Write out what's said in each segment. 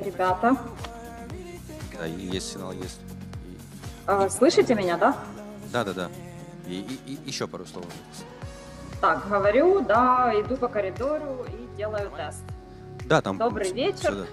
Ребята. Да, есть сигнал, есть. Слышите меня, да? Да. И еще пару слов. Так, говорю, да, иду по коридору и делаю тест. Да, там... Добрый вечер. Сюда.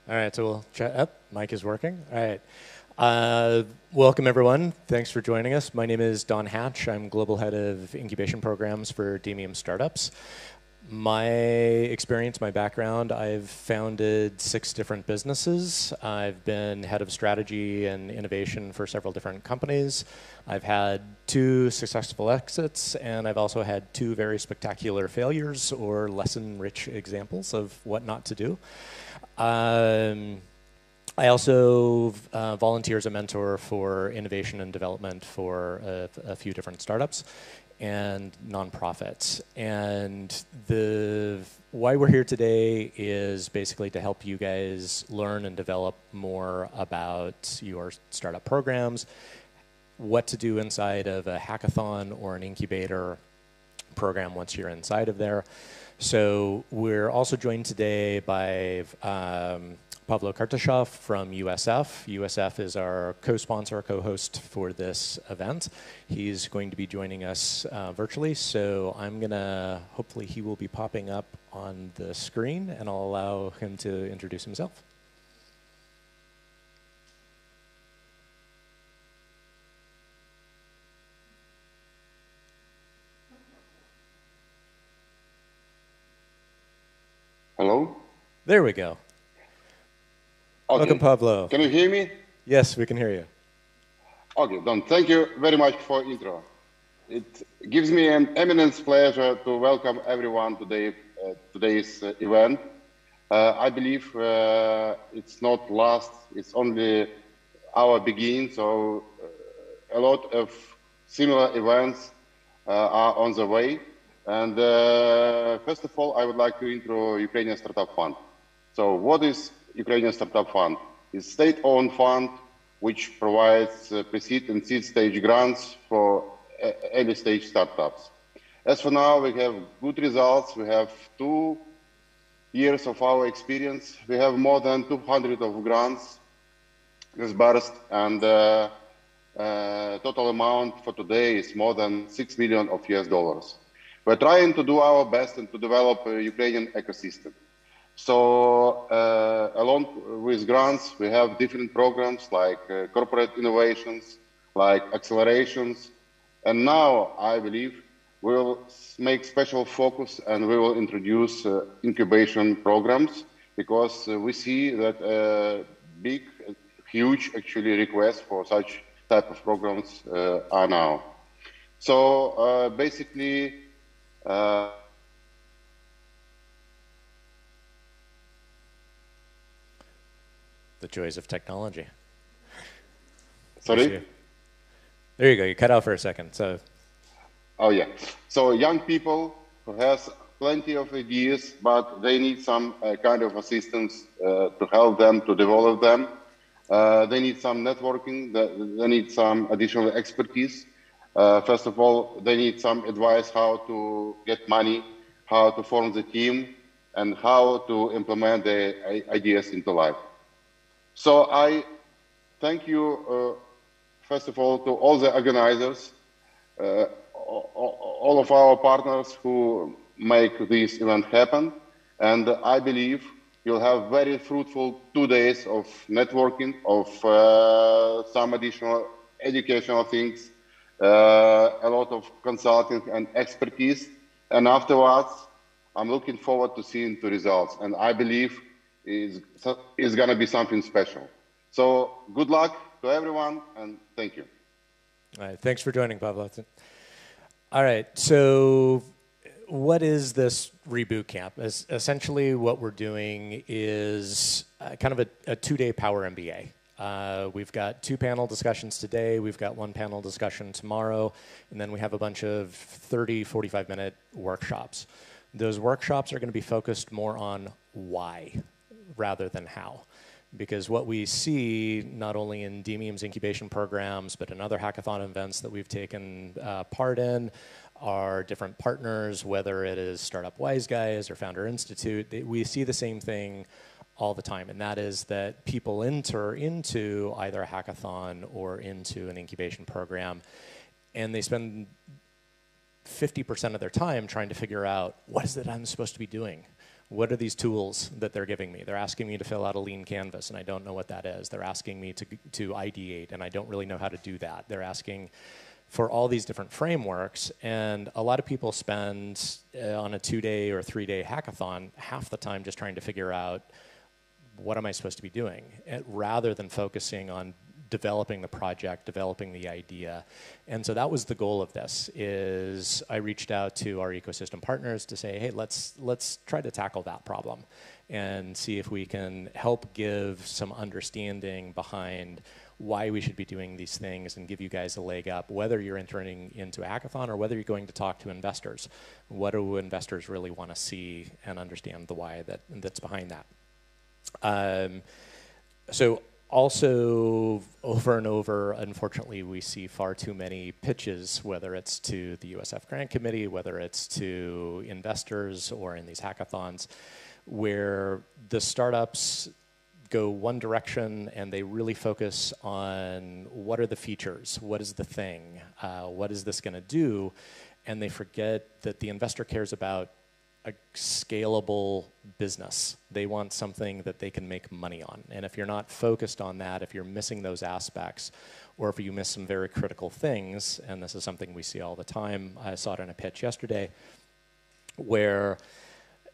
All right, so we'll chat up. Mic is working. All right. Welcome, everyone. Thanks for joining us. My name is Don Hatch. I'm Global Head of Incubation Programs for Demium Startups. My experience, my background, I've founded 6 different businesses. I've been head of strategy and innovation for several different companies. I've had 2 successful exits, and I've also had 2 very spectacular failures or lesson-rich examples of what not to do. I also volunteer as a mentor for innovation and development for a few different startups and nonprofits. And why we're here today is basically to help you guys learn and develop more about your startup programs, what to do inside of a hackathon or an incubator program once you're inside of there. So we're also joined today by Pavlo Kartashov from USF. USF is our co-sponsor, co-host for this event. He's going to be joining us virtually, so I'm gonna, hopefully he will be popping up on the screen, and I'll allow him to introduce himself. Hello? There we go. Okay. Welcome, Pavlo. Can you hear me? Yes, we can hear you. Okay, Don, thank you very much for intro. It gives me an immense pleasure to welcome everyone today today's event. I believe it's not last, it's only our begin, so a lot of similar events are on the way. And first of all, I would like to intro Ukrainian Startup Fund. So what is Ukrainian Startup Fund? It's a state-owned fund which provides pre-seed and seed stage grants for early-stage startups. As for now, we have good results. We have 2 years of our experience. We have more than 200 of grants disbursed, and total amount for today is more than $6 million of US dollars. We're trying to do our best and to develop a Ukrainian ecosystem. So along with grants, we have different programs like corporate innovations, like accelerations. And now I believe we will make special focus and we will introduce incubation programs, because we see that big, huge actually requests for such type of programs are now. So basically, The joys of technology. sorry? There you go. You cut out for a second. So, Oh yeah. So young people who has plenty of ideas, but they need some kind of assistance to help them to develop them. They need some networking. They need some additional expertise. First of all, they need some advice how to get money, how to form the team, and how to implement the ideas into life. So I thank you, first of all, to all the organizers, all of our partners who make this event happen. And I believe you'll have very fruitful 2 days of networking, of some additional educational things, a lot of consulting and expertise. And afterwards, I'm looking forward to seeing the results. And I believe it's going to be something special. So good luck to everyone, and thank you. all right, thanks for joining, Pavlo. All right, so what is this ReBootcamp? Essentially, what we're doing is kind of a 2-day power MBA. We've got 2 panel discussions today. We've got 1 panel discussion tomorrow. And then we have a bunch of 30, 45-minute workshops. Those workshops are going to be focused more on why rather than how. Because what we see, not only in Demium's incubation programs, but in other hackathon events that we've taken part in, are different partners, whether it is Startup Wise Guys or Founder Institute. We see the same thing all the time, and that is that people enter into either a hackathon or into an incubation program, and they spend 50% of their time trying to figure out, what is it I'm supposed to be doing? What are these tools that they're giving me? They're asking me to fill out a lean canvas, and I don't know what that is. They're asking me to ideate, and I don't really know how to do that. They're asking for all these different frameworks, and a lot of people spend on a 2-day or 3-day hackathon half the time just trying to figure out what am I supposed to be doing, rather than focusing on developing the project, developing the idea. And so that was the goal of this, is I reached out to our ecosystem partners to say, hey, let's try to tackle that problem and see if we can help give some understanding behind why we should be doing these things and give you guys a leg up, whether you're entering into a hackathon or whether you're going to talk to investors. What do investors really want to see, and understand the why that's behind that. So also, over and over, unfortunately, we see far too many pitches, whether it's to the USF Grant Committee, whether it's to investors or in these hackathons, where the startups go one direction and they really focus on what are the features, what is the thing, what is this going to do, and they forget that the investor cares about a scalable business. They want something that they can make money on. And if you're not focused on that, if you're missing those aspects, or if you miss some very critical things, and this is something we see all the time, I saw it in a pitch yesterday, where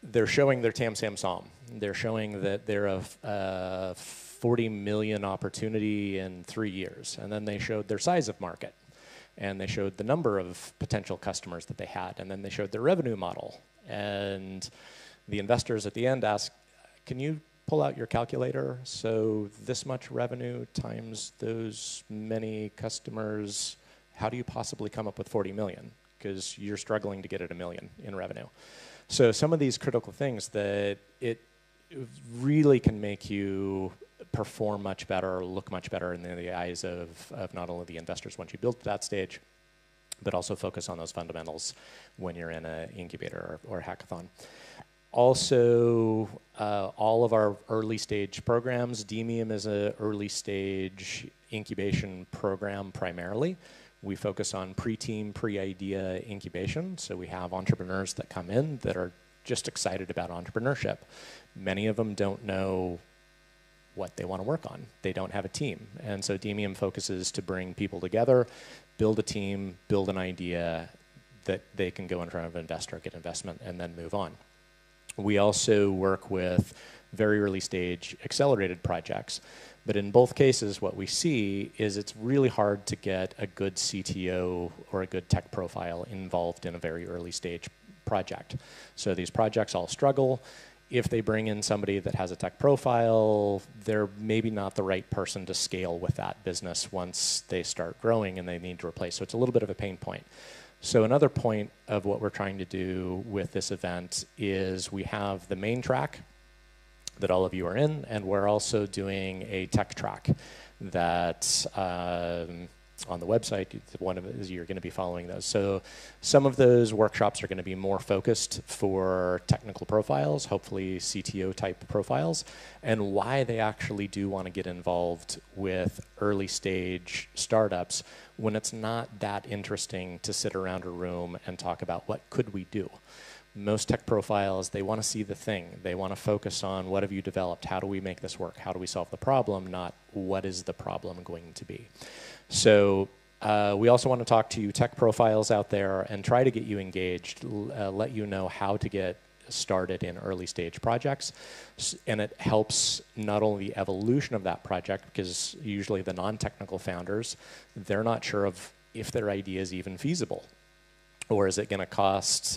they're showing their tam sam som. They're showing that they're a 40 million opportunity in 3 years. And then they showed their size of market. And they showed the number of potential customers that they had. And then they showed their revenue model. And the investors at the end asked, can you pull out your calculator? So this much revenue times those many customers, how do you possibly come up with 40 million? Because you're struggling to get at $1 million in revenue. So some of these critical things that it really can make you perform much better, look much better in the eyes of not only the investors once you build to that stage, but also focus on those fundamentals when you're in an incubator or hackathon. Also, all of our early stage programs, Demium is an early stage incubation program primarily. We focus on pre-team, pre-idea incubation. So we have entrepreneurs that come in that are just excited about entrepreneurship. Many of them don't know what they want to work on. They don't have a team. And so Demium focuses to bring people together, build a team, build an idea that they can go in front of an investor, get investment, and then move on. We also work with very early stage accelerated projects. But in both cases, what we see is it's really hard to get a good CTO or a good tech profile involved in a very early stage project. So these projects all struggle. If they bring in somebody that has a tech profile, they're maybe not the right person to scale with that business once they start growing and they need to replace. So it's a little bit of a pain point. So another point of what we're trying to do with this event is we have the main track that all of you are in, and we're also doing a tech track that on the website, one of it is you're going to be following those. So some of those workshops are going to be more focused for technical profiles, hopefully CTO type profiles, and why they actually do want to get involved with early stage startups when it's not that interesting to sit around a room and talk about what could we do. Most tech profiles, they want to see the thing. They want to focus on what have you developed? How do we make this work? How do we solve the problem? Not what is the problem going to be? So we also want to talk to you tech profiles out there and try to get you engaged, let you know how to get started in early stage projects. And it helps not only the evolution of that project, because usually the non-technical founders, they're not sure of if their idea is even feasible. Or is it going to cost,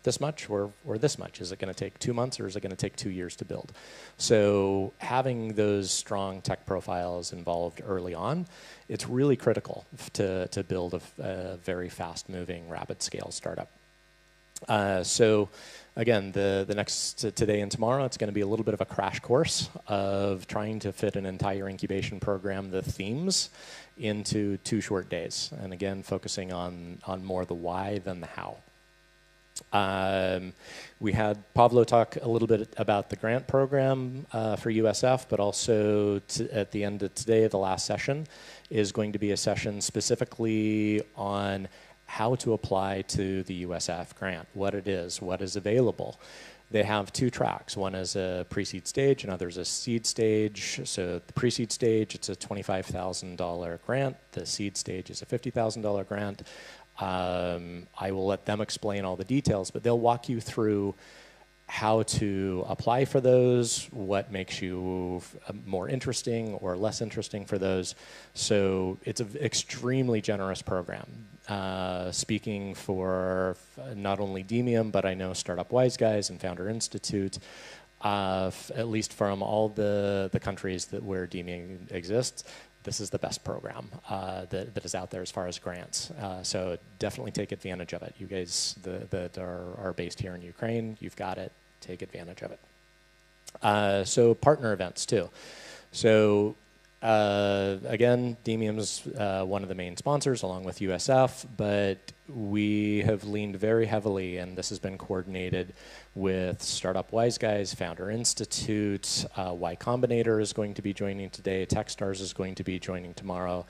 this much or this much? Is it going to take 2 months or is it going to take 2 years to build? So having those strong tech profiles involved early on, it's really critical to build a very fast-moving, rapid-scale startup. So again, the next today and tomorrow, it's going to be a little bit of a crash course of trying to fit an entire incubation program, the themes, into 2 short days. And again, focusing on more the why than the how. We had Pavlo talk a little bit about the grant program for USF, but also at the end of today, the last session, is going to be a session specifically on how to apply to the USF grant, what it is, what is available. They have two tracks. One is a pre-seed stage, another is a seed stage. So the pre-seed stage, it's a $25,000 grant. The seed stage is a $50,000 grant. I will let them explain all the details, but they'll walk you through how to apply for those, what makes you more interesting or less interesting for those. So it's an extremely generous program. Speaking for not only Demium, but I know Startup Wise Guys and Founder Institute, at least from all the countries where Demium exists, this is the best program that is out there as far as grants. So definitely take advantage of it. You guys that are based here in Ukraine, you've got it. Take advantage of it. So partner events too. So again, Demium's one of the main sponsors along with USF, but we have leaned very heavily, and this has been coordinated with Startup Wise Guys, Founder Institute, Y-Combinator is going to be joining today, Techstars is going to be joining tomorrow,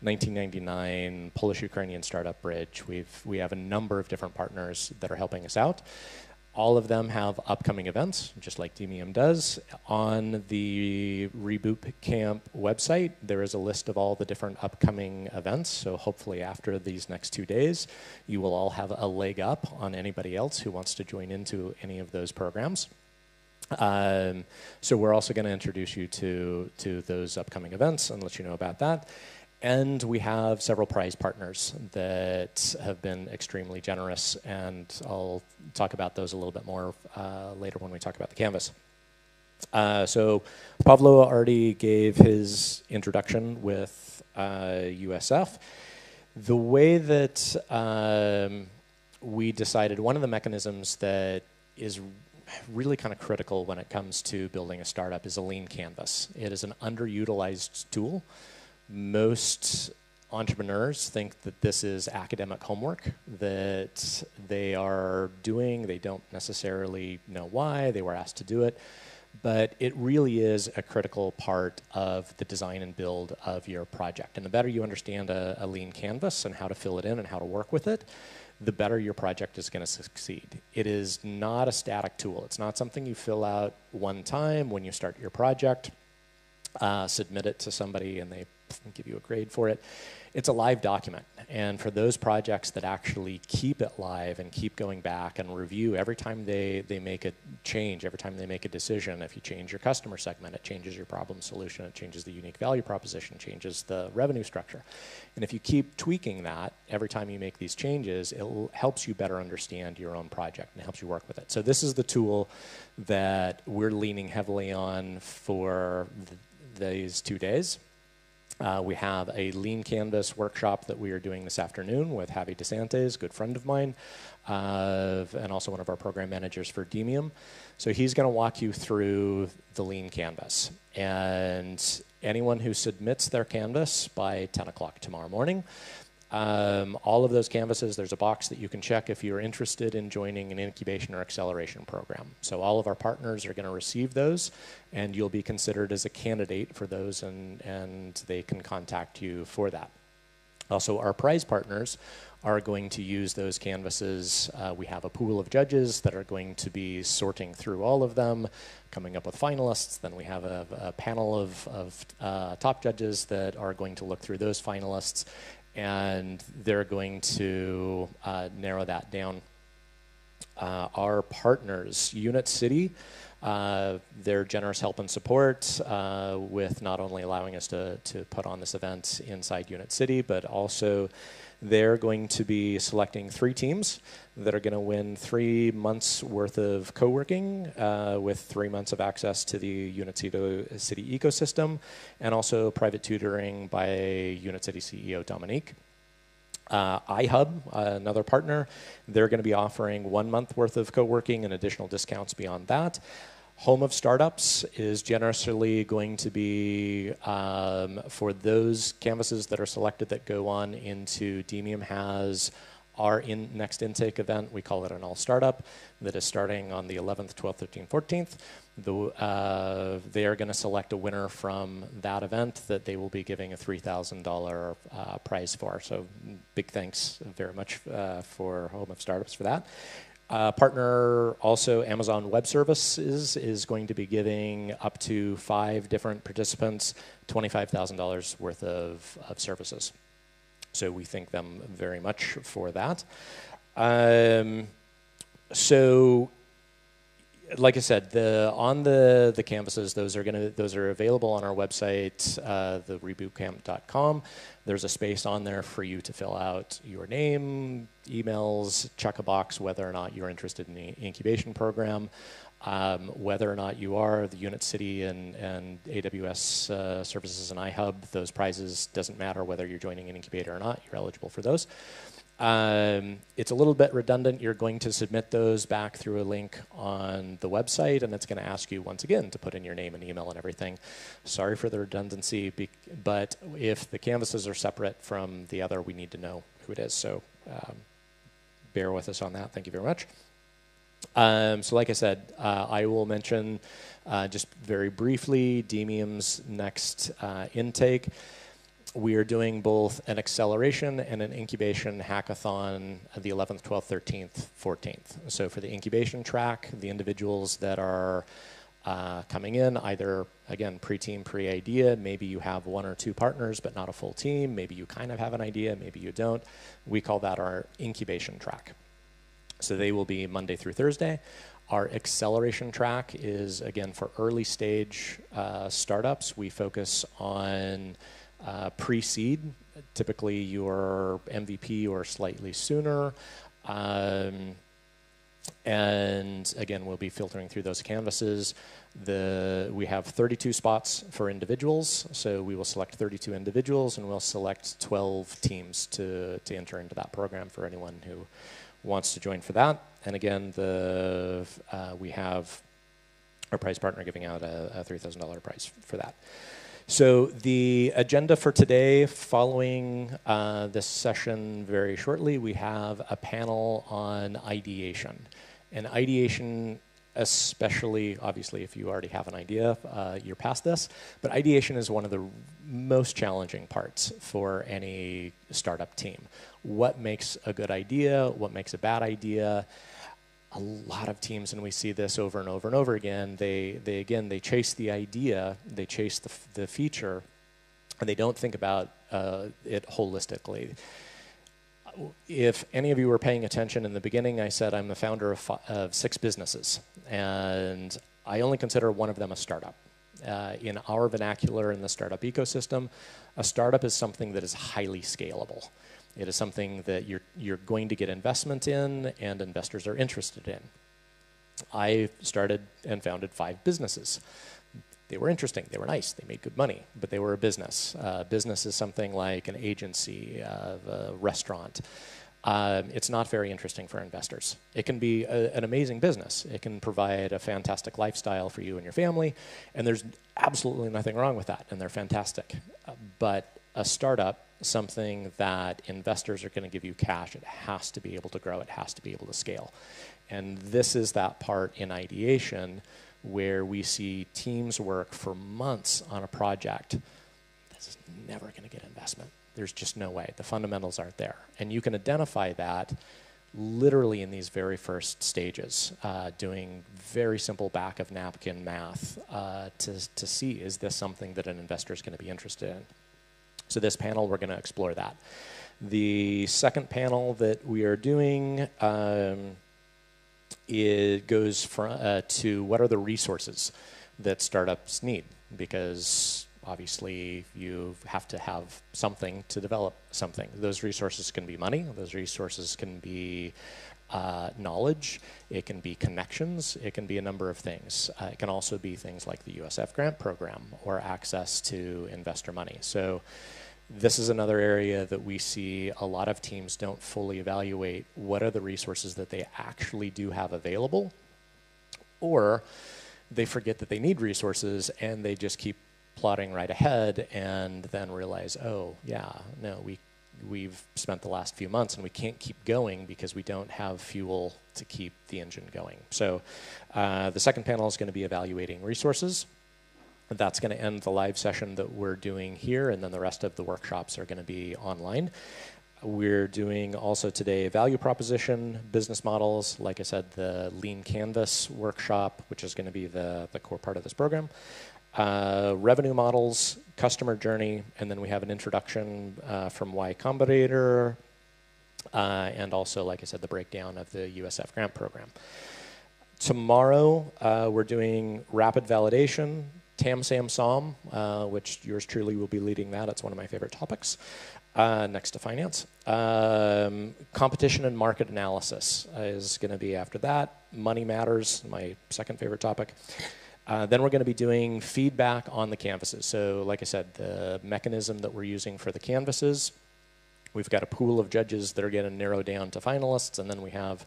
1999, Polish-Ukrainian Startup Bridge. We have a number of different partners that are helping us out. All of them have upcoming events, just like Demium does. On the ReBootcamp website, there is a list of all the different upcoming events. So hopefully after these next 2 days, you will all have a leg up on anybody else who wants to join into any of those programs. So we're also going to introduce you to those upcoming events and let you know about that. And we have several prize partners that have been extremely generous, and I'll talk about those a little bit more later when we talk about the canvas. So Pavlo already gave his introduction with USF. The way that we decided, one of the mechanisms that is really kind of critical when it comes to building a startup is a lean canvas. It is an underutilized tool. Most entrepreneurs think that this is academic homework that they are doing. They don't necessarily know why they were asked to do it, but it really is a critical part of the design and build of your project. And the better you understand a lean canvas and how to fill it in and how to work with it, the better your project is going to succeed. It is not a static tool. It's not something you fill out one time when you start your project, submit it to somebody, and they give you a grade for it. It's a live document. And for those projects that actually keep it live and keep going back and review every time they make a change, every time they make a decision, if you change your customer segment, it changes your problem solution, it changes the unique value proposition, changes the revenue structure. And if you keep tweaking that every time you make these changes, it helps you better understand your own project and helps you work with it. So this is the tool that we're leaning heavily on for these 2 days. We have a lean canvas workshop that we are doing this afternoon with Javi DeSantis, a good friend of mine, and also one of our program managers for Demium. So he's going to walk you through the lean canvas. And anyone who submits their canvas by 10 o'clock tomorrow morning, all of those canvases, there's a box that you can check if you're interested in joining an incubation or acceleration program. So all of our partners are going to receive those, and you'll be considered as a candidate for those, and they can contact you for that. Also, our prize partners are going to use those canvases. We have a pool of judges that are going to be sorting through all of them, coming up with finalists. Then we have a panel of top judges that are going to look through those finalists, and they're going to narrow that down. Our partners, Unit City, their generous help and support with not only allowing us to put on this event inside Unit City, but also they're going to be selecting 3 teams that are going to win 3 months worth of co-working with 3 months of access to the Unit City ecosystem, and also private tutoring by Unit City CEO Dominique. iHub, another partner, they're going to be offering 1 month worth of co-working and additional discounts beyond that. Home of Startups is generously going to be, for those canvases that are selected that go on into Demium, has our next intake event, we call it an all-startup, that is starting on the 11th, 12th, 13th, 14th. They are going to select a winner from that event that they will be giving a $3,000 prize for. So big thanks very much for Home of Startups for that. Partner also Amazon Web Services is going to be giving up to 5 different participants $25,000 worth of services. So we thank them very much for that. So, like I said, on the canvases, those are available on our website, the ReBootcamp.com. There's a space on there for you to fill out your name, emails, check a box whether or not you're interested in the incubation program, whether or not you are the Unit City and AWS services and iHub. Those prizes, doesn't matter whether you're joining an incubator or not, you're eligible for those. It's a little bit redundant. You're going to submit those back through a link on the website, and it's going to ask you once again to put in your name and email and everything. Sorry for the redundancy, but if the canvases are separate from the other, we need to know who it is. So bear with us on that. Thank you very much. So like I said, I will mention just very briefly Demium's next intake. We are doing both an acceleration and an incubation hackathon the 11th, 12th, 13th, 14th. So for the incubation track, the individuals that are coming in, either, again, pre-team, pre-idea, maybe you have 1 or 2 partners but not a full team, maybe you kind of have an idea, maybe you don't. We call that our incubation track. So they will be Monday through Thursday. Our acceleration track is, again, for early stage startups. We focus on pre-seed, typically your MVP or slightly sooner. And again, we'll be filtering through those canvases. We have 32 spots for individuals, so we will select 32 individuals, and we'll select 12 teams to enter into that program for anyone who wants to join for that. And again, we have our prize partner giving out a $3,000 prize for that. So the agenda for today, following this session very shortly, we have a panel on ideation. And ideation, especially, obviously, if you already have an idea, you're past this, but ideation is one of the most challenging parts for any startup team. What makes a good idea? What makes a bad idea? A lot of teams, and we see this over and over and over again, they chase the idea, they chase the feature, and they don't think about it holistically. If any of you were paying attention in the beginning, I said I'm the founder of 6 businesses, and I only consider one of them a startup. In our vernacular in the startup ecosystem, a startup is something that is highly scalable. It is something that you're going to get investment in and investors are interested in. I started and founded 5 businesses. They were interesting, they were nice, they made good money, but they were a business. Business is something like an agency, a restaurant. It's not very interesting for investors. It can be an amazing business. It can provide a fantastic lifestyle for you and your family, and there's absolutely nothing wrong with that, and they're fantastic. But a startup, something that investors are going to give you cash, it has to be able to grow, it has to be able to scale. And this is that part in ideation where we see teams work for months on a project. This is never going to get investment. There's just no way. The fundamentals aren't there. And you can identify that literally in these very first stages, doing very simple back-of-napkin math to see, is this something that an investor is going to be interested in? So this panel, we're going to explore that. The second panel that we are doing, it goes to what are the resources that startups need, because obviously you have to have something to develop something. Those resources can be money, those resources can be knowledge, it can be connections, it can be a number of things. It can also be things like the USF grant program or access to investor money. So this is another area that we see a lot of teams don't fully evaluate what are the resources that they actually do have available, or they forget that they need resources and they just keep plodding right ahead and then realize, oh yeah, no, we've spent the last few months, and we can't keep going because we don't have fuel to keep the engine going. So the second panel is going to be evaluating resources. That's going to end the live session that we're doing here, and then the rest of the workshops are going to be online. We're doing also today value proposition, business models, like I said, the lean canvas workshop, which is going to be the core part of this program, revenue models, customer journey, and then we have an introduction from Y-Combinator, and also, like I said, the breakdown of the USF grant program. Tomorrow, we're doing rapid validation, TAM, SAM, SOM, which yours truly will be leading that. It's one of my favorite topics, next to finance. Competition and market analysis is going to be after that. Money matters, my second favorite topic. Then we're going to be doing feedback on the canvases. So like I said, the mechanism that we're using for the canvases, we've got a pool of judges that are going to narrow down to finalists, and then we have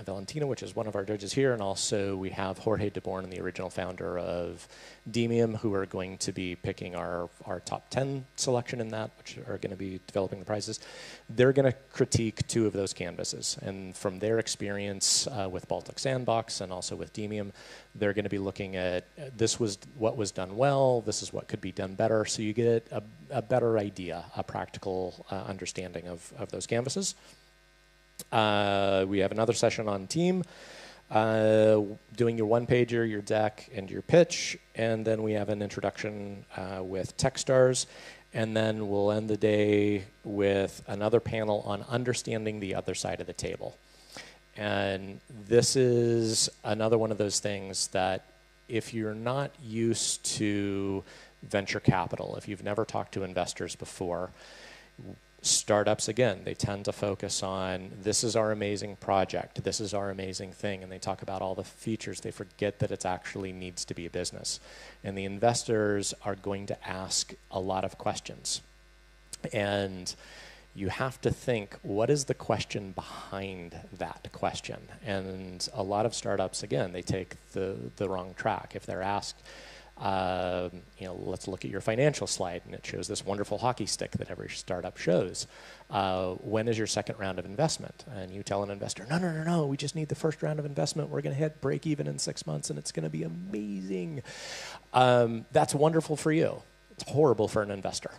Valentina, which is one of our judges here, and also we have Jorge DeBorn, the original founder of Demium, who are going to be picking our top 10 selection in that, which are going to be developing the prizes. They're going to critique 2 of those canvases, and from their experience with Baltic Sandbox and also with Demium, they're going to be looking at this was what was done well, this is what could be done better, so you get a better idea, a practical understanding of those canvases. We have another session on team, doing your one-pager, your deck, and your pitch, and then we have an introduction with Techstars, and then we'll end the day with another panel on understanding the other side of the table. And this is another one of those things that if you're not used to venture capital, if you've never talked to investors before, startups, again, they tend to focus on, this is our amazing project, this is our amazing thing, and they talk about all the features. They forget that it actually needs to be a business. And the investors are going to ask a lot of questions. And you have to think, what is the question behind that question? And a lot of startups, again, they take the wrong track. If they're asked, let's look at your financial slide, and it shows this wonderful hockey stick that every startup shows. When is your second round of investment? And you tell an investor, no, we just need the first round of investment. We're going to hit break even in 6 months, and it's going to be amazing. That's wonderful for you. It's horrible for an investor,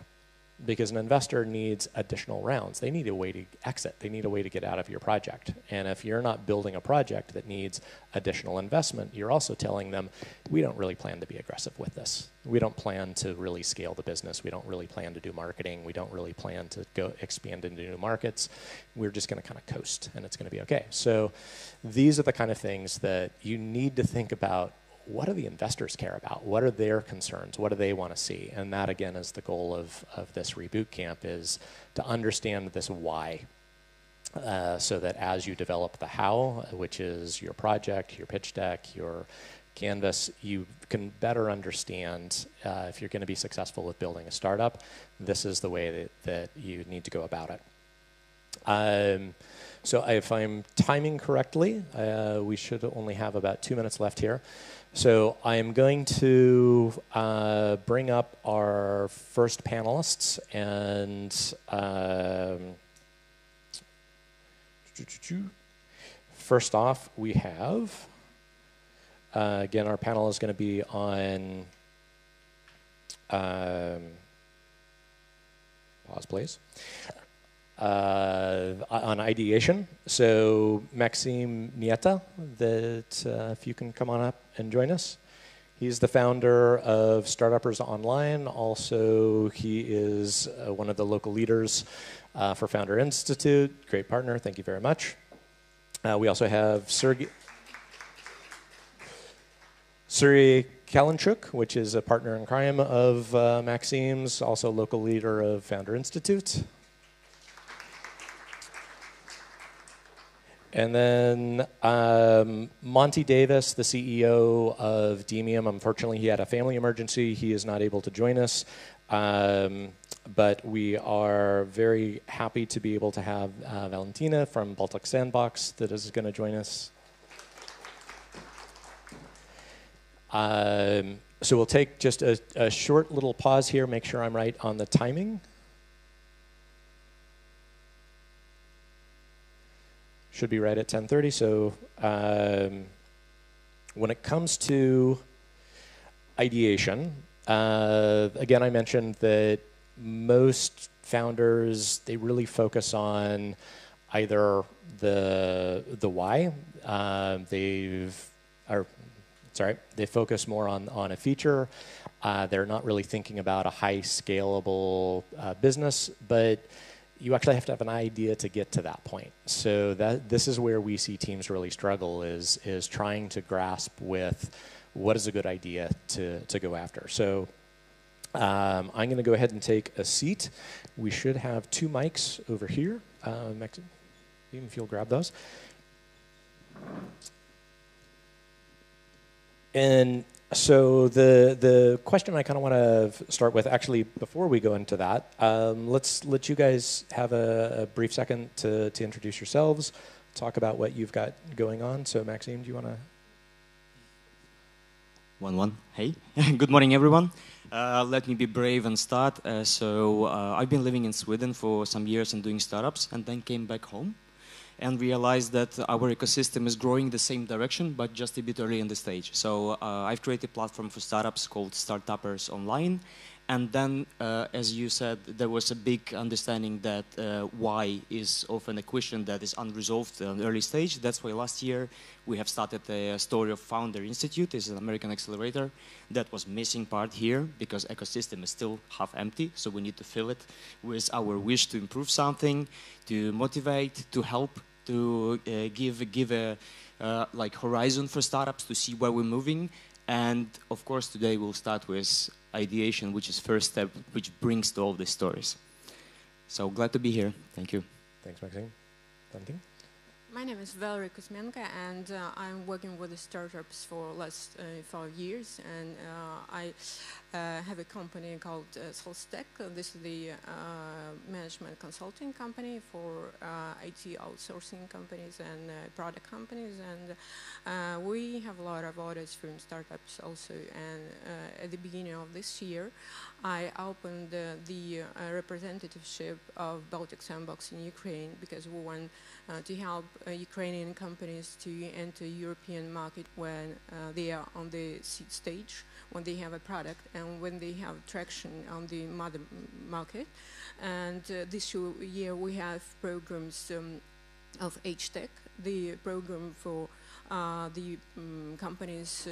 because an investor needs additional rounds. They need a way to exit. They need a way to get out of your project. And if you're not building a project that needs additional investment, you're also telling them, we don't really plan to be aggressive with this. We don't plan to really scale the business. We don't really plan to do marketing. We don't really plan to go expand into new markets. We're just going to kind of coast, and it's going to be okay. So these are the kind of things that you need to think about. What do the investors care about? What are their concerns? What do they want to see? And that, again, is the goal of this Reboot Camp, is to understand this why, so that as you develop the how, which is your project, your pitch deck, your canvas, you can better understand if you're going to be successful with building a startup, this is the way that you need to go about it. So if I'm timing correctly, we should only have about 2 minutes left here. So I am going to bring up our first panelists, and first off we have, again, our panel is going to be on, pause please, on ideation. So Maxime Nieta, that if you can come on up and join us. He's the founder of Startuppers Online. Also, he is one of the local leaders for Founder Institute. Great partner. Thank you very much. We also have Sergey Kalinchuk, which is a partner in crime of Maxime's, also local leader of Founder Institute. And then Monty Davis, the CEO of Demium. Unfortunately, he had a family emergency. He is not able to join us. But we are very happy to be able to have Valentina from Baltic Sandbox that is going to join us. So we'll take just a short little pause here, make sure I'm right on the timing. should be right at 10:30. So when it comes to ideation, again, I mentioned that most founders, they really focus on either the why. They focus more on a feature. They're not really thinking about a high scalable business, but you actually have to have an idea to get to that point. So this is where we see teams really struggle, is trying to grasp with what is a good idea to go after. So I'm going to go ahead and take a seat. We should have 2 mics over here. Maxime, if you'll grab those. And so the question I kind of want to start with, actually, before we go into that, let's let you guys have a brief second to introduce yourselves, talk about what you've got going on. So Maxime, do you want to? 1-1. Hey, good morning, everyone. Let me be brave and start. I've been living in Sweden for some years and doing startups, and then came back home and realized that our ecosystem is growing the same direction, but just a bit early in the stage. So I've created a platform for startups called Startuppers Online. And then, as you said, there was a big understanding that why is often a question that is unresolved in the early stage. That's why last year we have started a Story of Founder Institute. It's an American accelerator that was missing part here because ecosystem is still half empty. So we need to fill it with our wish to improve something, to motivate, to help, to give a like horizon for startups to see where we're moving. And of course, today we'll start with ideation, which is first step, which brings to all these stories. So glad to be here. Thank you. Thanks, Maxime. Something? My name is Valerie Kuzmenko, and I'm working with the startups for last 5 years. And I have a company called Solstech. This is the management consulting company for IT outsourcing companies and product companies. And we have a lot of orders from startups also. And at the beginning of this year, I opened the representativeship of Baltic Sandbox in Ukraine because we want to help Ukrainian companies to enter European market when they are on the seed stage, when they have a product, and when they have traction on the mother market. And this year we have programs of H-Tech, the program for the companies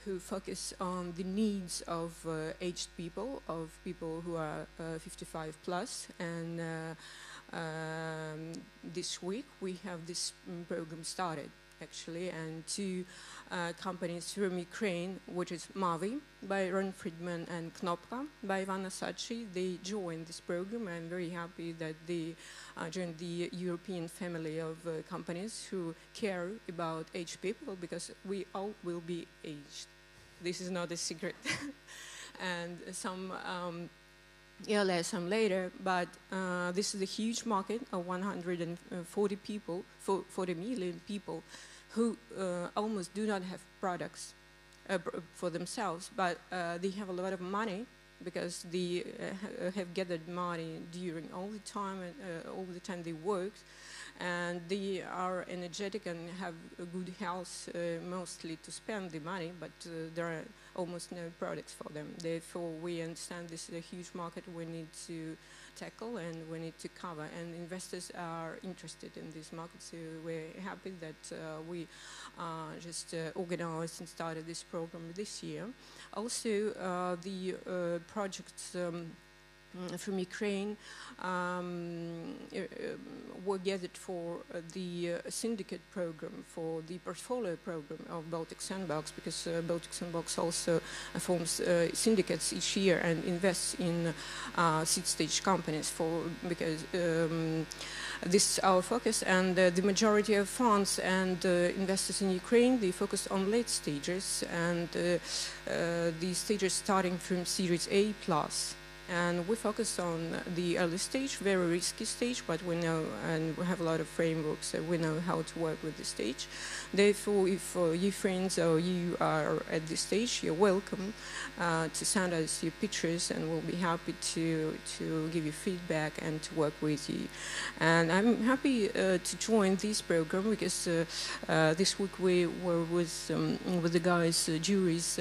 who focus on the needs of aged people, of people who are 55 plus. And this week we have this program started, actually, and 2 companies from Ukraine, which is Mavi by Ron Friedman and Knopka by Ivana Sachi. They joined this program. I'm very happy that they joined the European family of companies who care about aged people, because we all will be aged. This is not a secret. And some earlier, some later, but this is a huge market of 40 million people who almost do not have products for themselves, but they have a lot of money because they have gathered money during all the time they worked, and they are energetic and have a good health mostly to spend the money, but there are almost no products for them. Therefore, we understand this is a huge market we need to tackle and we need to cover, and investors are interested in this market, so we're happy that we just organized and started this program this year. Also, the projects from Ukraine were gathered for the syndicate program, for the portfolio program of Baltic Sandbox, because Baltic Sandbox also forms syndicates each year and invests in seed stage companies because this is our focus, and the majority of funds and investors in Ukraine, they focus on late stages, and the stages starting from Series A+. And we focus on the early stage, very risky stage, but we know, and we have a lot of frameworks, so we know how to work with the stage. Therefore, if you friends or you are at this stage, you're welcome to send us your pictures, and we'll be happy to give you feedback and to work with you. And I'm happy to join this program because this week we were with the guys, juries,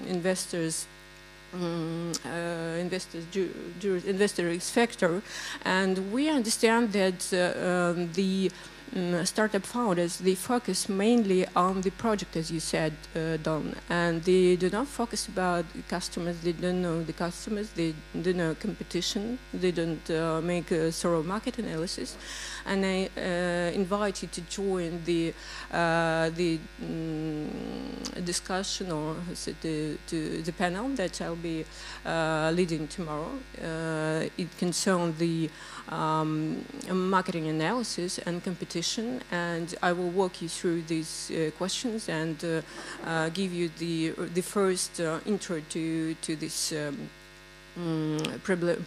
investors. Investor X Factor, and we understand that the startup founders, they focus mainly on the project, as you said, Don, and they do not focus about customers. They don't know the customers, they don't know competition, they don't make a thorough market analysis. And I invite you to join the discussion, or the panel that I'll be leading tomorrow. It concerns the marketing analysis and competition, and I will walk you through these questions and give you the first intro to this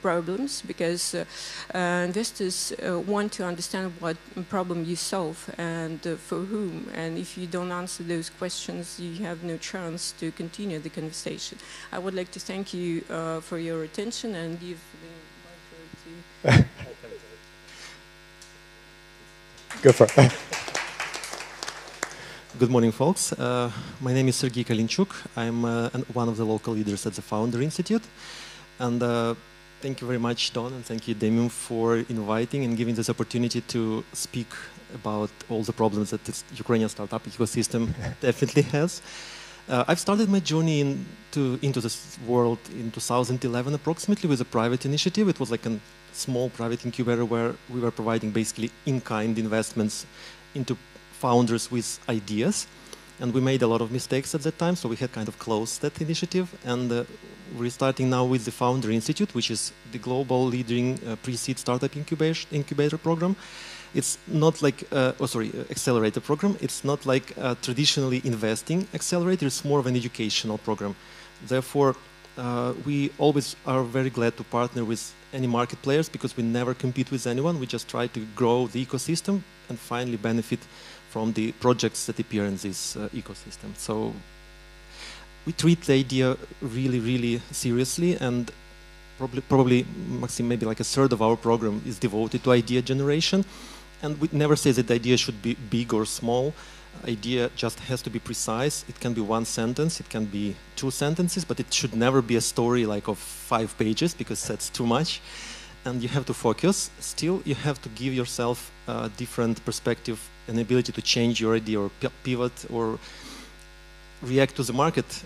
problems, because investors want to understand what problem you solve and for whom, and if you don't answer those questions, you have no chance to continue the conversation. I would like to thank you for your attention and give the mic to Go for it. Good morning, folks. My name is Sergey Kalinchuk. I'm one of the local leaders at the Founder Institute. And thank you very much, Don, and thank you, Demium, for inviting and giving this opportunity to speak about all the problems that this Ukrainian startup ecosystem definitely has. I've started my journey into this world in 2011 approximately with a private initiative. It was like a small private incubator where we were providing basically in-kind investments into founders with ideas. And we made a lot of mistakes at that time, so we had kind of closed that initiative. And we're starting now with the Founder Institute, which is the global leading pre-seed startup incubator program. It's not like, accelerator program. It's not like a traditionally investing accelerator. It's more of an educational program. Therefore, we always are very glad to partner with any market players because we never compete with anyone. We just try to grow the ecosystem and finally benefit from the projects that appear in this ecosystem. So we treat the idea really, really seriously, and probably Maxim, maybe like a third of our program is devoted to idea generation. And we never say that the idea should be big or small. Idea just has to be precise. It can be one sentence, it can be 2 sentences, but it should never be a story like of 5 pages because that's too much. And you have to focus. Still, you have to give yourself a different perspective, an ability to change your idea or pivot or react to the market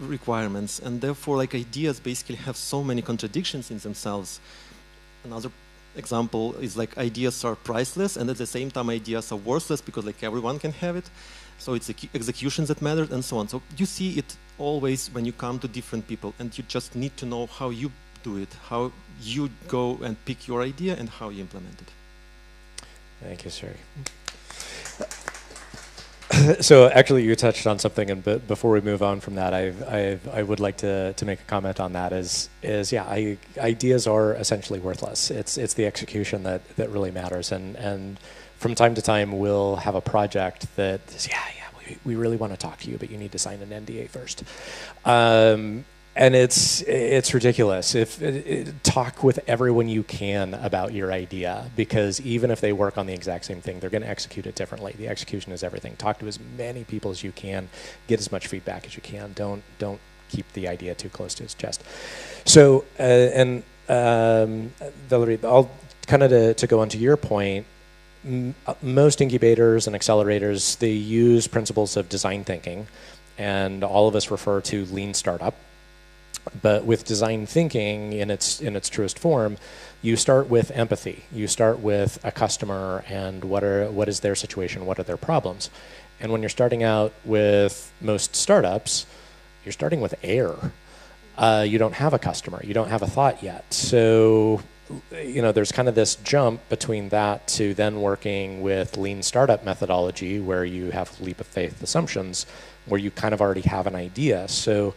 requirements. And therefore, like, ideas basically have so many contradictions in themselves. Another example is like ideas are priceless, and at the same time ideas are worthless because like everyone can have it. So it's execution that matters and so on. So you see it always when you come to different people, and you just need to know how you do it, how you go and pick your idea and how you implement it. Thank you, sir. So actually, you touched on something, and before we move on from that, I would like to make a comment on that. Ideas are essentially worthless. It's the execution that really matters, and from time to time we'll have a project that we really want to talk to you, but you need to sign an NDA first. And it's ridiculous. Talk with everyone you can about your idea, because even if they work on the exact same thing, they're going to execute it differently. The execution is everything. Talk to as many people as you can. Get as much feedback as you can. Don't keep the idea too close to its chest. So, Valerie, I'll kind of to go on to your point. Most incubators and accelerators, they use principles of design thinking, and all of us refer to lean startup. But with design thinking in its truest form, you start with empathy. You start with a customer and what is their situation, what are their problems. And when you're starting out with most startups, you're starting with air. You don't have a customer. You don't have a thought yet. So, there's kind of this jump between that to then working with lean startup methodology, where you have leap of faith assumptions, where you kind of already have an idea. So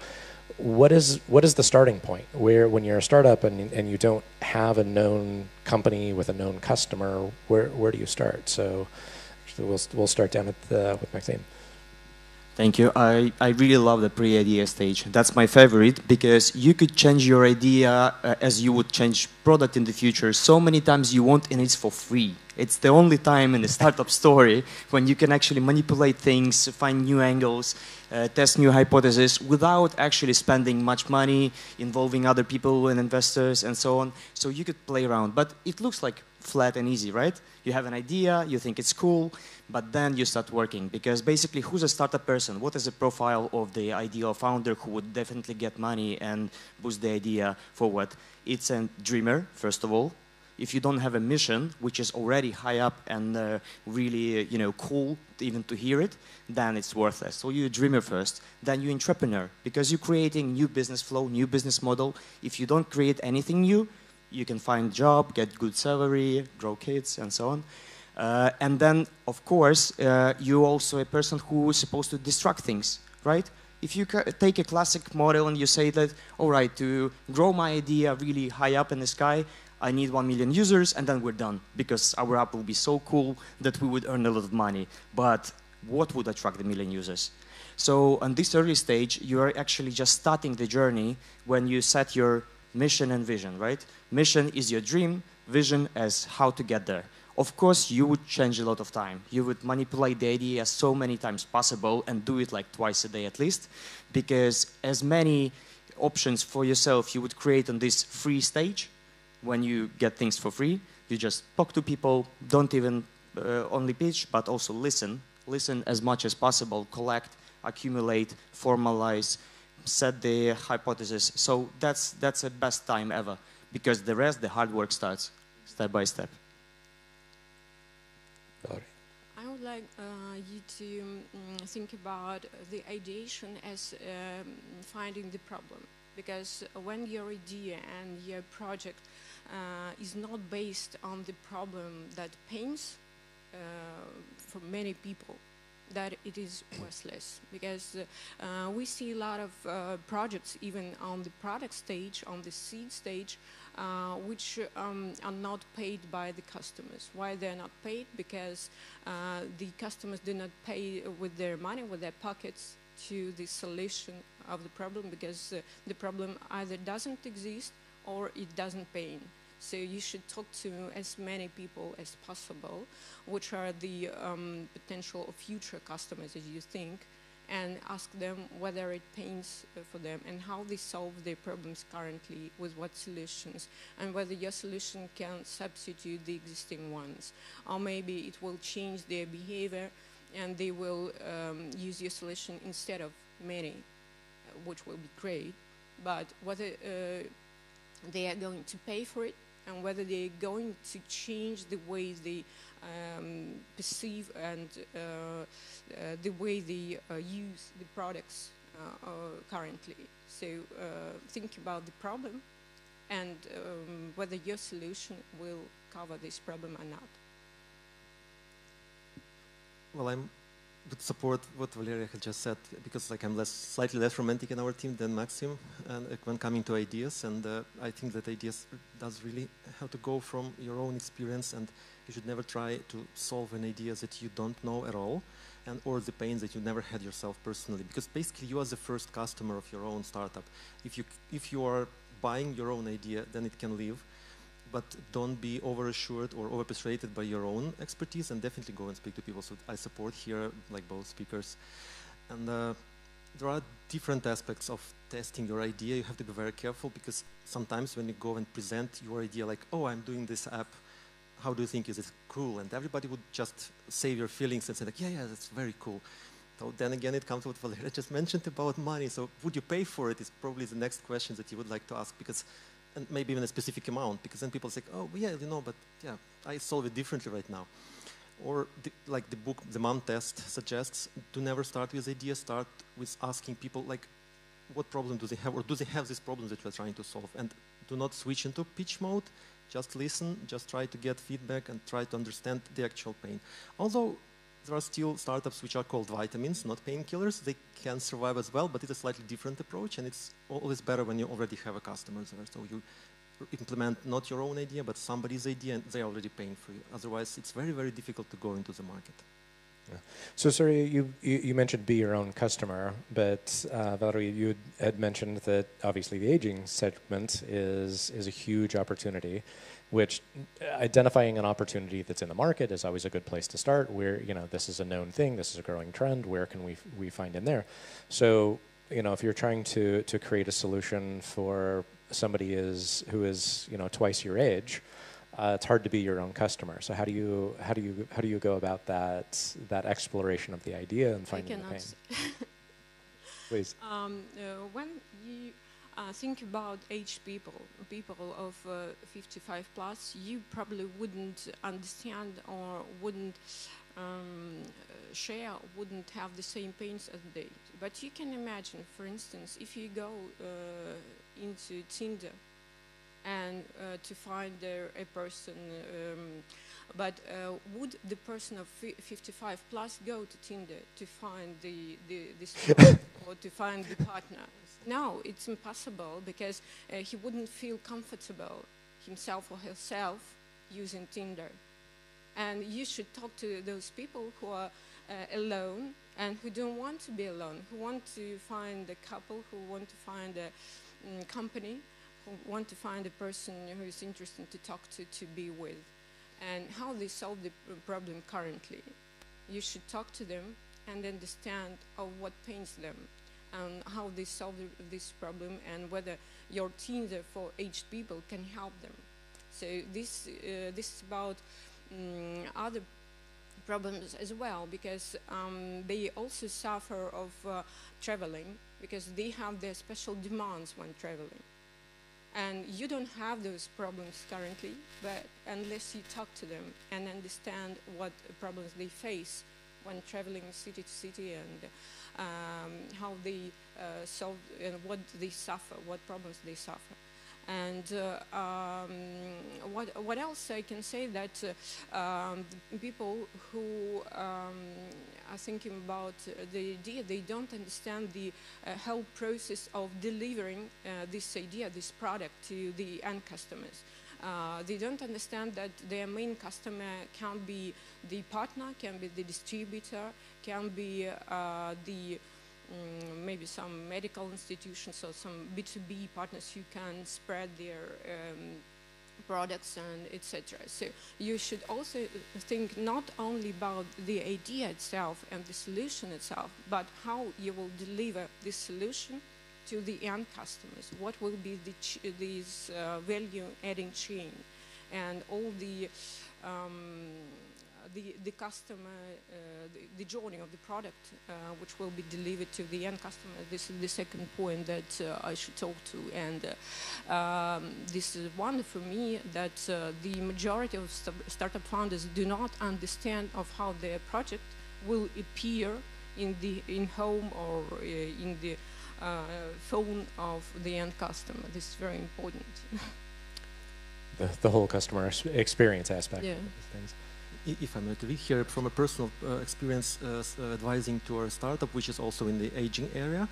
what is the starting point? Where, when you're a startup and you don't have a known company with a known customer, where do you start? So we'll start down with Maxime. Thank you. I really love the pre-idea stage. That's my favorite because you could change your idea as you would change product in the future. So many times you want, and it's for free. It's the only time in the startup story when you can actually manipulate things, find new angles, test new hypotheses without actually spending much money, involving other people and investors and so on. So you could play around. But it looks like flat and easy, right? You have an idea, you think it's cool, but then you start working. Because basically, who's a startup person? What is the profile of the ideal founder who would definitely get money and boost the idea forward? It's a dreamer, first of all. If you don't have a mission, which is already high up and really cool even to hear it, then it's worthless. So you're a dreamer first, then you're entrepreneur, because you're creating new business flow, new business model. If you don't create anything new, you can find a job, get good salary, grow kids, and so on. And then, of course, you're also a person who is supposed to disrupt things, right? If you take a classic model and you say that, all right, to grow my idea really high up in the sky, I need 1 million users, and then we're done, because our app will be so cool that we would earn a lot of money. But what would attract the 1 million users? So on this early stage, you are actually just starting the journey when you set your mission and vision, right? Mission is your dream, vision as how to get there. Of course, you would change a lot of time. You would manipulate the idea so many times possible and do it like twice a day at least, because as many options for yourself you would create on this free stage. When you get things for free, you just talk to people, don't even only pitch, but also listen. Listen as much as possible, collect, accumulate, formalize, set the hypothesis. So that's the best time ever, because the rest, the hard work starts step by step. I would like you to think about the ideation as finding the problem, because when your idea and your project is not based on the problem that pains for many people, that it is worthless. Because we see a lot of projects, even on the product stage, on the seed stage, which are not paid by the customers. Why they're not paid? Because the customers do not pay with their money, with their pockets, to the solution of the problem, because the problem either doesn't exist or it doesn't pay. So you should talk to as many people as possible, which are the potential future customers, as you think, and ask them whether it pays for them and how they solve their problems currently, with what solutions, and whether your solution can substitute the existing ones, or maybe it will change their behavior and they will use your solution instead of many, which will be great. But whether they are going to pay for it, and whether they're going to change the way they perceive and the way they use the products currently. So think about the problem and whether your solution will cover this problem or not. Well, I would support what Valeria had just said, because I'm slightly less romantic in our team than Maxim, and when coming to ideas, and I think that ideas does really have to go from your own experience, and you should never try to solve an idea that you don't know at all, and or the pains that you never had yourself personally, because basically you are the first customer of your own startup. If you are buying your own idea, then it can live. But don't be overassured or overpersuaded by your own expertise, and definitely go and speak to people. So I support here, like both speakers. And there are different aspects of testing your idea. You have to be very careful, because sometimes when you go and present your idea, like, oh, I'm doing this app, how do you think, is it cool? And everybody would just save your feelings and say, like, yeah, that's very cool. So then again, it comes to what Valeria just mentioned about money. So would you pay for it is probably the next question that you would like to ask, because and maybe even a specific amount, because then people say, oh, yeah, but yeah, I solve it differently right now. Or like the book, The Mom Test suggests, do never start with ideas, start with asking people, like, what problem do they have, or do they have this problem that you're trying to solve? And do not switch into pitch mode, just listen, just try to get feedback and try to understand the actual pain. Although there are still startups which are called vitamins, not painkillers. They can survive as well, but it's a slightly different approach, and it's always better when you already have a customer there. So you implement not your own idea, but somebody's idea, and they're already paying for you. Otherwise, it's very, very difficult to go into the market. Yeah. So, sorry, you mentioned be your own customer, but Valerie, you had mentioned that obviously the aging segment is a huge opportunity, which identifying an opportunity that's in the market is always a good place to start. Where, you know, this is a known thing, this is a growing trend. Where can we find in there? So, you know, if you're trying to create a solution for somebody who is, you know, twice your age, it's hard to be your own customer. So how do you go about that exploration of the idea and finding the pain? Please. When you think about aged people of 55 plus, you probably wouldn't understand or wouldn't share, wouldn't have the same pains as they. But you can imagine, for instance, if you go into Tinder and to find a person, but would the person of 55 plus go to Tinder to find this or to find the partner? No, it's impossible, because he wouldn't feel comfortable himself or herself using Tinder. And you should talk to those people who are alone and who don't want to be alone, who want to find a couple, who want to find a company, who want to find a person who is interesting to talk to be with, and how they solve the problem currently. You should talk to them and understand what pains them and how they solve this problem, and whether your Tinder for aged people can help them. So this is about other problems as well, because they also suffer of traveling, because they have their special demands when traveling. And you don't have those problems currently, but unless you talk to them and understand what problems they face when traveling city to city, and how they solve and what they suffer, what problems they suffer. And what else I can say, that people who are thinking about the idea, they don't understand the whole process of delivering this idea, this product to the end customers. They don't understand that their main customer can be the partner, can be the distributor, can be maybe some medical institutions or some B2B partners who can spread their products and etc. So you should also think not only about the idea itself and the solution itself, but how you will deliver this solution to the end customers. What will be this value-adding chain, and all the customer, the journey of the product, which will be delivered to the end customer. This is the second point that I should talk to, and this is one for me, that the majority of startup founders do not understand of how their project will appear in home or in the phone of the end customer. This is very important. The whole customer experience aspect. Yeah. Of things. If I may be here, from a personal experience advising to a startup which is also in the aging area,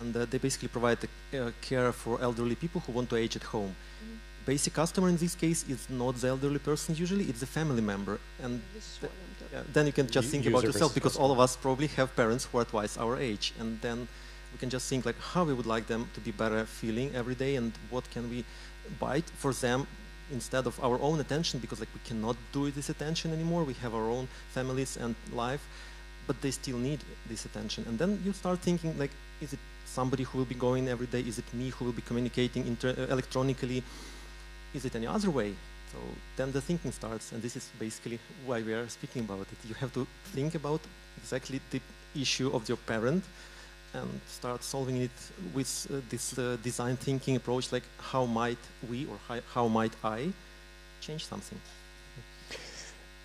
and they basically provide care for elderly people who want to age at home. Basic customer in this case is not the elderly person usually, it's a family member. And then you can just think about yourself, because all of us probably have parents who are twice our age, and then we can just think like how we would like them to be better feeling every day, and what can we buy for them instead of our own attention, because like we cannot do this attention anymore. We have our own families and life, but they still need this attention. And then you start thinking like, is it somebody who will be going every day? Is it me who will be communicating electronically? Is it any other way? So then the thinking starts, and this is basically why we are speaking about it. You have to think about exactly the issue of your parent and start solving it with this design thinking approach, like how might we or how might I change something?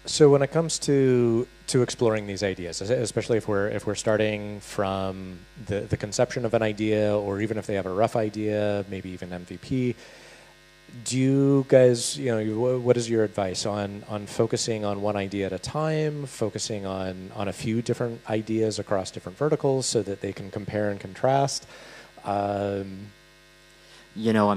So when it comes to exploring these ideas, especially if we're starting from the conception of an idea, or even if they have a rough idea, maybe even MVP, do you guys, what is your advice on focusing on one idea at a time, focusing on a few different ideas across different verticals so that they can compare and contrast? I'm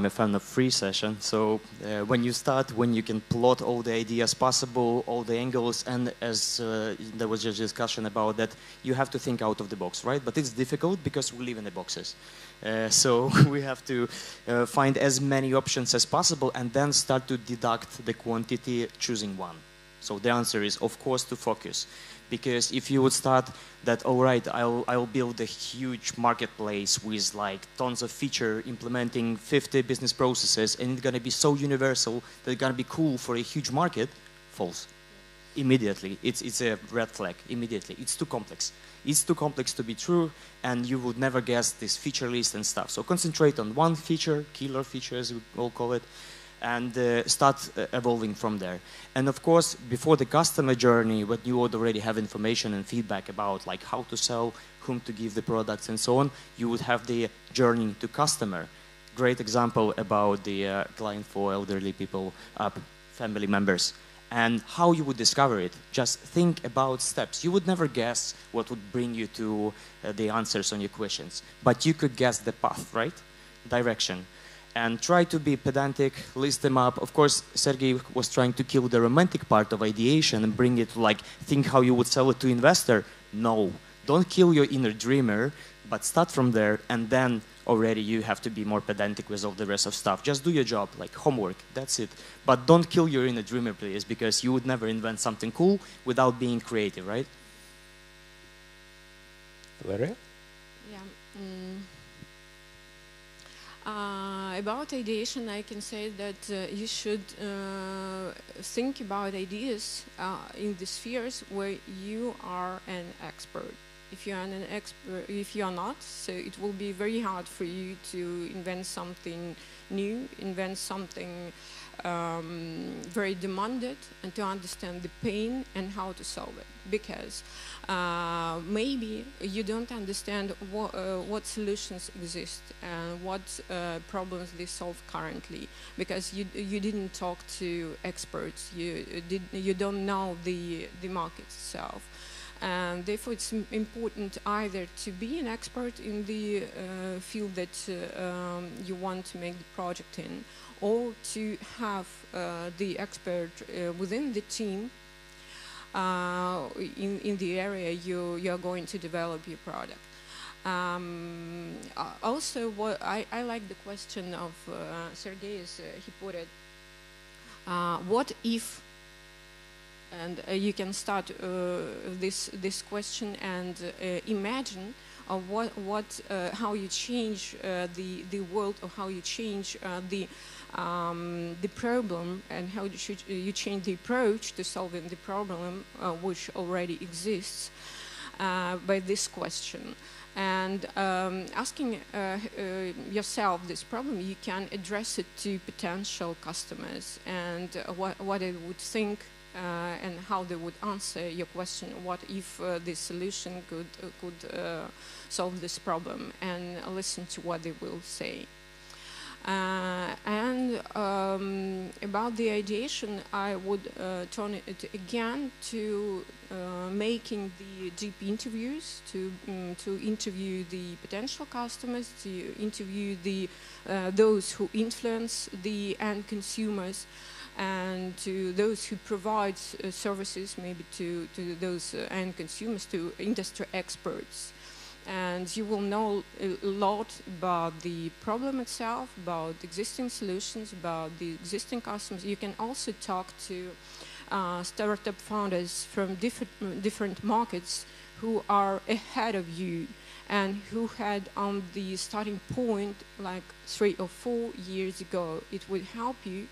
a fan of free session. So when you start, when you can plot all the ideas possible, all the angles, and as there was just discussion about that, you have to think out of the box, right? But it's difficult because we live in the boxes. So we have to find as many options as possible and then start to deduct the quantity, choosing one. So the answer is, of course, to focus. Because if you would start that, all right, I'll build a huge marketplace with like tons of feature, implementing 50 business processes, and it's going to be so universal that it's going to be cool for a huge market, false. Immediately, it's a red flag, immediately. It's too complex. It's too complex to be true, and you would never guess this feature list and stuff. So concentrate on one feature, killer feature as we all call it, and start evolving from there. And of course, before the customer journey, when you would already have information and feedback about like how to sell, whom to give the products and so on, you would have the journey to customer. Great example about the client for elderly people, family members, and how you would discover it. Just think about steps. You would never guess what would bring you to the answers on your questions, but you could guess the path, right? Direction. And try to be pedantic, list them up. Of course, Sergey was trying to kill the romantic part of ideation and bring it to like, think how you would sell it to investor. No, don't kill your inner dreamer, but start from there, and then already you have to be more pedantic with all the rest of stuff. Just do your job, like homework, that's it. But don't kill your inner dreamer, please, because you would never invent something cool without being creative, right? Valeria? Yeah. About ideation, I can say that you should think about ideas in the spheres where you are an expert. If you are an expert, if you are not, so it will be very hard for you to invent something new, invent something very demanded, and to understand the pain and how to solve it. Because maybe you don't understand what solutions exist and what problems they solve currently, because you didn't talk to experts. You don't know the market itself. And therefore, it's important either to be an expert in the field that you want to make the project in, or to have the expert within the team in the area you are going to develop your product. Also, what I like the question of Sergey, as he put it, what if? And you can start this question and imagine how you change the world, or how you change the problem, and how you change the approach to solving the problem which already exists by this question. And asking yourself this problem, you can address it to potential customers, and what they would think and how they would answer your question. What if this solution could solve this problem, and listen to what they will say. And about the ideation, I would turn it again to making the deep interviews, to interview the potential customers, to interview those who influence the end consumers, and to those who provide services, maybe to those end consumers, to industry experts. And you will know a lot about the problem itself, about existing solutions, about the existing customers. You can also talk to startup founders from different markets who are ahead of you and who had on the starting point like 3 or 4 years ago. It would help you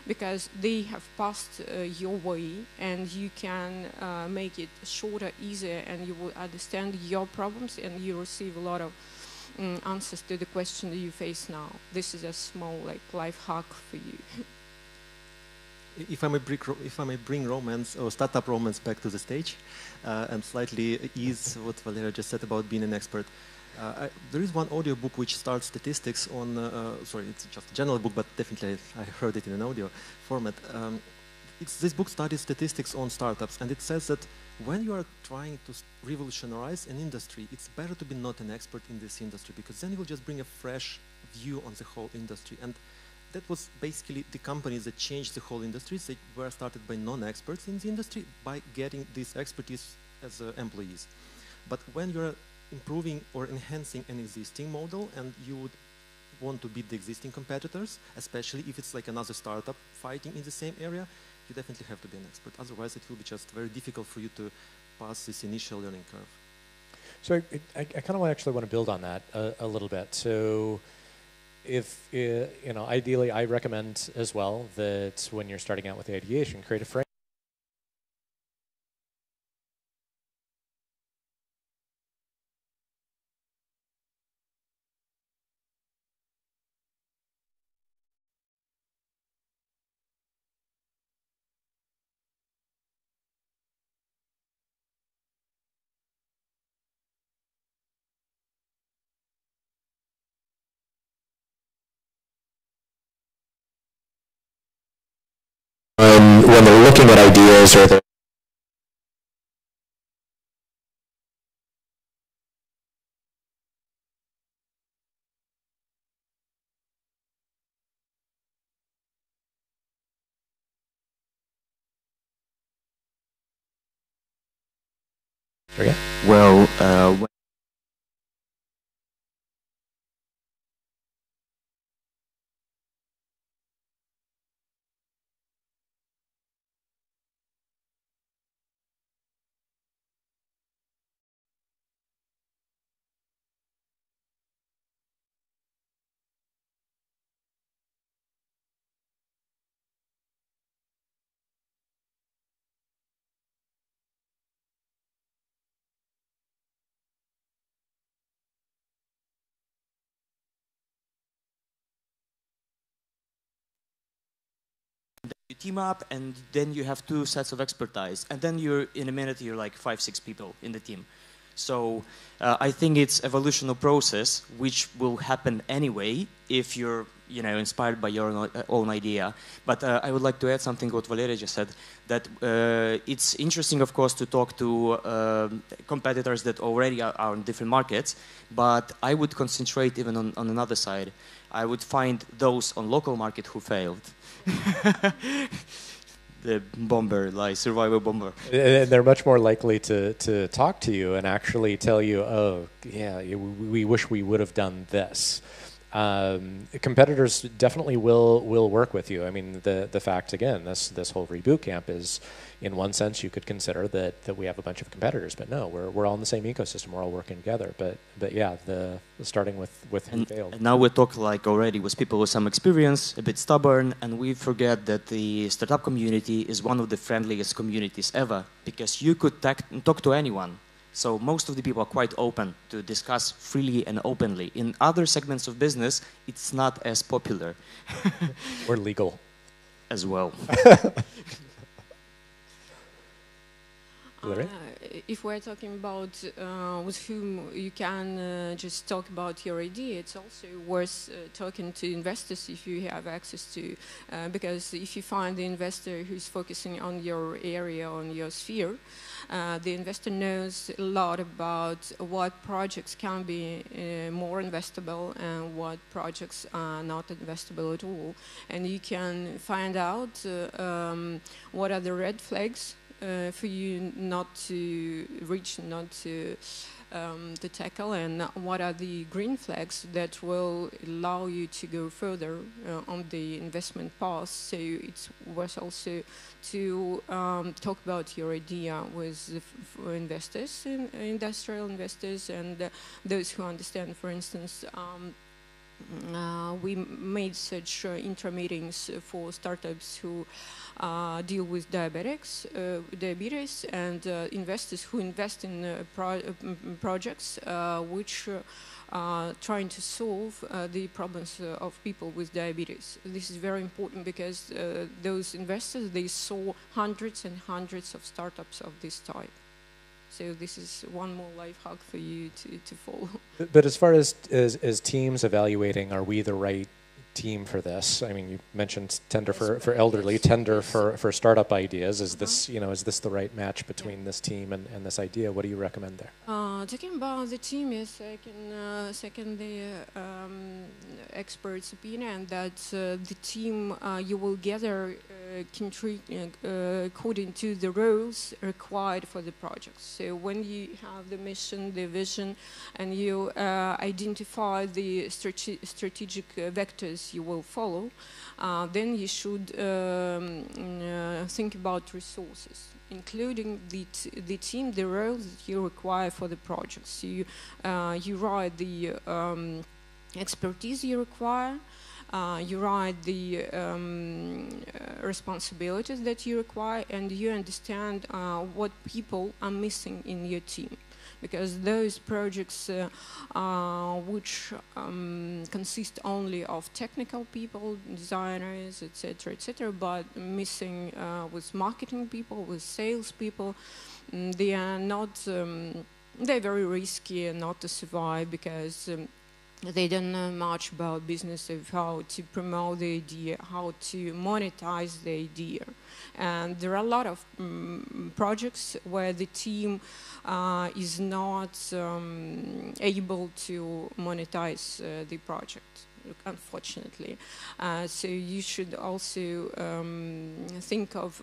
because they have passed your way, and you can make it shorter, easier, and you will understand your problems, and you receive a lot of answers to the question that you face now. This is a small life hack for you. If I may bring romance or startup romance back to the stage, and slightly ease what Valeria just said about being an expert. There is one audiobook which starts statistics on, sorry, it's just a general book, but definitely I heard it in an audio format. This book studies statistics on startups, and it says that when you are trying to revolutionize an industry, it's better to be not an expert in this industry, because then you will just bring a fresh view on the whole industry. And that was basically the companies that changed the whole industry. They were started by non-experts in the industry by getting this expertise as employees. But when you're improving or enhancing an existing model and you would want to beat the existing competitors, especially if it's like another startup fighting in the same area, you definitely have to be an expert. Otherwise, it will be just very difficult for you to pass this initial learning curve. So I kind of actually want to build on that a little bit. So if, you know, ideally, I recommend as well that when you're starting out with the ideation, create a frame. When they're looking at ideas or they're Well, you team up, and then you have two sets of expertise, and then in a minute you're like 5-6 people in the team. So I think it's evolutionary process which will happen anyway if you're, you know, inspired by your own idea. But I would like to add something what Valeria just said, that it's interesting, of course, to talk to competitors that already are in different markets, but I would concentrate even on another side. I would find those on local market who failed. The bomber, like survivor bomber. And they're much more likely to talk to you and actually tell you, oh, yeah, we wish we would have done this. Competitors definitely will work with you. I mean, the fact, again, this whole ReBootcamp is, in one sense, you could consider that we have a bunch of competitors, but no, we're all in the same ecosystem. We're all working together. But yeah, starting with who failed. And now we talk like already with people with some experience, a bit stubborn, and we forget that the startup community is one of the friendliest communities ever, because you could talk to anyone. So most of the people are quite open to discuss freely and openly. In other segments of business, it's not as popular. Or legal. As well. If we're talking about with whom you can just talk about your idea, it's also worth talking to investors if you have access to, because if you find the investor who's focusing on your area, on your sphere, the investor knows a lot about what projects can be more investable and what projects are not investable at all. And you can find out what are the red flags for you not to reach, not to tackle, and what are the green flags that will allow you to go further on the investment path. So it's worth also to talk about your idea with investors, industrial investors, and those who understand. For instance, we made such intra-meetings for startups who deal with diabetes, and investors who invest in projects which are trying to solve the problems of people with diabetes. This is very important because those investors, they saw hundreds and hundreds of startups of this type. So this is one more life hack for you to follow. But as far as teams evaluating, are we the right team for this? I mean, you mentioned tender for elderly, tender for startup ideas. Is this, you know, is this the right match between this team and this idea? What do you recommend there? Talking about the team, yes, I can second the expert's opinion that the team you will gather according to the roles required for the project. So when you have the mission, the vision, and you identify the strategic vectors you will follow, then you should think about resources, including the team, the roles that you require for the project. So you write the expertise you require, you write the responsibilities that you require, and you understand what people are missing in your team. Because those projects which consist only of technical people, designers, etc., but missing with marketing people, with sales people, they are not, they're very risky not to survive because they don't know much about business, of how to promote the idea, how to monetize the idea. And there are a lot of projects where the team is not able to monetize the project, unfortunately. So you should also think of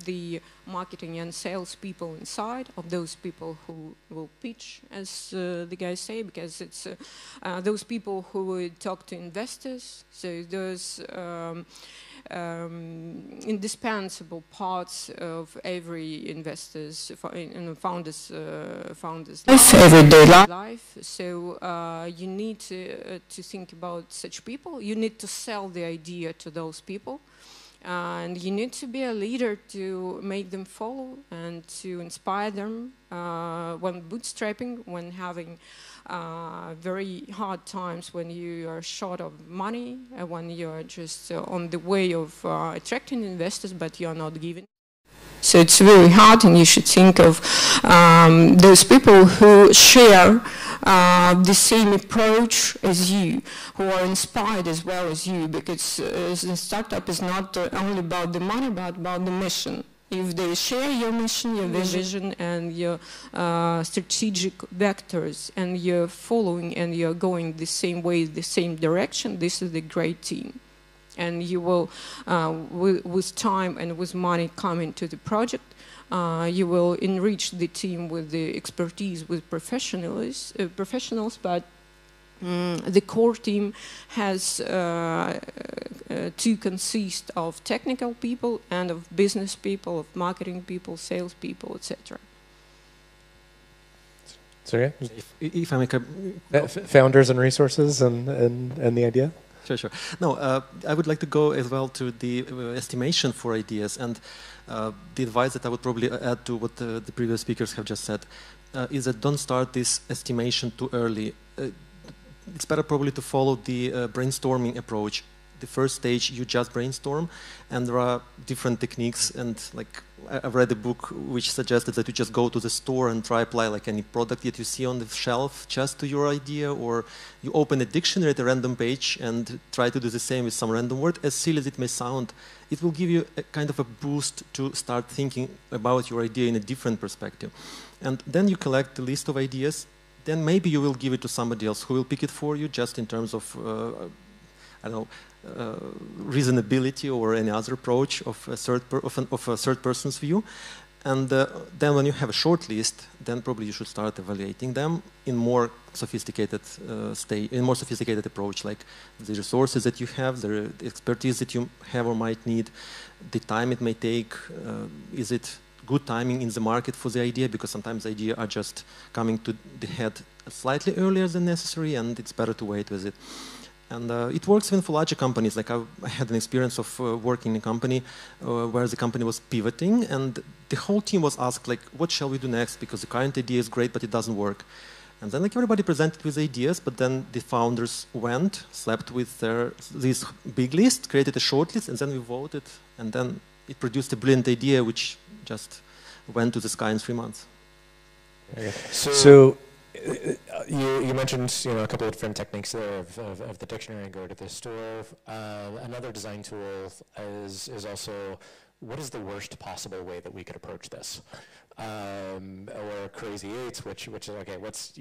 the marketing and sales people inside, of those people who will pitch, as the guys say, because it's those people who will talk to investors. So those indispensable parts of every investor's founder's everyday life. So you need to think about such people. You need to sell the idea to those people, and you need to be a leader to make them follow and to inspire them when bootstrapping, when having very hard times, when you are short of money, when you are just on the way of attracting investors, but you are not giving. So it's very hard, and you should think of those people who share the same approach as you, who are inspired as well as you, because the startup is not only about the money, but about the mission. If they share your mission, your vision, and your strategic vectors, and you're following and you're going the same way, the same direction, this is a great team. And you will, with time and with money coming to the project, you will enrich the team with the expertise, with professionals, but the core team has to consist of technical people and of business people, of marketing people, sales people, etc. Sorry? If I make a... Founders and resources and the idea? Sure. No, I would like to go as well to the estimation for ideas, and the advice that I would probably add to what the previous speakers have just said is that don't start this estimation too early. It's better probably to follow the brainstorming approach. The first stage, you just brainstorm, and there are different techniques, and like I've read a book which suggested that you just go to the store and try apply like any product that you see on the shelf just to your idea, or you open a dictionary at a random page and try to do the same with some random word. As silly as it may sound, it will give you a kind of a boost to start thinking about your idea in a different perspective. And then you collect the list of ideas, then maybe you will give it to somebody else who will pick it for you, just in terms of I don't know, reasonability or any other approach of a third person's view. And then when you have a short list, then probably you should start evaluating them in more sophisticated approach, like the resources that you have, the expertise that you have or might need, the time it may take, is it good timing in the market for the idea, because sometimes ideas are just coming to the head slightly earlier than necessary, and it's better to wait with it. And it works even for larger companies. Like I had an experience of working in a company where the company was pivoting, and the whole team was asked, like, what shall we do next? Because the current idea is great, but it doesn't work. And then like everybody presented with ideas, but then the founders went, slept with this big list, created a short list, and then we voted, and then it produced a brilliant idea which just went to the sky in 3 months. Okay. So you mentioned a couple of different techniques there of the dictionary and go to the store. Another design tool is also, what is the worst possible way that we could approach this? Or Crazy Eights, which is okay. What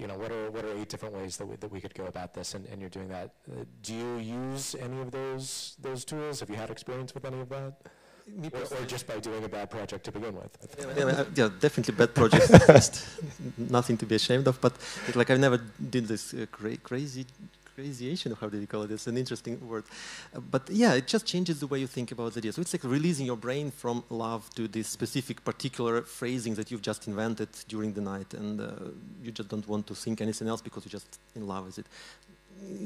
are 8 different ways that we could go about this? And you're doing that. Do you use any of those tools? Have you had experience with any of that? Or just by doing a bad project to begin with? Yeah, definitely bad projects. Nothing to be ashamed of. But I never did this crazyation, how do you call it? It's an interesting word. But yeah, it just changes the way you think about the idea. So it's like releasing your brain from love to this specific particular phrasing that you've just invented during the night. And you just don't want to think anything else because you're just in love with it.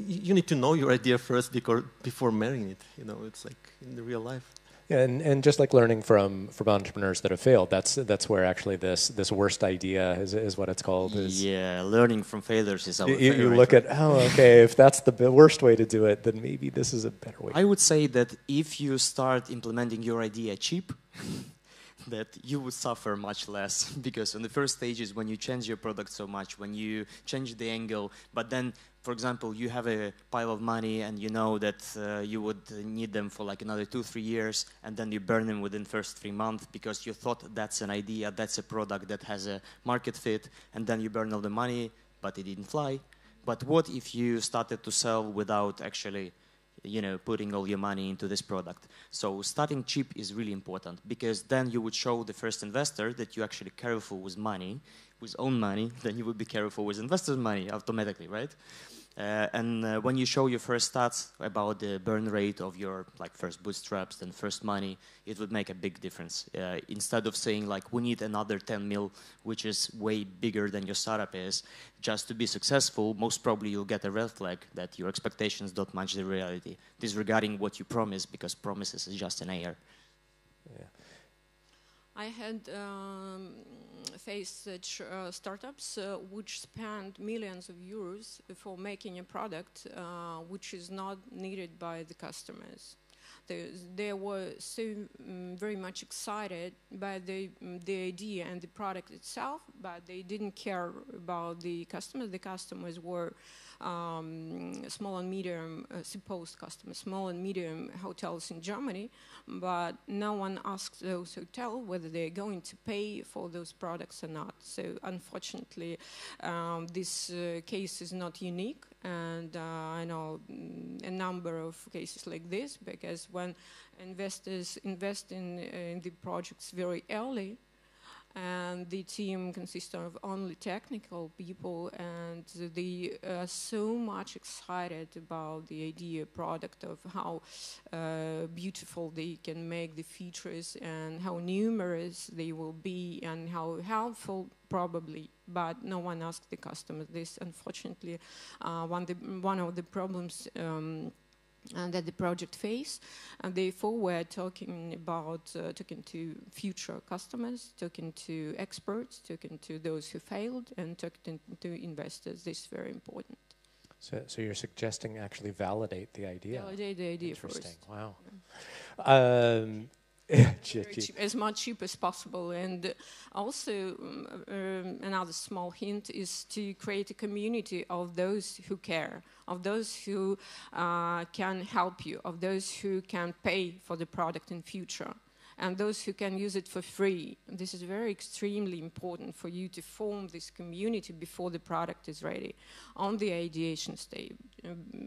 You need to know your idea first before marrying it. It's like in the real life. Yeah, and just like learning from entrepreneurs that have failed, that's where actually this worst idea is what it's called. Yeah, learning from failures is our favorite. You look at, okay, if that's the worst way to do it, then maybe this is a better way. I would say that if you start implementing your idea cheap, that you would suffer much less, because on the first stages when you change your product so much, when you change the angle, but then, for example, you have a pile of money and you know that you would need them for like another 2-3 years, and then you burn them within the first 3 months because you thought that's an idea, that's a product that has a market fit, and then you burn all the money, but it didn't fly. But what if you started to sell without actually putting all your money into this product? So starting cheap is really important, because then you would show the first investor that you're actually careful with money, with own money, then you would be careful with investors' money automatically, right? And when you show your first stats about the burn rate of your first bootstraps, then first money, it would make a big difference. Instead of saying we need another 10 mil, which is way bigger than your startup is, just to be successful, most probably you'll get a red flag that your expectations don't match the reality, disregarding what you promise, because promises is just an air. Yeah. I had faced such startups which spend millions of euros for making a product which is not needed by the customers. They were so very much excited by the idea and the product itself, but they didn't care about the customers. The customers were small and medium, supposed customers, small and medium hotels in Germany, but no one asked those hotels whether they're going to pay for those products or not. So unfortunately, this case is not unique, and I know a number of cases like this, because when investors invest in the projects very early, and the team consists of only technical people, and they are so much excited about the idea product of how beautiful they can make the features and how numerous they will be and how helpful probably, but no one asked the customer this. Unfortunately, one of the problems that the project faced, and therefore we're talking about talking to future customers, talking to experts, talking to those who failed, and talking to investors. This is very important. So you're suggesting actually validate the idea. Validate the idea Interesting. first. Wow. Cheap, as much cheap as possible. And also another small hint is to create a community of those who care, of those who can help you, of those who can pay for the product in future, and those who can use it for free. This is very extremely important for you to form this community before the product is ready, on the ideation stage,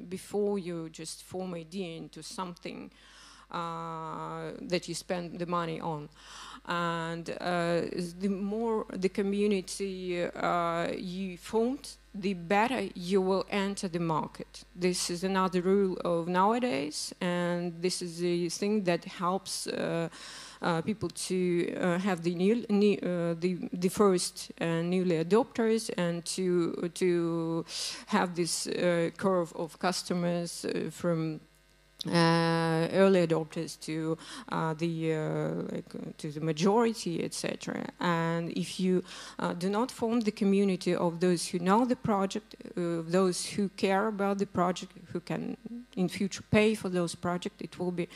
before you just form idea into something that you spend the money on. And the more the community you formed, the better you will enter the market. This is another rule of nowadays, and this is the thing that helps people to have the first newly adopters, and to have this curve of customers from early adopters to the majority, etc. And if you do not form the community of those who know the project, those who care about the project, who can in future pay for those projects, it will be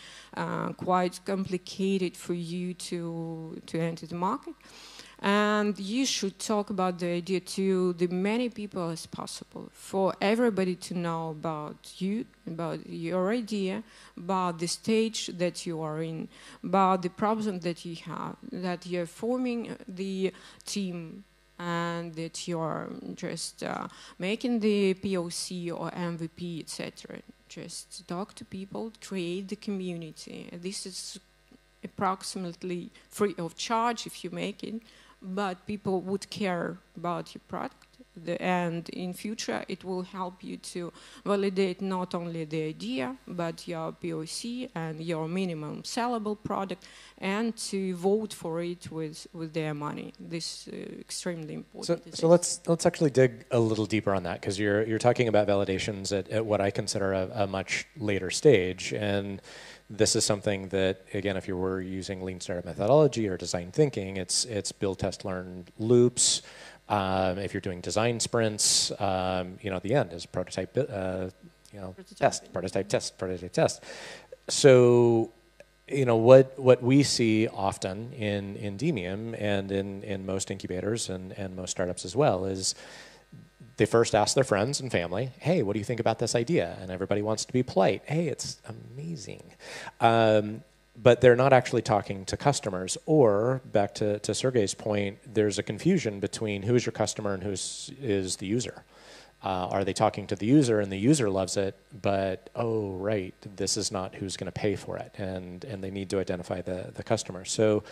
quite complicated for you to enter the market. And you should talk about the idea to the many people as possible, for everybody to know about you, about your idea, about the stage that you are in, about the problem that you have, that you're forming the team, and that you're just making the POC or MVP, etc. Just talk to people, create the community. This is approximately free of charge if you make it, but people would care about your product. And in future, it will help you to validate not only the idea, but your POC and your minimum sellable product, and to vote for it with their money. This is extremely important. So let's actually dig a little deeper on that, because you're talking about validations at what I consider a much later stage, and this is something that, again, if you were using lean startup methodology or design thinking, it's build, test, learn loops. If you're doing design sprints, at the end is prototype, test, prototype test, prototype test. So, what we see often in Demium and in most incubators and most startups as well is they first ask their friends and family, hey, what do you think about this idea? And everybody wants to be polite. Hey, it's amazing. But they're not actually talking to customers. Or, back to Sergey's point, there's a confusion between who is your customer and who is the user. Are they talking to the user and the user loves it, but, oh, right, this is not who's going to pay for it, and they need to identify the customer. So,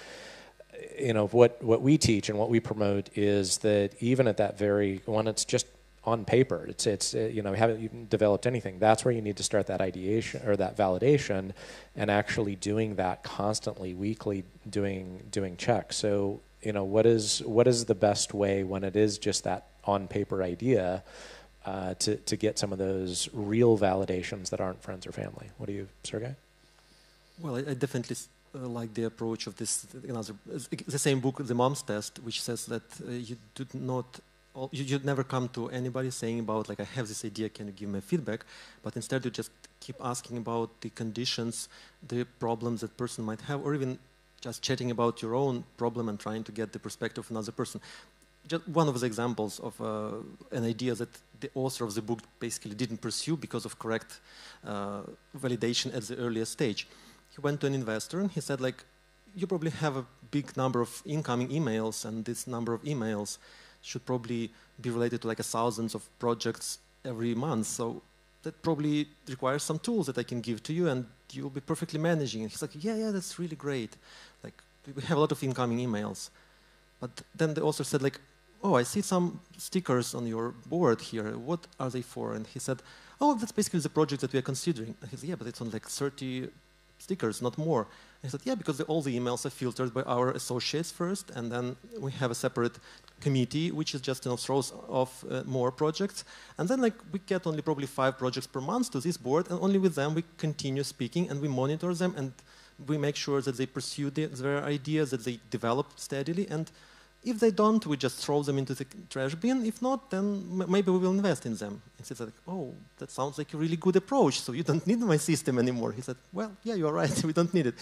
what we teach and what we promote is that even at that when it's just on paper, you haven't developed anything, that's where you need to start that ideation or that validation, and actually doing that constantly, weekly, doing checks. So, what is the best way when it is just that on paper idea to get some of those real validations that aren't friends or family? What do you, Sergey? Well, I definitely like the approach of this, the same book, The Mom's Test, which says that you should never come to anybody saying about, like, I have this idea, can you give me feedback? But instead you just keep asking about the conditions, the problems that person might have, or even just chatting about your own problem and trying to get the perspective of another person. Just one of the examples of an idea that the author of the book basically didn't pursue because of correct validation at the earlier stage. He went to an investor and he said, like, you probably have a big number of incoming emails, and this number of emails should probably be related to like thousands of projects every month. So that probably requires some tools that I can give to you, and you'll be perfectly managing. And he's like, yeah, that's really great. Like, we have a lot of incoming emails. But then the author said, like, oh, I see some stickers on your board here. What are they for? And he said, oh, that's basically the project that we are considering. And he said, yeah, but it's on like 30 stickers, not more. And he said, yeah, because all the emails are filtered by our associates first, and then we have a separate committee which is just throws off more projects, and then like we get only probably 5 projects per month to this board, and only with them we continue speaking and we monitor them and we make sure that they pursue their ideas, that they develop steadily, and if they don't, we just throw them into the trash bin. If not, then maybe we will invest in them. And he said, like, oh, that sounds like a really good approach, so you don't need my system anymore. He said, well, yeah, you're right, we don't need it.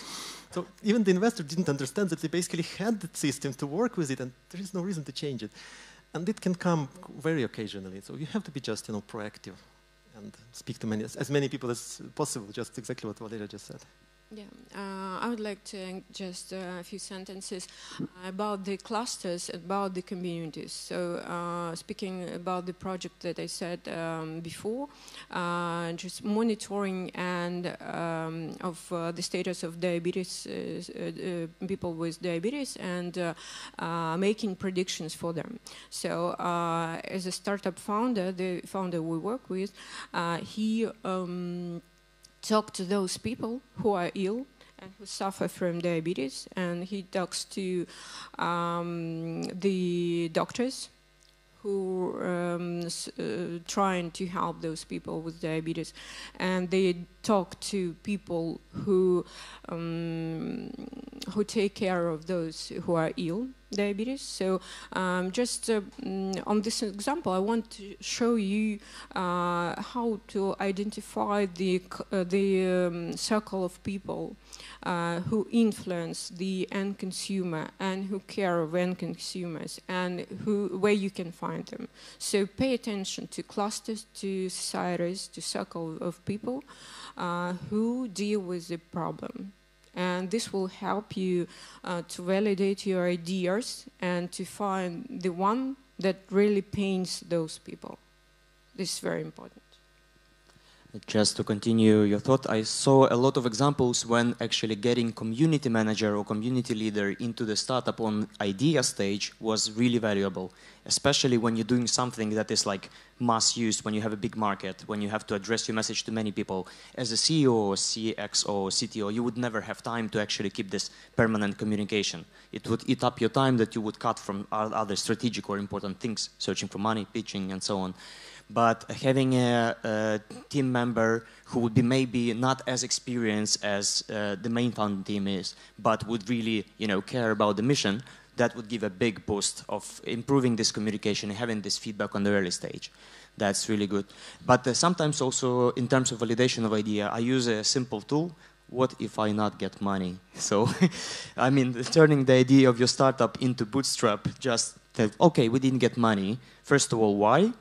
So even the investor didn't understand that they basically had the system to work with it, and there is no reason to change it. And it can come very occasionally, so you have to be just, proactive and speak to as many people as possible, just exactly what Valeria just said. Yeah, I would like to just a few sentences about the clusters, about the communities. So speaking about the project that I said before, just monitoring and of the status of diabetes, people with diabetes, and making predictions for them. So as a startup founder, the founder we work with, he talk to those people who are ill and who suffer from diabetes, and he talks to the doctors who trying to help those people with diabetes, and they talk to people who who take care of those who are ill diabetes. So just on this example, I want to show you how to identify the circle of people who influence the end consumer and who care of end consumers, and where you can find them. So pay attention to clusters, to societies, to circle of people who deal with the problem. And this will help you to validate your ideas and to find the one that really pains those people. This is very important. Just to continue your thought, I saw a lot of examples when actually getting community manager or community leader into the startup on idea stage was really valuable, especially when you're doing something that is like mass used, when you have a big market, when you have to address your message to many people. As a CEO or CXO or CTO, you would never have time to actually keep this permanent communication. It would eat up your time that you would cut from other strategic or important things, searching for money, pitching, and so on. But having a team member who would be maybe not as experienced as the main founding team is, but would really, care about the mission, that would give a big boost of improving this communication and having this feedback on the early stage. That's really good. But sometimes also, in terms of validation of idea, I use a simple tool. What if I not get money? So, I mean, turning the idea of your startup into bootstrap, just that, okay, we didn't get money. First of all, why?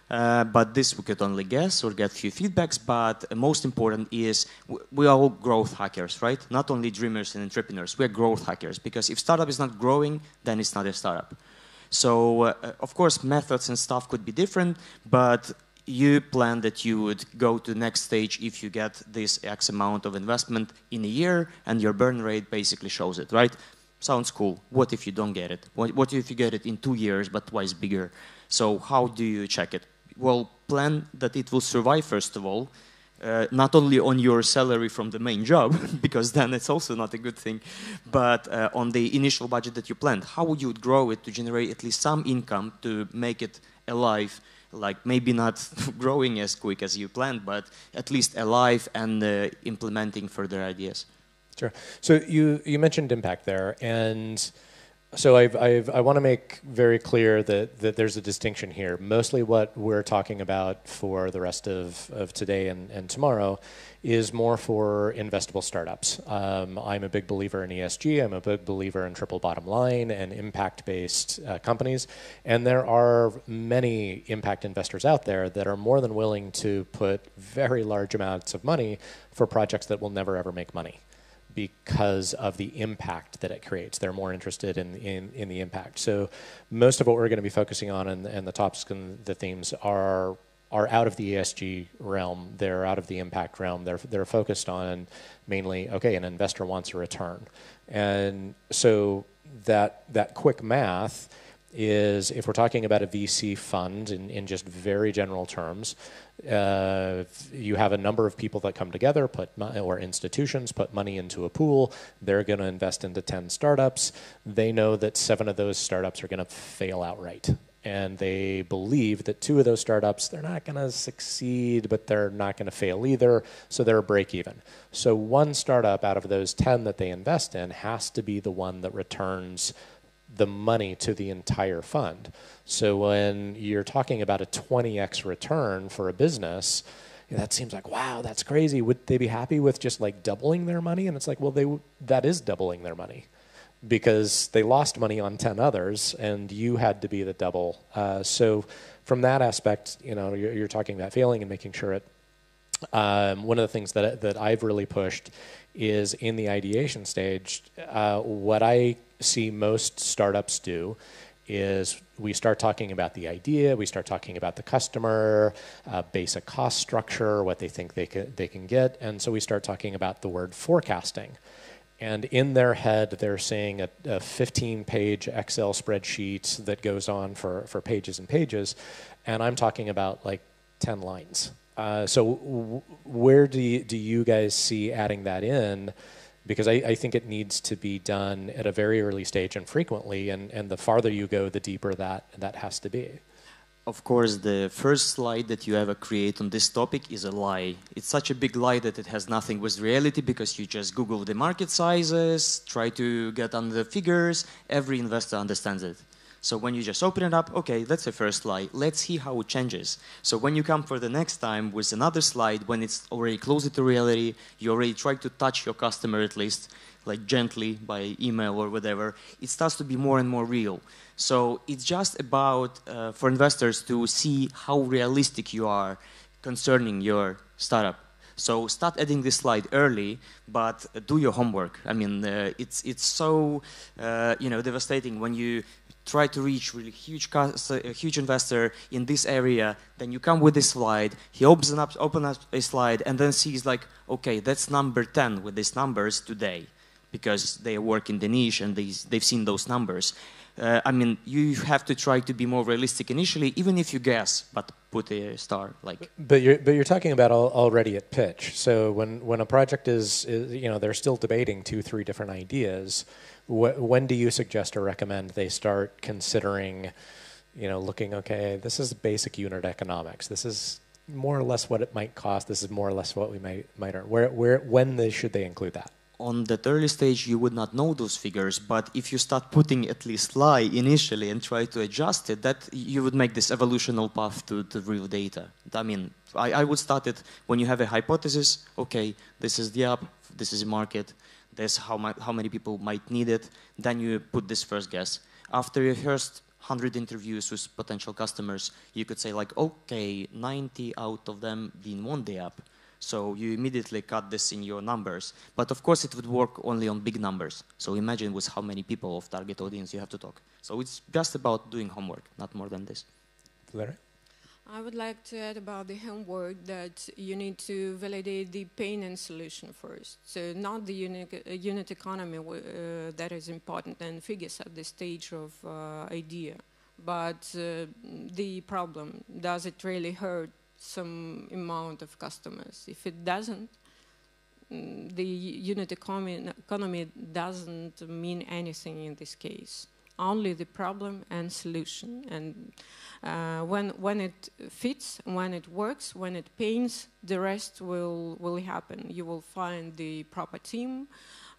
But this we could only guess or get few feedbacks, but most important is we are all growth hackers, right? Not only dreamers and entrepreneurs, we're growth hackers, because if startup is not growing, then it's not a startup. So, of course, methods and stuff could be different, but you plan that you would go to the next stage if you get this X amount of investment in a year, and your burn rate basically shows it, right? Sounds cool. What if you don't get it? What if you get it in 2 years, but twice bigger? So how do you check it? Well, plan that it will survive, first of all, not only on your salary from the main job, because then it's also not a good thing, but on the initial budget that you planned. How would you grow it to generate at least some income to make it alive, like maybe not growing as quick as you planned, but at least alive and implementing further ideas? Sure. So you mentioned impact there, and so I want to make very clear that there's a distinction here. Mostly what we're talking about for the rest of today and tomorrow is more for investable startups. I'm a big believer in ESG. I'm a big believer in triple bottom line and impact-based companies. And there are many impact investors out there that are more than willing to put very large amounts of money for projects that will never ever make money, because of the impact that it creates. They're more interested in the impact. So most of what we're going to be focusing on and the topics and the themes are out of the ESG realm. They're out of the impact realm. They're focused on mainly, okay, an investor wants a return. And so that quick math is, if we're talking about a VC fund in just very general terms, you have a number of people that come together, or institutions put money into a pool. They're going to invest into 10 startups. They know that 7 of those startups are going to fail outright. And they believe that 2 of those startups, they're not going to succeed, but they're not going to fail either, so they're a break even. So one startup out of those 10 that they invest in has to be the one that returns the money to the entire fund. So when you're talking about a 20x return for a business, that seems like, wow, that's crazy. Would they be happy with just like doubling their money? And it's like, well, that is doubling their money, because they lost money on 10 others and you had to be the double. So from that aspect, you're talking about failing and making sure it. One of the things that I've really pushed is in the ideation stage, what I see most startups do is we start talking about the idea, we start talking about the customer, basic cost structure, what they think they can get, and so we start talking about the word forecasting. And in their head, they're seeing a 15-page Excel spreadsheet that goes on for pages and pages, and I'm talking about like 10 lines. So where do you guys see adding that in? Because I think it needs to be done at a very early stage and frequently, and the farther you go, the deeper that has to be. Of course, the first slide that you ever create on this topic is a lie. It's such a big lie that it has nothing with reality, because you just Google the market sizes, try to get on the figures, every investor understands it. So when you just open it up, okay, that's the first slide. Let's see how it changes. So when you come for the next time with another slide, when it's already closer to reality, you already try to touch your customer at least, like gently by email or whatever, it starts to be more and more real. So it's just about, for investors to see how realistic you are concerning your startup. So start adding this slide early, but do your homework. I mean, it's so devastating when you try to reach really a huge investor in this area. Then you come with this slide. He opens up a slide and then sees like, okay, that's number 10 with these numbers today, because they work in the niche and they've seen those numbers. I mean, you have to try to be more realistic initially, even if you guess, but put a star. Like. But you're talking about already at pitch. So when a project is they're still debating 2-3 different ideas, when do you suggest or recommend they start considering, looking, okay, this is basic unit economics. This is more or less what it might cost. This is more or less what we might earn. When should they include that? On that early stage, you would not know those figures, but if you start putting at least lie initially and try to adjust it, that you would make this evolutional path to real data. I mean, I would start it when you have a hypothesis. Okay, this is the app, this is the market, this how many people might need it. Then you put this first guess. After your first 100 interviews with potential customers, you could say like, okay, 90 out of them didn't want the app. So you immediately cut this in your numbers. But of course, it would work only on big numbers. So imagine with how many people of target audience you have to talk. So it's just about doing homework, not more than this. Larry? I would like to add about the homework that you need to validate the pain and solution first. So not the unit economy that is important and figures at the stage of idea, but the problem. Does it really hurt some amount of customers? If it doesn't, the unit economy doesn't mean anything in this case. Only the problem and solution. And when it fits, when it works, when it pains, the rest will happen. You will find the proper team.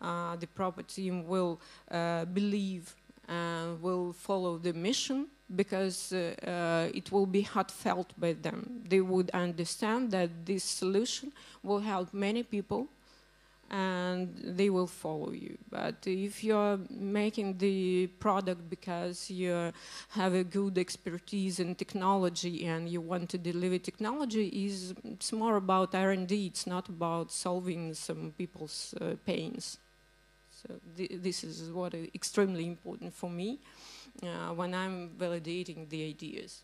The proper team will believe and will follow the mission, because it will be heartfelt by them. They would understand that this solution will help many people and they will follow you. But if you're making the product because you have a good expertise in technology and you want to deliver technology, it's more about R&D. It's not about solving some people's pains. So this is what is extremely important for me when I'm validating the ideas.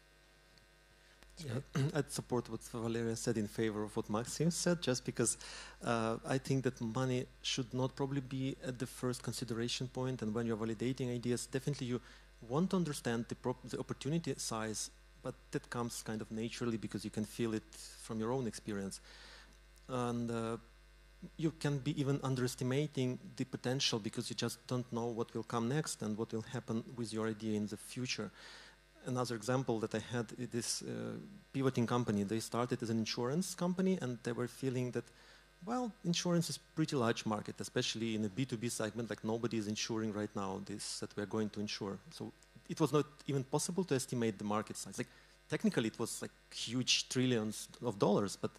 Yeah, I'd support what Valeria said in favor of what Maxim said, just because I think that money should not probably be at the first consideration point. And when you're validating ideas, definitely you want to understand the opportunity size, but that comes kind of naturally because you can feel it from your own experience. And you can be even underestimating the potential because you just don't know what will come next and what will happen with your idea in the future. Another example that I had is this pivoting company. They started as an insurance company and they were feeling that, well, insurance is a pretty large market, especially in a B2B segment, like nobody is insuring right now this that we're going to insure. So it was not even possible to estimate the market size. Like technically it was like huge trillions of dollars, but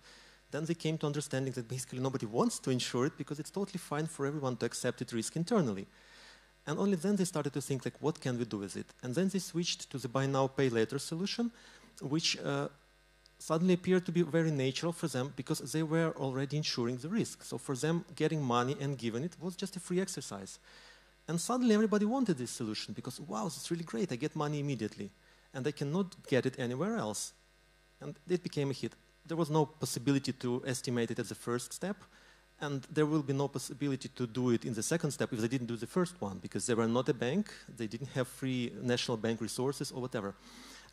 then they came to understanding that basically nobody wants to insure it because it's totally fine for everyone to accept its risk internally. And only then they started to think, like, what can we do with it? And then they switched to the buy now, pay later solution, which suddenly appeared to be very natural for them because they were already insuring the risk. So for them, getting money and giving it was just a free exercise. And suddenly everybody wanted this solution because, wow, it's really great. I get money immediately. And I cannot get it anywhere else. And it became a hit. There was no possibility to estimate it as the first step. And there will be no possibility to do it in the second step if they didn't do the first one, because they were not a bank, they didn't have free national bank resources or whatever.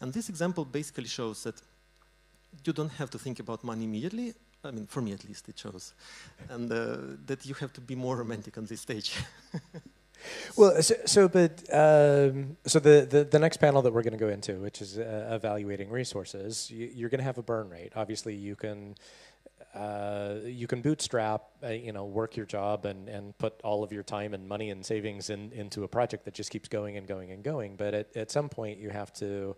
And this example basically shows that you don't have to think about money immediately. I mean, for me at least, it shows. And that you have to be more romantic on this stage. Well, so the next panel that we're going to go into, which is evaluating resources, you're going to have a burn rate. Obviously, you can bootstrap, work your job and put all of your time and money and savings into a project that just keeps going and going and going. But at some point, you have to,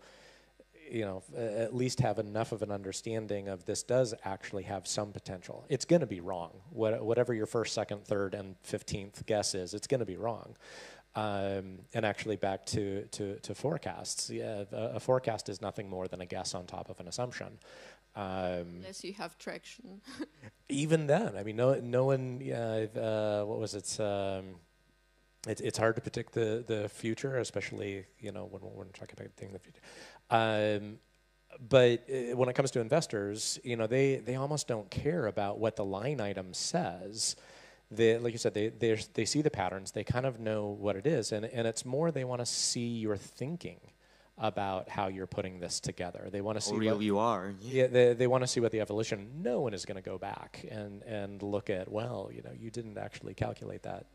at least have enough of an understanding of this does actually have some potential. It's going to be wrong. Whatever your first, second, third, and 15th guess is, it's going to be wrong. And actually back to forecasts. Yeah, a forecast is nothing more than a guess on top of an assumption. Unless you have traction. Even then, I mean, no one, what was it? It's hard to predict the future, especially, when we're talking about the future. But when it comes to investors, they almost don't care about what the line item says. Like you said, they see the patterns. They kind of know what it is, and it's more they want to see your thinking about how you're putting this together. They want to see how real you are. Yeah, they want to see what the evolution. No one is going to go back and look at, well, you didn't actually calculate that,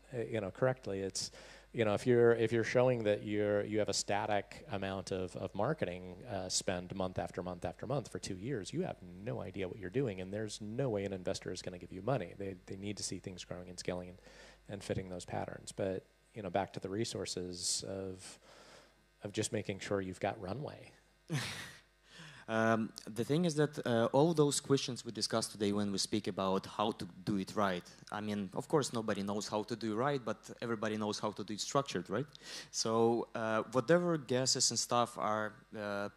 correctly. It's, if you're showing that you have a static amount of marketing spend month after month after month for 2 years, you have no idea what you're doing, and there's no way an investor is going to give you money. They need to see things growing and scaling and fitting those patterns. But back to the resources of just making sure you've got runway. The thing is that all those questions we discussed today when we speak about how to do it right, I mean, of course, nobody knows how to do it right, but everybody knows how to do it structured, right? So whatever guesses and stuff are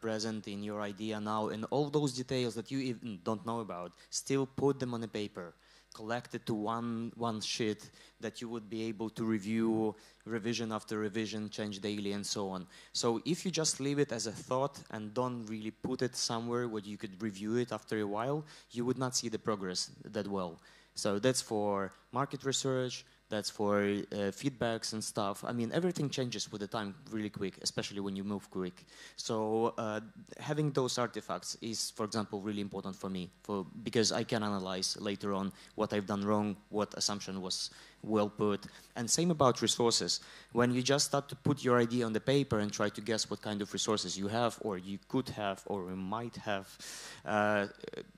present in your idea now, and all those details that you even don't know about, still put them on a paper. Collect it to one sheet that you would be able to review revision after revision, change daily, and so on. So if you just leave it as a thought and don't really put it somewhere where you could review it after a while, you would not see the progress that well. So that's for market research, that's for feedbacks and stuff. I mean, everything changes with the time really quick, especially when you move quick. So having those artifacts is, for example, really important for me, because I can analyze later on what I've done wrong, what assumption was well put. And same about resources. When you just start to put your idea on the paper and try to guess what kind of resources you have, or you could have, or you might have,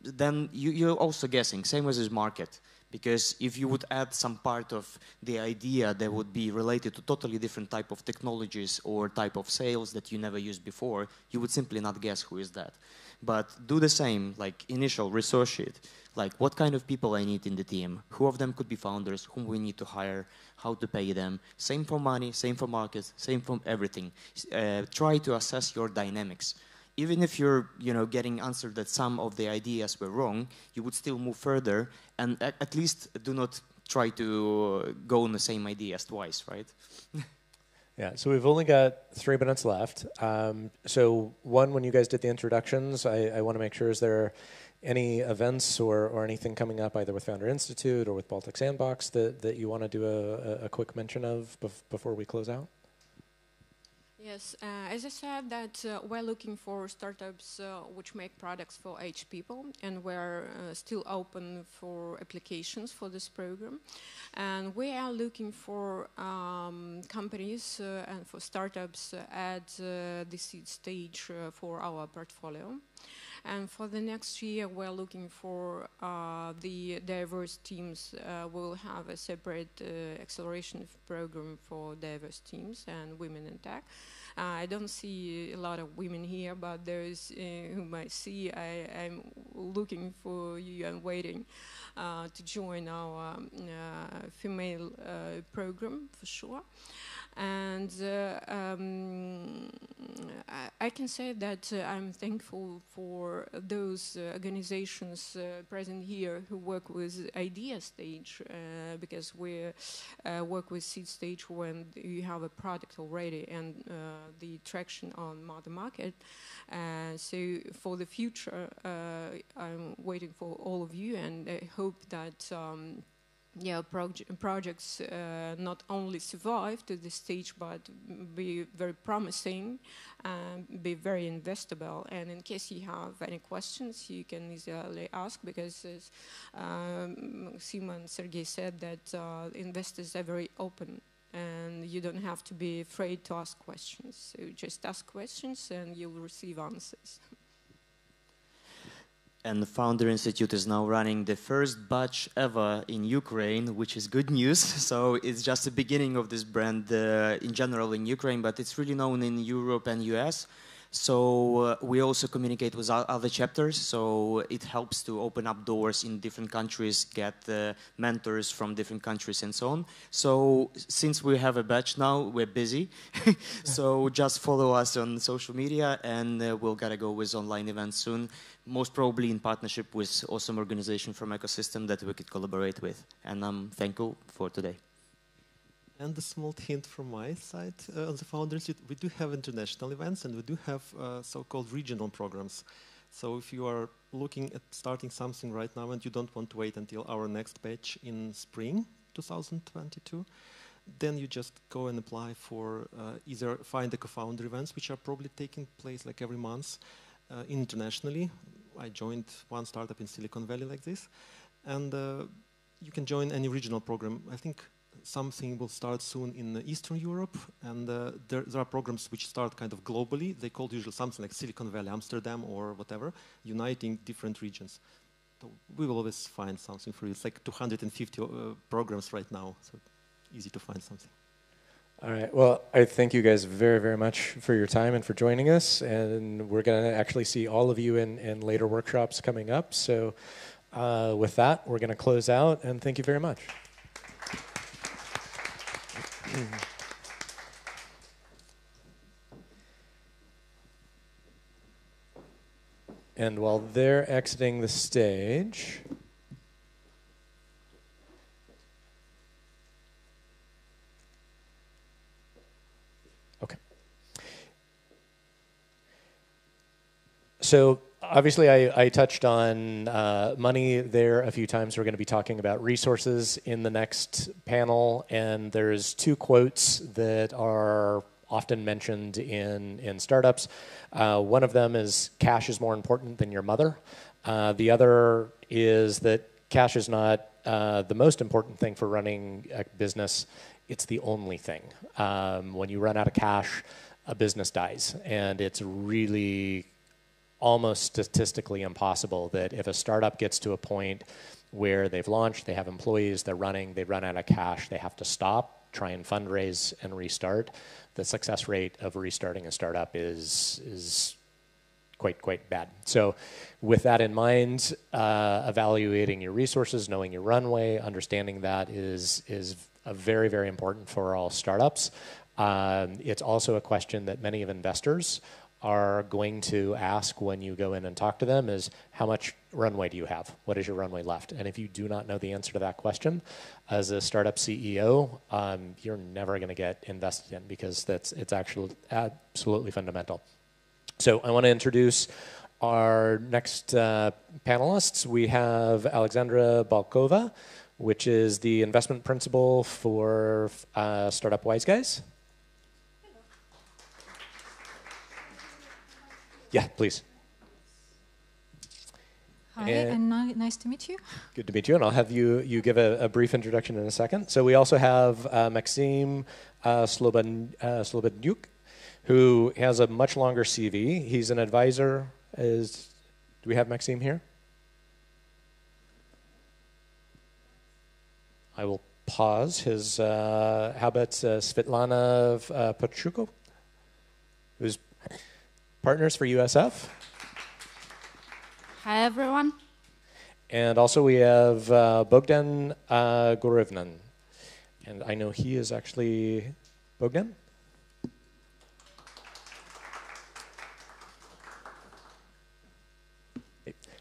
then you're also guessing, same as his market. Because if you would add some part of the idea that would be related to totally different type of technologies or type of sales that you never used before, you would simply not guess who is that. But do the same, like initial resource sheet, like what kind of people I need in the team, who of them could be founders, whom we need to hire, how to pay them. Same for money, same for markets, same for everything. Try to assess your dynamics. Even if you're, getting answered that some of the ideas were wrong, you would still move further, and at least do not try to go on the same ideas twice, right? Yeah, so we've only got 3 minutes left. So one, when you guys did the introductions, I want to make sure, is there any events or anything coming up either with Founder Institute or with Baltic Sandbox that you want to do a quick mention of before we close out? Yes, as I said, that we're looking for startups which make products for age people, and we're still open for applications for this program. And we are looking for companies and for startups at the seed stage for our portfolio. And for the next year, we're looking for the diverse teams. We'll have a separate acceleration program for diverse teams and women in tech. I don't see a lot of women here, but those whom I see, I'm looking for you and waiting to join our female program for sure. And I can say that I'm thankful for those organizations present here who work with idea stage, because we work with seed stage when you have a product already and the traction on the market. So for the future, I'm waiting for all of you, and I hope that projects not only survive to this stage, but be very promising and be very investable. And in case you have any questions, you can easily ask, because as Sima and Sergey said, that investors are very open and you don't have to be afraid to ask questions. So just ask questions and you'll receive answers. And the Founder Institute is now running the first batch ever in Ukraine, which is good news. So it's just the beginning of this brand in general in Ukraine, but it's really known in Europe and US. So we also communicate with other chapters, so it helps to open up doors in different countries, get mentors from different countries and so on. So since we have a batch now, we're busy. So just follow us on social media, and we'll gotta go with online events soon, most probably in partnership with awesome organization from ecosystem that we could collaborate with. And I'm thankful for today. And a small hint from my side on the Founder Institute, we do have international events and we do have so-called regional programs. So if you are looking at starting something right now and you don't want to wait until our next batch in spring 2022, then you just go and apply for either find the co-founder events, which are probably taking place like every month internationally. I joined one startup in Silicon Valley like this. And you can join any regional program. I think something will start soon in Eastern Europe, and there are programs which start kind of globally. They call usually something like Silicon Valley, Amsterdam, or whatever, uniting different regions. So we will always find something for you. It's like 250 programs right now, so easy to find something. All right. Well, I thank you guys very, very much for your time and for joining us. And we're going to actually see all of you in later workshops coming up. So with that, we're going to close out, and thank you very much. And while they're exiting the stage, okay. So obviously I touched on money there a few times. We're going to be talking about resources in the next panel, and there's two quotes that are often mentioned in startups. One of them is, cash is more important than your mother. The other is that cash is not the most important thing for running a business. It's the only thing. When you run out of cash, a business dies, and it's really almost statistically impossible that if a startup gets to a point where they've launched, they have employees, they're running, they run out of cash, they have to stop, try and fundraise and restart. The success rate of restarting a startup is quite bad. So with that in mind, evaluating your resources, knowing your runway, understanding that is very, very important for all startups. It's also a question that many of investors are going to ask when you go in and talk to them is, how much runway do you have? What is your runway left? And if you do not know the answer to that question, as a startup CEO, you're never going to get invested in, because it's actually absolutely fundamental. So I want to introduce our next panelists. We have Alexandra Balkova, which is the investment principal for Startup Wise Guys. Yeah, please. Hi, and nice to meet you. Good to meet you, and I'll have you give a brief introduction in a second. So we also have Maxim Slobodnyuk, who has a much longer CV. He's an advisor. Do we have Maxim here? I will pause his, how about Svetlana Pachukov, who's partners for USF. Hi, everyone. And also we have Bogdan Gorivnan. And I know he is actually Bogdan?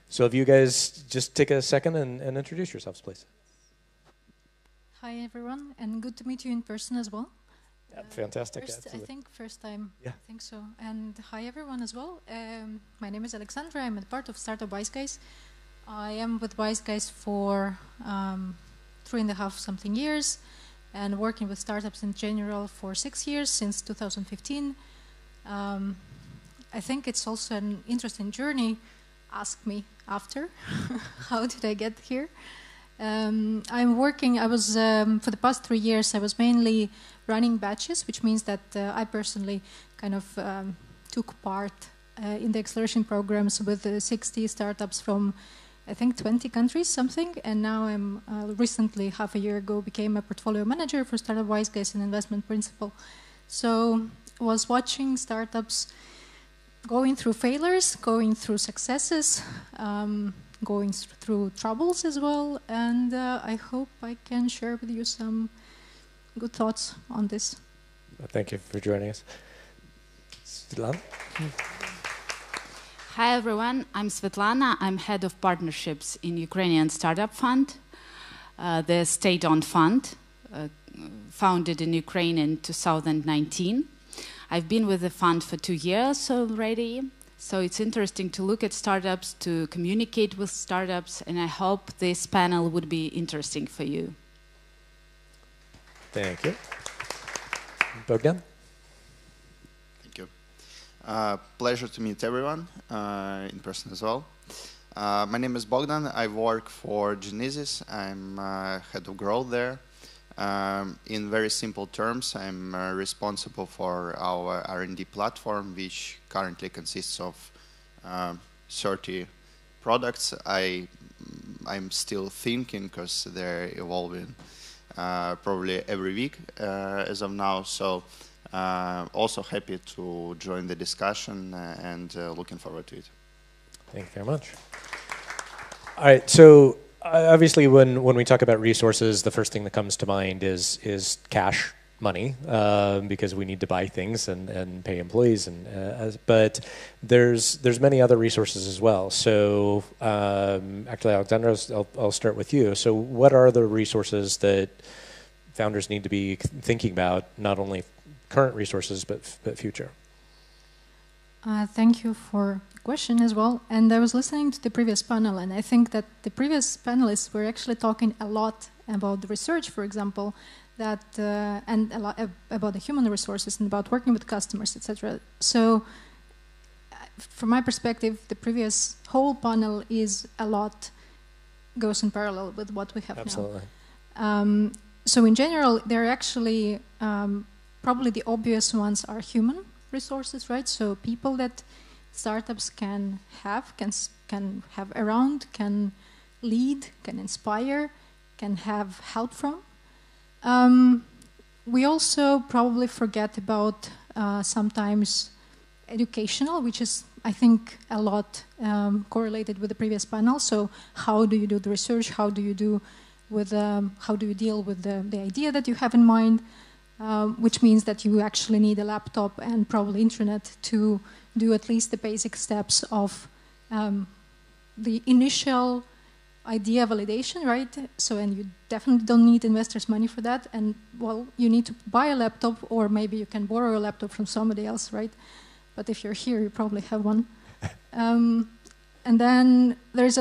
So if you guys just take a second and introduce yourselves, please. Hi, everyone, and good to meet you in person as well. Yeah, fantastic. I think first time. Yeah. I think so. And hi, everyone, as well. My name is Alexandra. I'm a part of Startup Wise Guys. I am with Wise Guys for 3.5 something years, and working with startups in general for 6 years, since 2015. I think it's also an interesting journey. Ask me after, how did I get here? I'm working, I was, for the past 3 years, I was mainly running batches, which means that I personally kind of took part in the acceleration programs with 60 startups from, I think, 20 countries, something. And now I'm recently, half a year ago, became a portfolio manager for Startup Wise Guys and Investment Principal. So was watching startups going through failures, going through successes, going through troubles as well, and I hope I can share with you some good thoughts on this. Well, thank you for joining us. Svetlana? Hi everyone, I'm Svetlana. I'm head of partnerships in Ukrainian Startup Fund, the state-owned fund founded in Ukraine in 2019. I've been with the fund for 2 years already. So it's interesting to look at startups, to communicate with startups, and I hope this panel would be interesting for you. Thank you. Bogdan? Thank you. Pleasure to meet everyone in person as well. My name is Bogdan. I work for Genesis. I'm head of growth there. In very simple terms, I'm responsible for our R&D platform, which currently consists of 30 products. I'm still thinking because they're evolving probably every week as of now. So also happy to join the discussion and looking forward to it. Thank you very much. All right, so obviously, when we talk about resources, the first thing that comes to mind is cash, money, because we need to buy things and pay employees. But there's many other resources as well. So actually, Alexandra, I'll start with you. So what are the resources that founders need to be thinking about, not only current resources, but future? Thank you for the question as well. And I was listening to the previous panel, and I think that the previous panelists were actually talking a lot about the research, for example, that and a lot about the human resources and about working with customers, etc. So, from my perspective, the previous whole panel is a lot goes in parallel with what we have now. Absolutely. So, in general, they're actually probably the obvious ones are human resources, right? So people that startups can have around, can lead, can inspire, can have help from. We also probably forget about sometimes educational, which is, I think, a lot correlated with the previous panel. So how do you do the research? How do you deal with the idea that you have in mind? Which means that you actually need a laptop and probably internet to do at least the basic steps of the initial idea validation, right? So, and you definitely don't need investors' money for that. And, well, you need to buy a laptop, or maybe you can borrow a laptop from somebody else, right? But if you're here, you probably have one. And then there's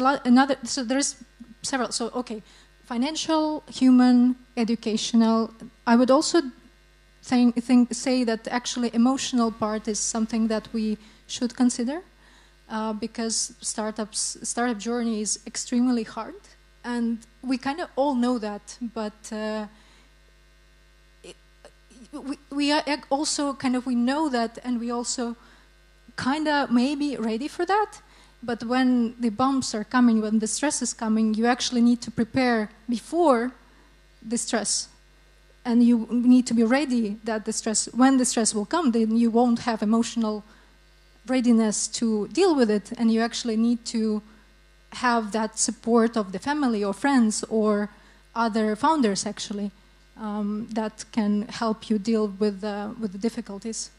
so there's several. So, okay, financial, human, educational. I would also say that actually emotional part is something that we should consider because startup journey is extremely hard, and we kind of all know that, but we are also we know that, and we also kind of maybe ready for that. But when the bumps are coming, when the stress is coming, you actually need to prepare before the stress. And you need to be ready that when the stress will come, then you won't have emotional readiness to deal with it. And you actually need to have that support of the family or friends or other founders, actually, that can help you deal with the difficulties.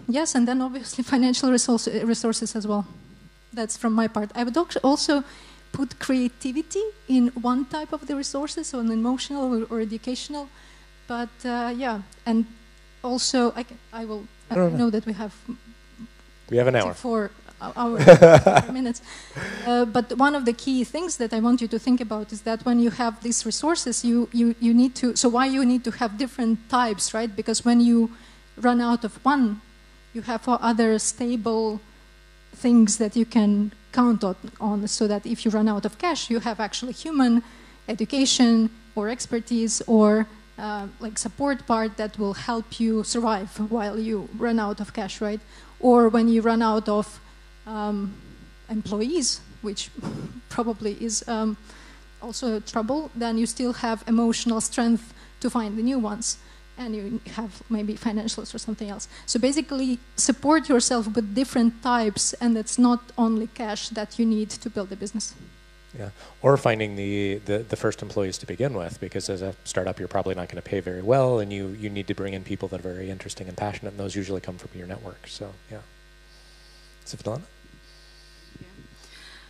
Yes, and then obviously financial resources as well. That's from my part. I would also put creativity in one type of the resources, so an emotional or educational. But yeah, and also I know that we have an hour. 4 hours, 4 minutes. But one of the key things that I want you to think about is that when you have these resources, you need to. So why you need to have different types, right? Because when you run out of one, you have other stable things that you can count on, so that if you run out of cash, you have actually human education or expertise or like support part that will help you survive while you run out of cash, right? Or when you run out of employees, which probably is also trouble, then you still have emotional strength to find the new ones, and you have maybe financials or something else. So basically support yourself with different types, and it's not only cash that you need to build a business. Yeah, or finding the first employees to begin with, because as a startup you're probably not going to pay very well, and you need to bring in people that are very interesting and passionate, and those usually come from your network. So yeah. Svetlana?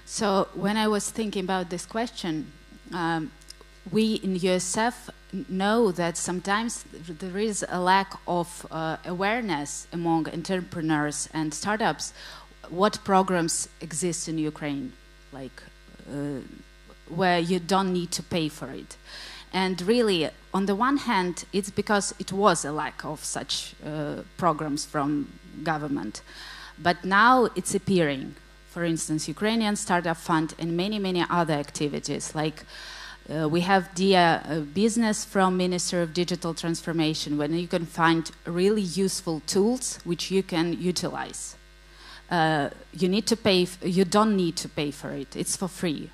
So when I was thinking about this question, we in USF know that sometimes there is a lack of awareness among entrepreneurs and startups what programs exist in Ukraine, like where you don't need to pay for it. And really, on the one hand, it's because it was a lack of such programs from government. But now it's appearing. For instance, Ukrainian Startup Fund and many, many other activities. Like we have business from Ministry of Digital Transformation, when you can find really useful tools which you can utilize. You need to pay. You don't need to pay for it. It's for free.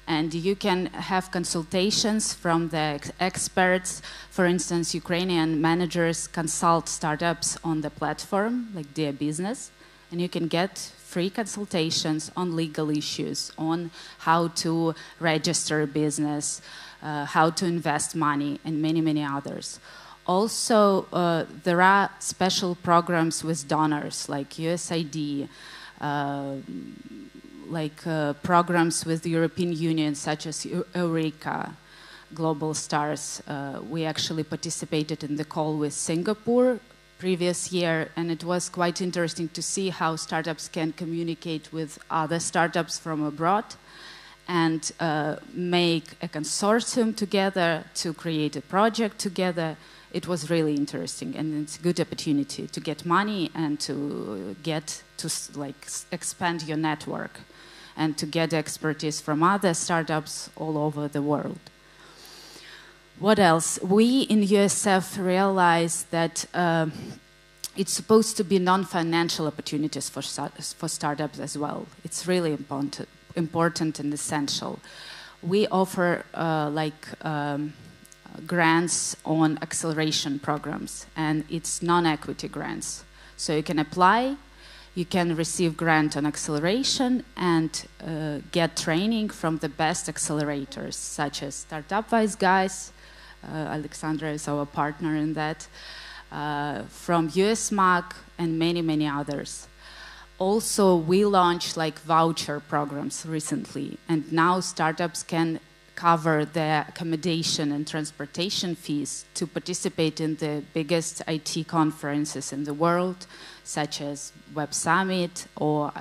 And you can have consultations from the experts. For instance, Ukrainian managers consult startups on the platform, like their business. And you can get free consultations on legal issues, on how to register a business, how to invest money, and many, many others. Also, there are special programs with donors, like USAID, programs with the European Union, such as Eureka, Global Stars. We actually participated in the call with Singapore previous year, and it was quite interesting to see how startups can communicate with other startups from abroad and make a consortium together to create a project together. It was really interesting, and it's a good opportunity to get money and to get to expand your network and to get expertise from other startups all over the world. What else? We in USF realized that it's supposed to be non-financial opportunities for startups as well. It's really important and essential. We offer grants on acceleration programs, and it's non-equity grants. So you can apply, you can receive grant on acceleration and get training from the best accelerators, such as Startup Wise Guys. Alexandra is our partner in that. From USMAC and many, many others. Also, we launched voucher programs recently, and now startups can cover their accommodation and transportation fees to participate in the biggest IT conferences in the world, such as Web Summit or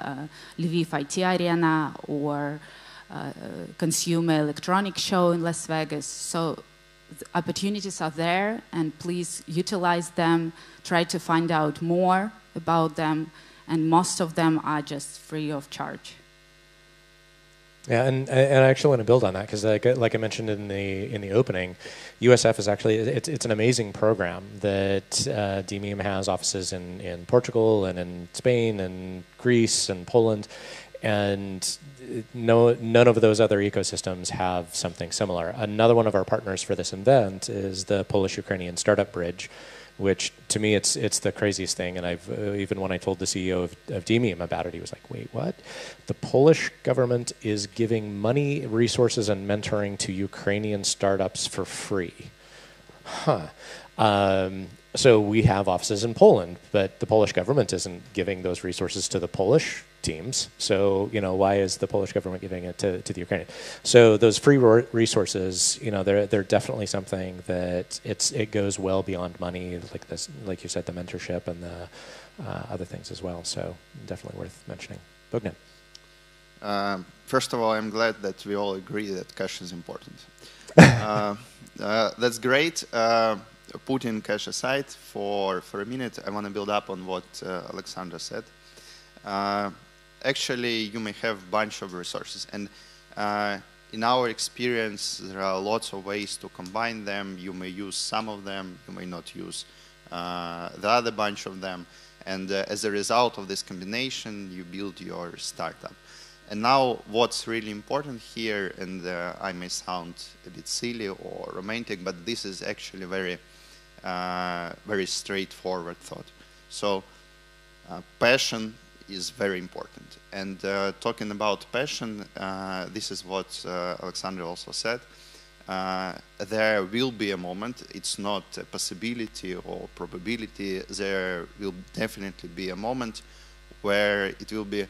Lviv IT Arena or Consumer Electronics Show in Las Vegas. So the opportunities are there, and please utilize them, try to find out more about them, and most of them are just free of charge. Yeah, and I actually want to build on that, because like I mentioned in the opening, USF is actually, it's an amazing program that Demium has offices in Portugal and in Spain and Greece and Poland, and none of those other ecosystems have something similar. Another one of our partners for this event is the Polish-Ukrainian Startup Bridge, which to me it's the craziest thing. And I've even when I told the CEO of Demium about it, he was like, "Wait, what? The Polish government is giving money, resources, and mentoring to Ukrainian startups for free." Huh. So we have offices in Poland, but the Polish government isn't giving those resources to the Polish teams. So, why is the Polish government giving it to the Ukrainian? So those free resources, they're definitely something that it goes well beyond money, like this, like you said, the mentorship and the other things as well. So definitely worth mentioning. Bogdan. First of all, I'm glad that we all agree that cash is important. That's great. Putting cash aside for a minute, I want to build up on what Alexandra said. actually you may have a bunch of resources. And in our experience, there are lots of ways to combine them. You may use some of them, you may not use the other bunch of them. And as a result of this combination, you build your startup. And now what's really important here, and I may sound a bit silly or romantic, but this is actually very, very straightforward thought. So passion is very important. And talking about passion, this is what Alexandra also said. There will be a moment, it's not a possibility or probability, there will definitely be a moment where it will be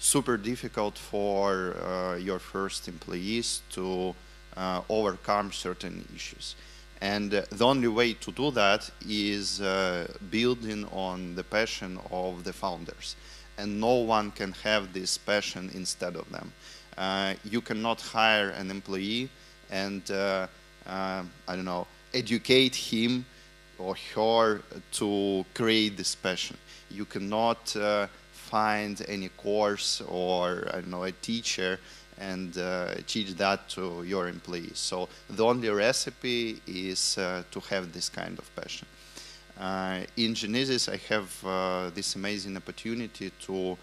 super difficult for your first employees to overcome certain issues. And the only way to do that is building on the passion of the founders. And no one can have this passion instead of them. You cannot hire an employee and, I don't know, educate him or her to create this passion. You cannot find any course or, I don't know, a teacher and teach that to your employees. So the only recipe is to have this kind of passion. In Genesis, I have this amazing opportunity to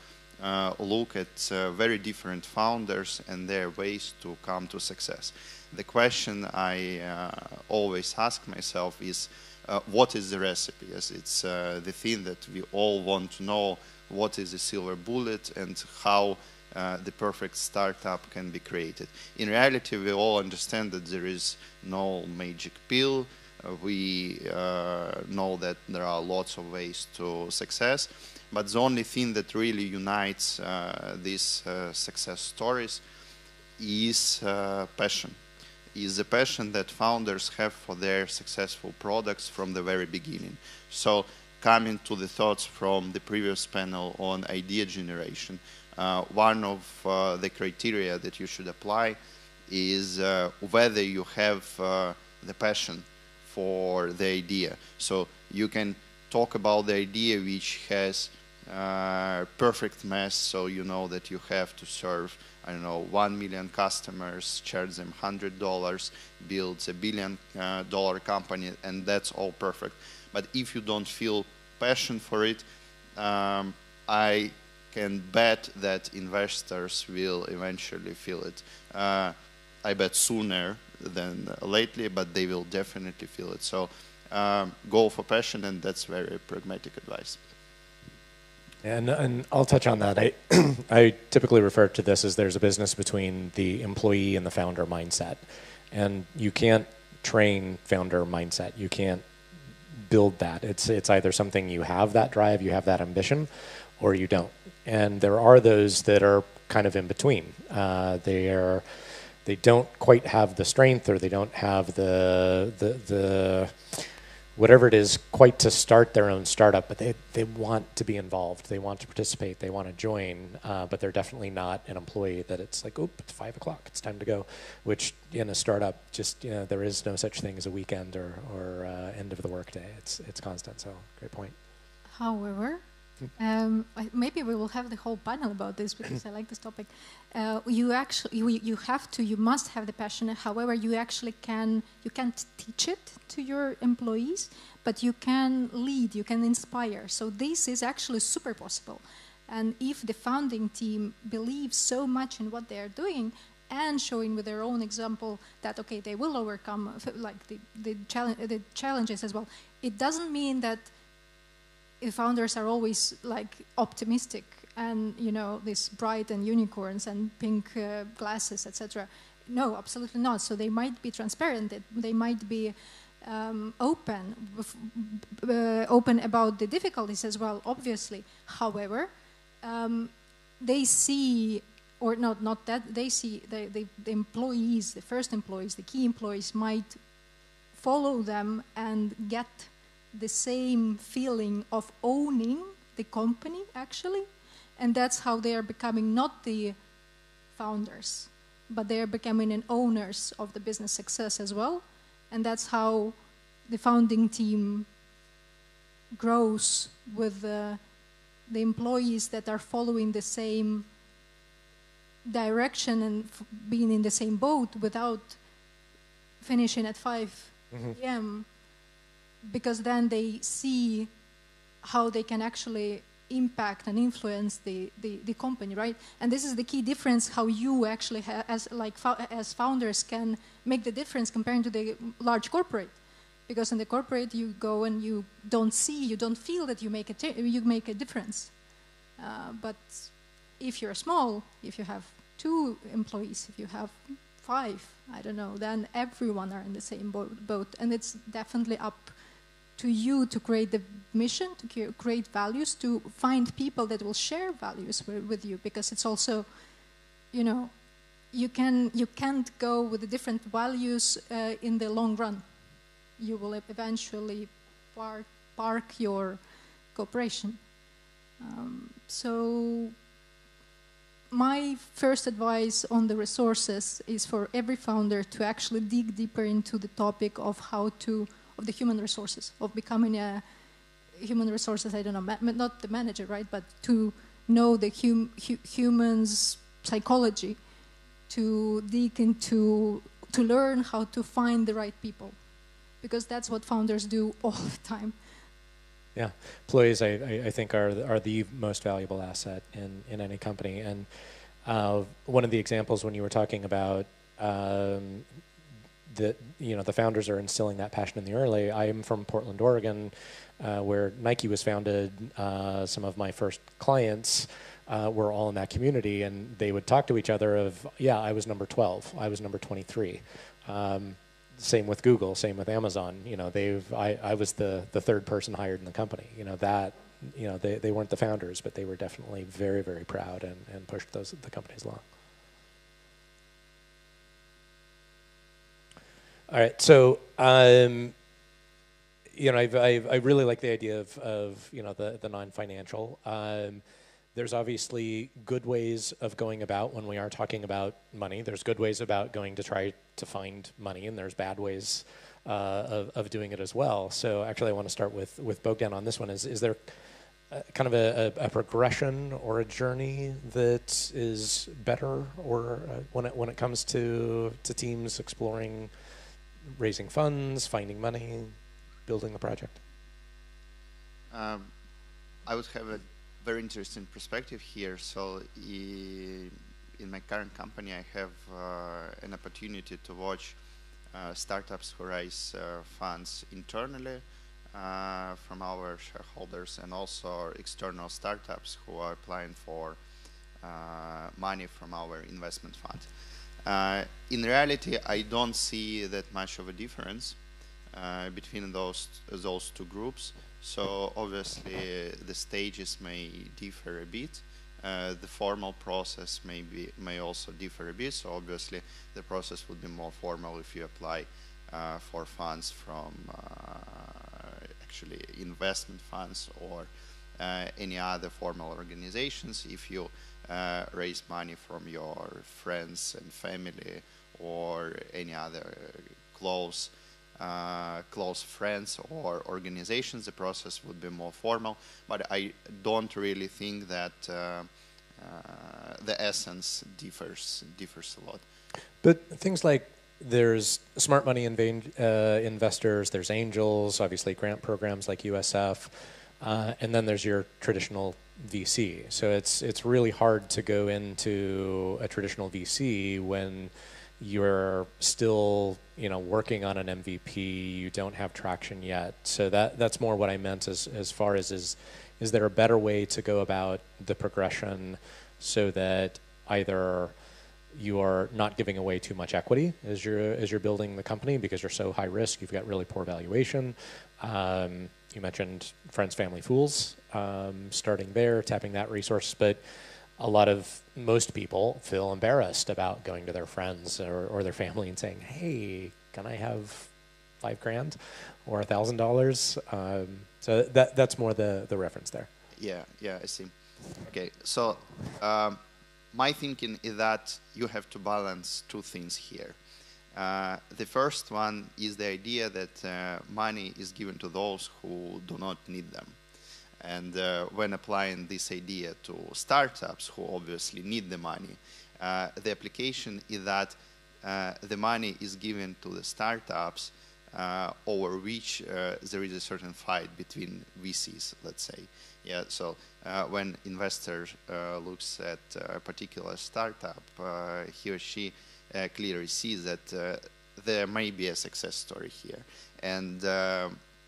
look at very different founders and their ways to come to success. The question I always ask myself is, what is the recipe? Yes, it's the thing that we all want to know, what is the silver bullet and how the perfect startup can be created. In reality, we all understand that there is no magic pill. We know that there are lots of ways to success, but the only thing that really unites these success stories is passion. Is the passion that founders have for their successful products from the very beginning. So coming to the thoughts from the previous panel on idea generation, one of the criteria that you should apply is whether you have the passion for the idea. So you can talk about the idea which has perfect mass, so you know that you have to serve, I don't know, 1 million customers, charge them $100, build $1 billion company, and that's all perfect. But if you don't feel passion for it, I can bet that investors will eventually feel it. I bet sooner than lately, but they will definitely feel it. So go for passion, and that's very pragmatic advice. And I'll touch on that. I typically refer to this as there's a business between the employee and the founder mindset. And you can't train founder mindset. You can't build that. It's either something you have that drive, you have that ambition, or you don't. And there are those that are kind of in between. They don't quite have the strength, or they don't have the whatever it is quite to start their own startup, but they want to be involved. They want to participate. They want to join, but they're definitely not an employee that it's like, oh, it's 5 o'clock, it's time to go, which in a startup, just, you know, there is no such thing as a weekend or end of the workday. It's constant, so great point. However, maybe we will have the whole panel about this because I like this topic. You must have the passion. However, you can't teach it to your employees, but you can lead, you can inspire. So this is actually super possible. And if the founding team believes so much in what they are doing and showing with their own example that, okay, they will overcome like the challenges as well, it doesn't mean that founders are always like optimistic and, you know, this bright and unicorns and pink glasses, etc. No, absolutely not. So they might be transparent. They might be open about the difficulties as well, obviously. However, they see, or not that, they see the employees, the first employees, the key employees might follow them and get the same feeling of owning the company, actually. And that's how they are becoming not the founders, but they are becoming an owners of the business success as well. And that's how the founding team grows with the employees that are following the same direction and being in the same boat without finishing at 5 p.m. because then they see how they can actually impact and influence the company, right? And this is the key difference, how you actually as founders can make the difference compared to the large corporate. Because in the corporate you go and you don't see, you don't feel that you make a difference. But if you're small, if you have 2 employees, if you have 5, I don't know, then everyone are in the same boat. And it's definitely up to you to create the mission, to create values, to find people that will share values with you. Because it's also, you know, you can't go with the different values in the long run. You will eventually park your cooperation. So my first advice on the resources is for every founder to actually dig deeper into the topic of of the human resources, of becoming a human resources, I don't know, not the manager, right, but to know the human's psychology, to dig into, to learn how to find the right people, because that's what founders do all the time. Yeah, employees I think are the most valuable asset in any company. And one of the examples when you were talking about the founders are instilling that passion in the early. I am from Portland, Oregon, where Nike was founded. Some of my first clients were all in that community, and they would talk to each other of, yeah, I was number 12, I was number 23. Same with Google, same with Amazon. You know, I was the third person hired in the company. You know, they weren't the founders, but they were definitely very, very proud and pushed the companies along. All right, so you know, I really like the idea of you know, the non-financial. There's obviously good ways of going about when we are talking about money. There's good ways about going to try to find money, and there's bad ways of doing it as well. So actually I want to start with Bogdan on this one. Is there kind of a progression or a journey that is better, or when it comes to teams exploring raising funds, finding money, building the project? I would have a very interesting perspective here. So in my current company, I have an opportunity to watch startups who raise funds internally from our shareholders, and also external startups who are applying for money from our investment fund. In reality, I don't see that much of a difference between those two groups. So obviously the stages may differ a bit. The formal process may also differ a bit. So obviously the process would be more formal if you apply for funds from actually investment funds or any other formal organizations. If you raise money from your friends and family or any other close friends or organizations, the process would be more formal. But I don't really think that the essence differs a lot. But things like there's smart money investors, there's angels, obviously grant programs like USF, and then there's your traditional VC. So it's really hard to go into a traditional VC when you're still, you know, working on an MVP, you don't have traction yet. So that's more what I meant as far as is there a better way to go about the progression so that either you are not giving away too much equity as you're building the company because you're so high risk, you've got really poor valuation. You mentioned friends, family, fools, starting there, tapping that resource, but most people feel embarrassed about going to their friends or their family and saying, hey, can I have $5,000 or $1,000? So that's more the reference there. Yeah, I see. Okay, so my thinking is that you have to balance two things here. The first one is the idea that money is given to those who do not need them. And when applying this idea to startups who obviously need the money, the application is that the money is given to the startups over which there is a certain fight between VCs, let's say. Yeah, so when investor looks at a particular startup, he or she clearly sees that there may be a success story here. And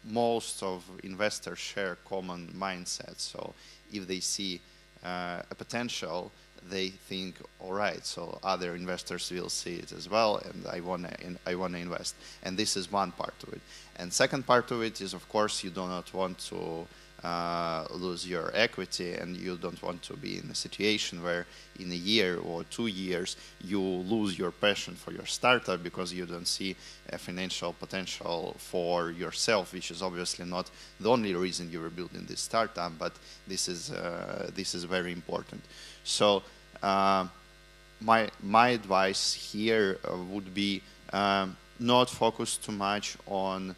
most of investors share common mindset. So if they see a potential, they think, all right, so other investors will see it as well, and I wanna invest. And this is one part of it. And second part of it is, of course, you do not want to lose your equity, and you don't want to be in a situation where in a year or 2 years you lose your passion for your startup because you don't see a financial potential for yourself, which is obviously not the only reason you were building this startup, but this is very important. So my advice here would be not focus too much on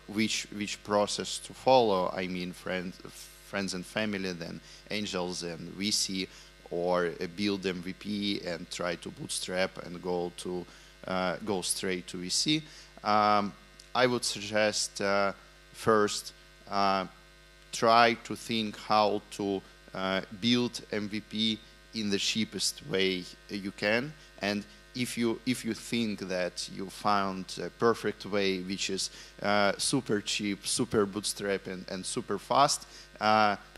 which process to follow. I mean, friends and family, then angels and VC, or build MVP and try to bootstrap and go straight to VC. I would suggest first try to think how to build MVP in the cheapest way you can, and if you think that you found a perfect way which is super cheap, super bootstrap, and super fast,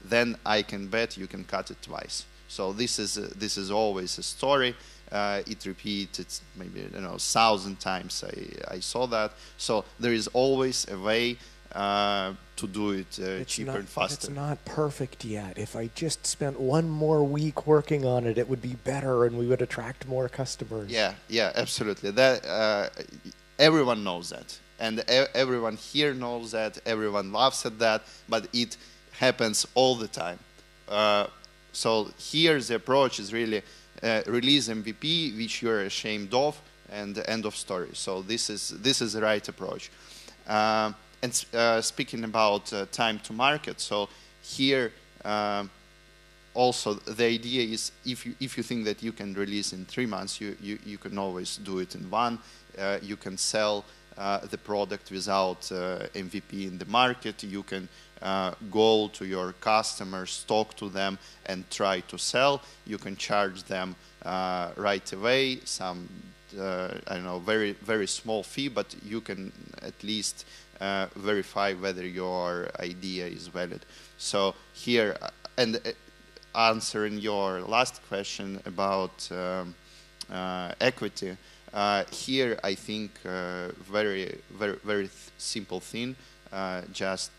then I can bet you can cut it twice. So this is always a story. It repeated maybe 1,000 times. I saw that. So there is always a way to do it cheaper and faster. It's not perfect yet. If I just spent one more week working on it, it would be better and we would attract more customers. Yeah, absolutely. That everyone knows that, and everyone here knows that. Everyone laughs at that, but it happens all the time. So here the approach is really release MVP, which you're ashamed of, and end of story. So this is the right approach. And speaking about time to market, so here also the idea is if you think that you can release in 3 months, you can always do it in 1. You can sell the product without MVP in the market. You can go to your customers, talk to them, and try to sell. You can charge them right away some I don't know, very, very small fee, but you can at least verify whether your idea is valid. So here, and answering your last question about equity, here I think very, very, very simple thing. Just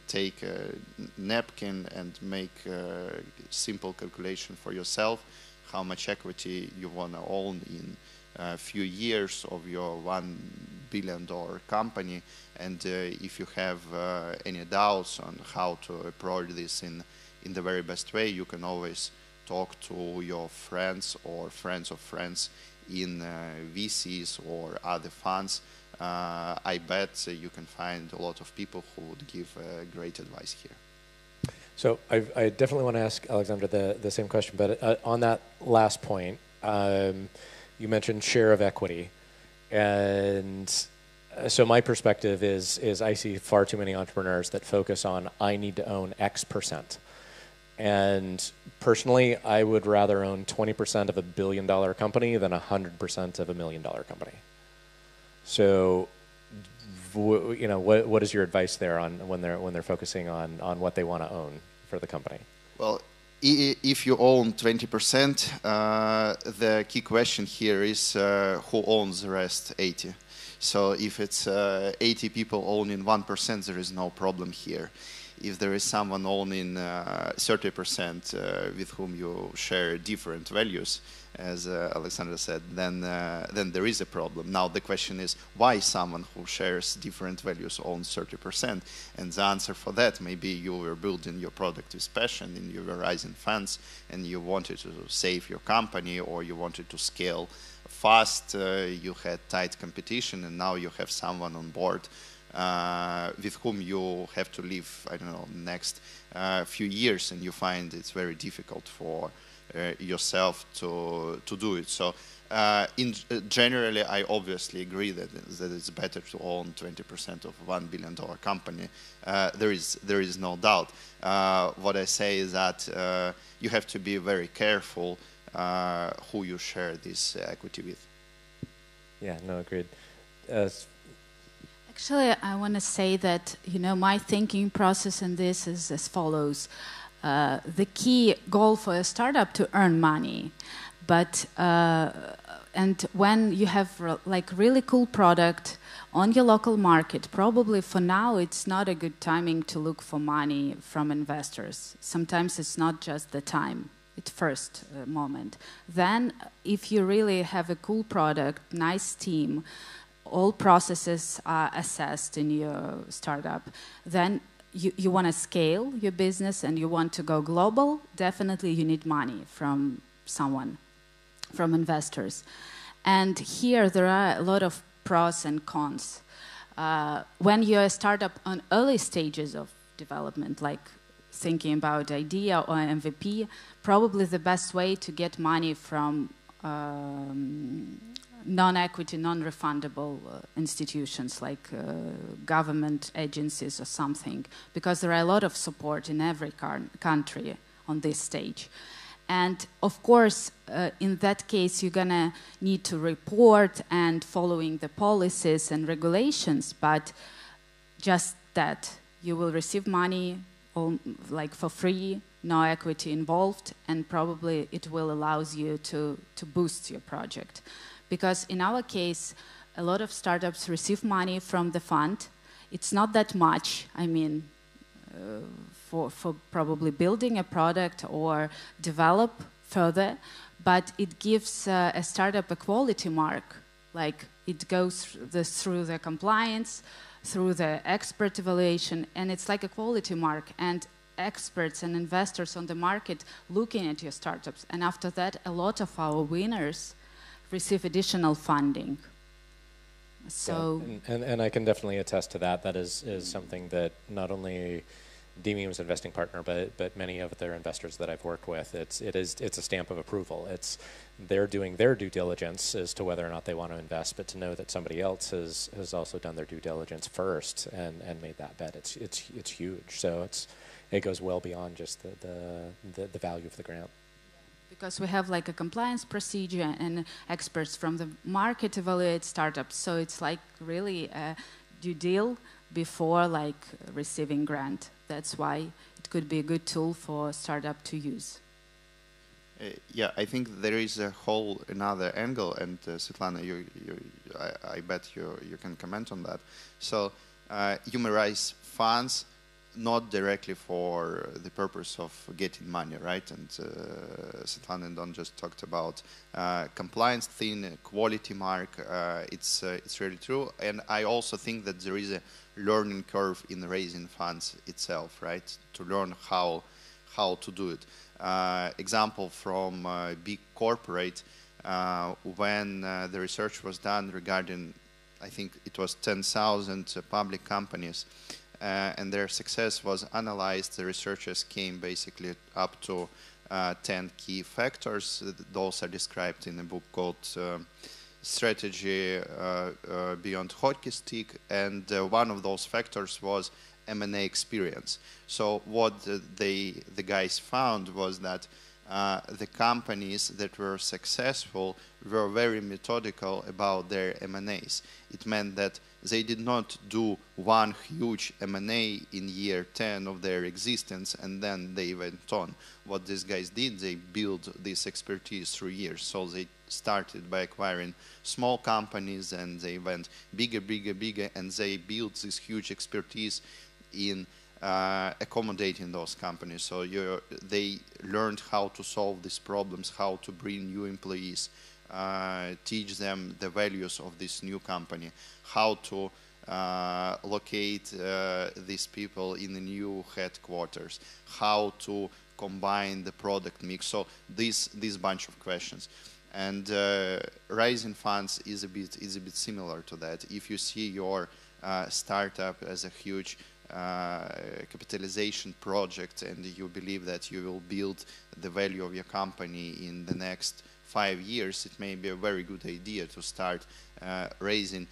take a napkin and make a simple calculation for yourself how much equity you want to own in a few years of your $1 billion company. And if you have any doubts on how to approach this in the very best way, you can always talk to your friends or friends of friends in VCs or other funds. I bet you can find a lot of people who would give great advice here. So I definitely want to ask Alexandra the same question, but on that last point, you mentioned share of equity. And so my perspective is I see far too many entrepreneurs that focus on I need to own X%. And personally, I would rather own 20% of a $1 billion company than 100% of a $1 million company. So, you know, what is your advice there on when they're focusing on what they want to own for the company? Well, if you own 20%, the key question here is who owns the rest 80. So if it's 80 people owning 1%, there is no problem here. If there is someone owning 30% with whom you share different values, as Alexandra said, then there is a problem. Now the question is why someone who shares different values owns 30%, and the answer for that maybe you were building your product with passion and you were raising funds and you wanted to save your company, or you wanted to scale fast, you had tight competition, and now you have someone on board with whom you have to live, I don't know, next few years, and you find it's very difficult for yourself to do it. So generally, I obviously agree that it's better to own 20% of a $1 billion company. There is no doubt. What I say is that you have to be very careful who you share this equity with. Yeah, no, agreed. Actually, I want to say that, you know, my thinking process in this is as follows. The key goal for a startup to earn money, but and when you have like really cool product on your local market, probably for now it's not a good timing to look for money from investors. Sometimes it's not just the time at first moment. Then if you really have a cool product, nice team, all processes are assessed in your startup, then you want to scale your business and you want to go global, definitely you need money from someone, from investors. And here there are a lot of pros and cons. When you're a startup on early stages of development, like thinking about idea or MVP, probably the best way to get money from non-equity, non-refundable institutions like government agencies or something, because there are a lot of support in every country on this stage. And of course, in that case, you're gonna need to report and following the policies and regulations, but just that, you will receive money like for free, no equity involved, and probably it will allow you to boost your project. Because in our case, a lot of startups receive money from the fund. It's not that much, I mean, for probably building a product or develop further, but it gives a startup a quality mark. Like it goes through the compliance, through the expert evaluation, and it's like a quality mark. And experts and investors on the market looking at your startups. And after that, a lot of our winners receive additional funding. So, yeah, and I can definitely attest to that. That is something that not only Demium's investing partner, but many of their investors that I've worked with, it's a stamp of approval. They're doing their due diligence as to whether or not they want to invest, but to know that somebody else has also done their due diligence first and made that bet, it's huge. So it goes well beyond just the value of the grant. Because we have like a compliance procedure and experts from the market evaluate startups. So it's like really a due deal before like receiving grant. That's why it could be a good tool for a startup to use. Yeah, I think there is a whole another angle, and Svetlana, I bet you can comment on that. So you may raise funds not directly for the purpose of getting money, right? And Svetlana and Don just talked about compliance thing, quality mark. It's really true, and I also think that there is a learning curve in raising funds itself, right? To learn how to do it. Example from big corporate, when the research was done regarding, I think it was 10,000 public companies, and their success was analyzed. The researchers came basically up to 10 key factors. Those are described in a book called Strategy Beyond Hockey Stick, and one of those factors was M&A experience. So what the guys found was that the companies that were successful were very methodical about their M&As. It meant that they did not do one huge M&A in year 10 of their existence and then they went on. What these guys did, they built this expertise through years. So they started by acquiring small companies and they went bigger, bigger, bigger, and they built this huge expertise in accommodating those companies. So they learned how to solve these problems, how to bring new employees, teach them the values of this new company, how to locate these people in the new headquarters, how to combine the product mix. So this bunch of questions. And raising funds is a bit similar to that. If you see your startup as a huge capitalization project, and you believe that you will build the value of your company in the next 5 years, it may be a very good idea to start raising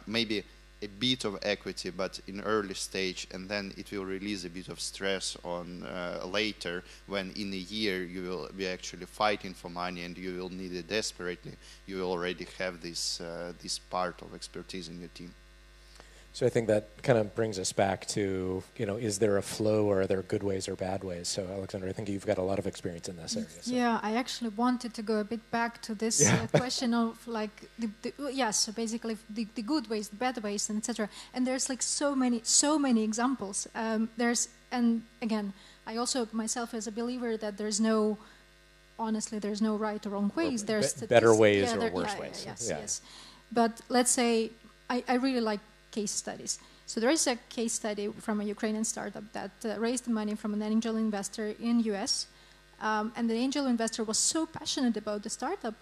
maybe a bit of equity, but in early stage, and then it will release a bit of stress on later, when in a year you will be actually fighting for money and you will need it desperately. You will already have this this part of expertise in your team. So I think that kind of brings us back to, is there a flow, or are there good ways or bad ways? So Alexander, I think you've got a lot of experience in this area. So. Yeah, I actually wanted to go a bit back to this question of like, so basically the good ways, the bad ways, and etc. And there's like so many examples. And again, I also myself as a believer that honestly, there's no right or wrong ways. There's better ways or worse ways. Yes. But let's say I really like case studies. So there is a case study from a Ukrainian startup that raised money from an angel investor in US. And the angel investor was so passionate about the startup,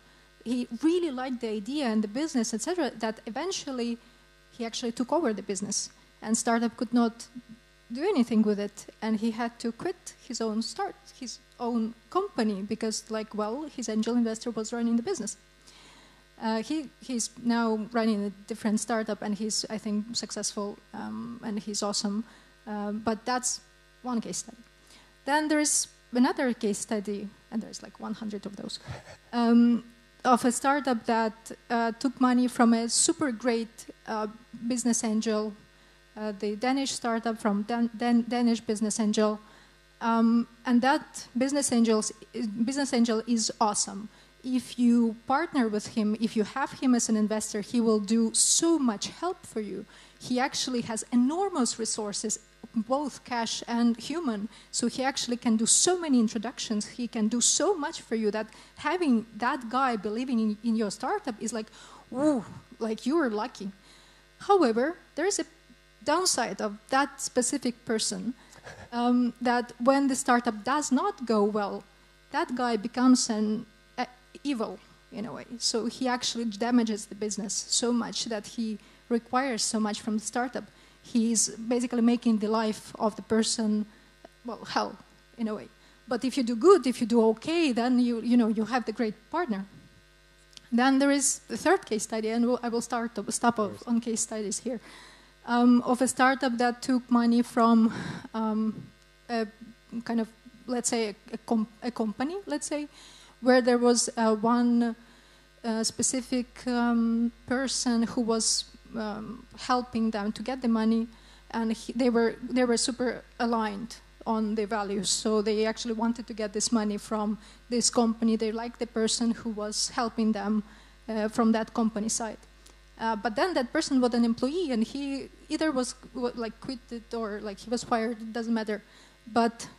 he really liked the idea and the business, etc., that eventually he actually took over the business. And startup could not do anything with it. And he had to quit his own company because, his angel investor was running the business. He's now running a different startup, and he's, I think, successful, and he's awesome. But that's one case study. Then there's another case study, and there's like 100 of those, of a startup that took money from a super great business angel, the Danish startup from Danish business angel. And that business angel is awesome. If you partner with him, if you have him as an investor, he will do so much help for you. He actually has enormous resources, both cash and human. So he actually can do so many introductions. He can do so much for you that having that guy believing in your startup is like, whoa, like you are lucky. However, there is a downside of that specific person, that when the startup does not go well, that guy becomes an evil in a way. So he actually damages the business so much that he requires so much from the startup. He's basically making the life of the person, hell in a way. But if you do good, if you do okay, then you have the great partner. Then there is the third case study, and I will stop on case studies here, of a startup that took money from a kind of, let's say, a company, let's say, where there was one specific person who was helping them to get the money, and they were super aligned on the values. So they actually wanted to get this money from this company. They liked the person who was helping them from that company side. But then that person was an employee, and he either was quit it or he was fired. It doesn't matter. But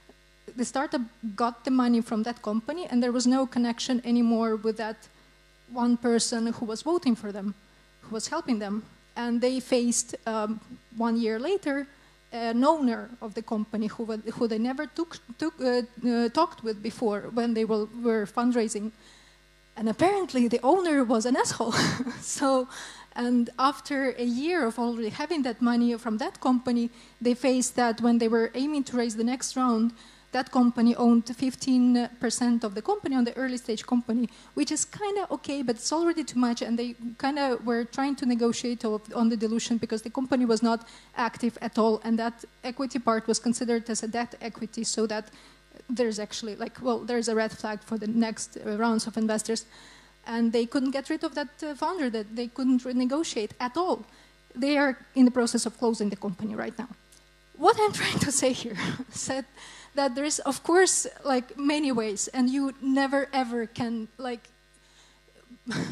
the startup got the money from that company, and there was no connection anymore with that one person who was voting for them, who was helping them. And they faced, 1 year later, an owner of the company who they never talked with before when they were fundraising. And apparently the owner was an asshole. And after a year of already having that money from that company, they faced that when they were aiming to raise the next round, that company owned 15% of the company, on the early stage company, which is kind of okay, but it's already too much. And they kind of were trying to negotiate on the dilution because the company was not active at all. And that equity part was considered as a debt equity, so that there's actually there's a red flag for the next rounds of investors. And they couldn't get rid of that founder, that they couldn't renegotiate at all. They are in the process of closing the company right now. What I'm trying to say here is that there is, of course, many ways, and you never ever can,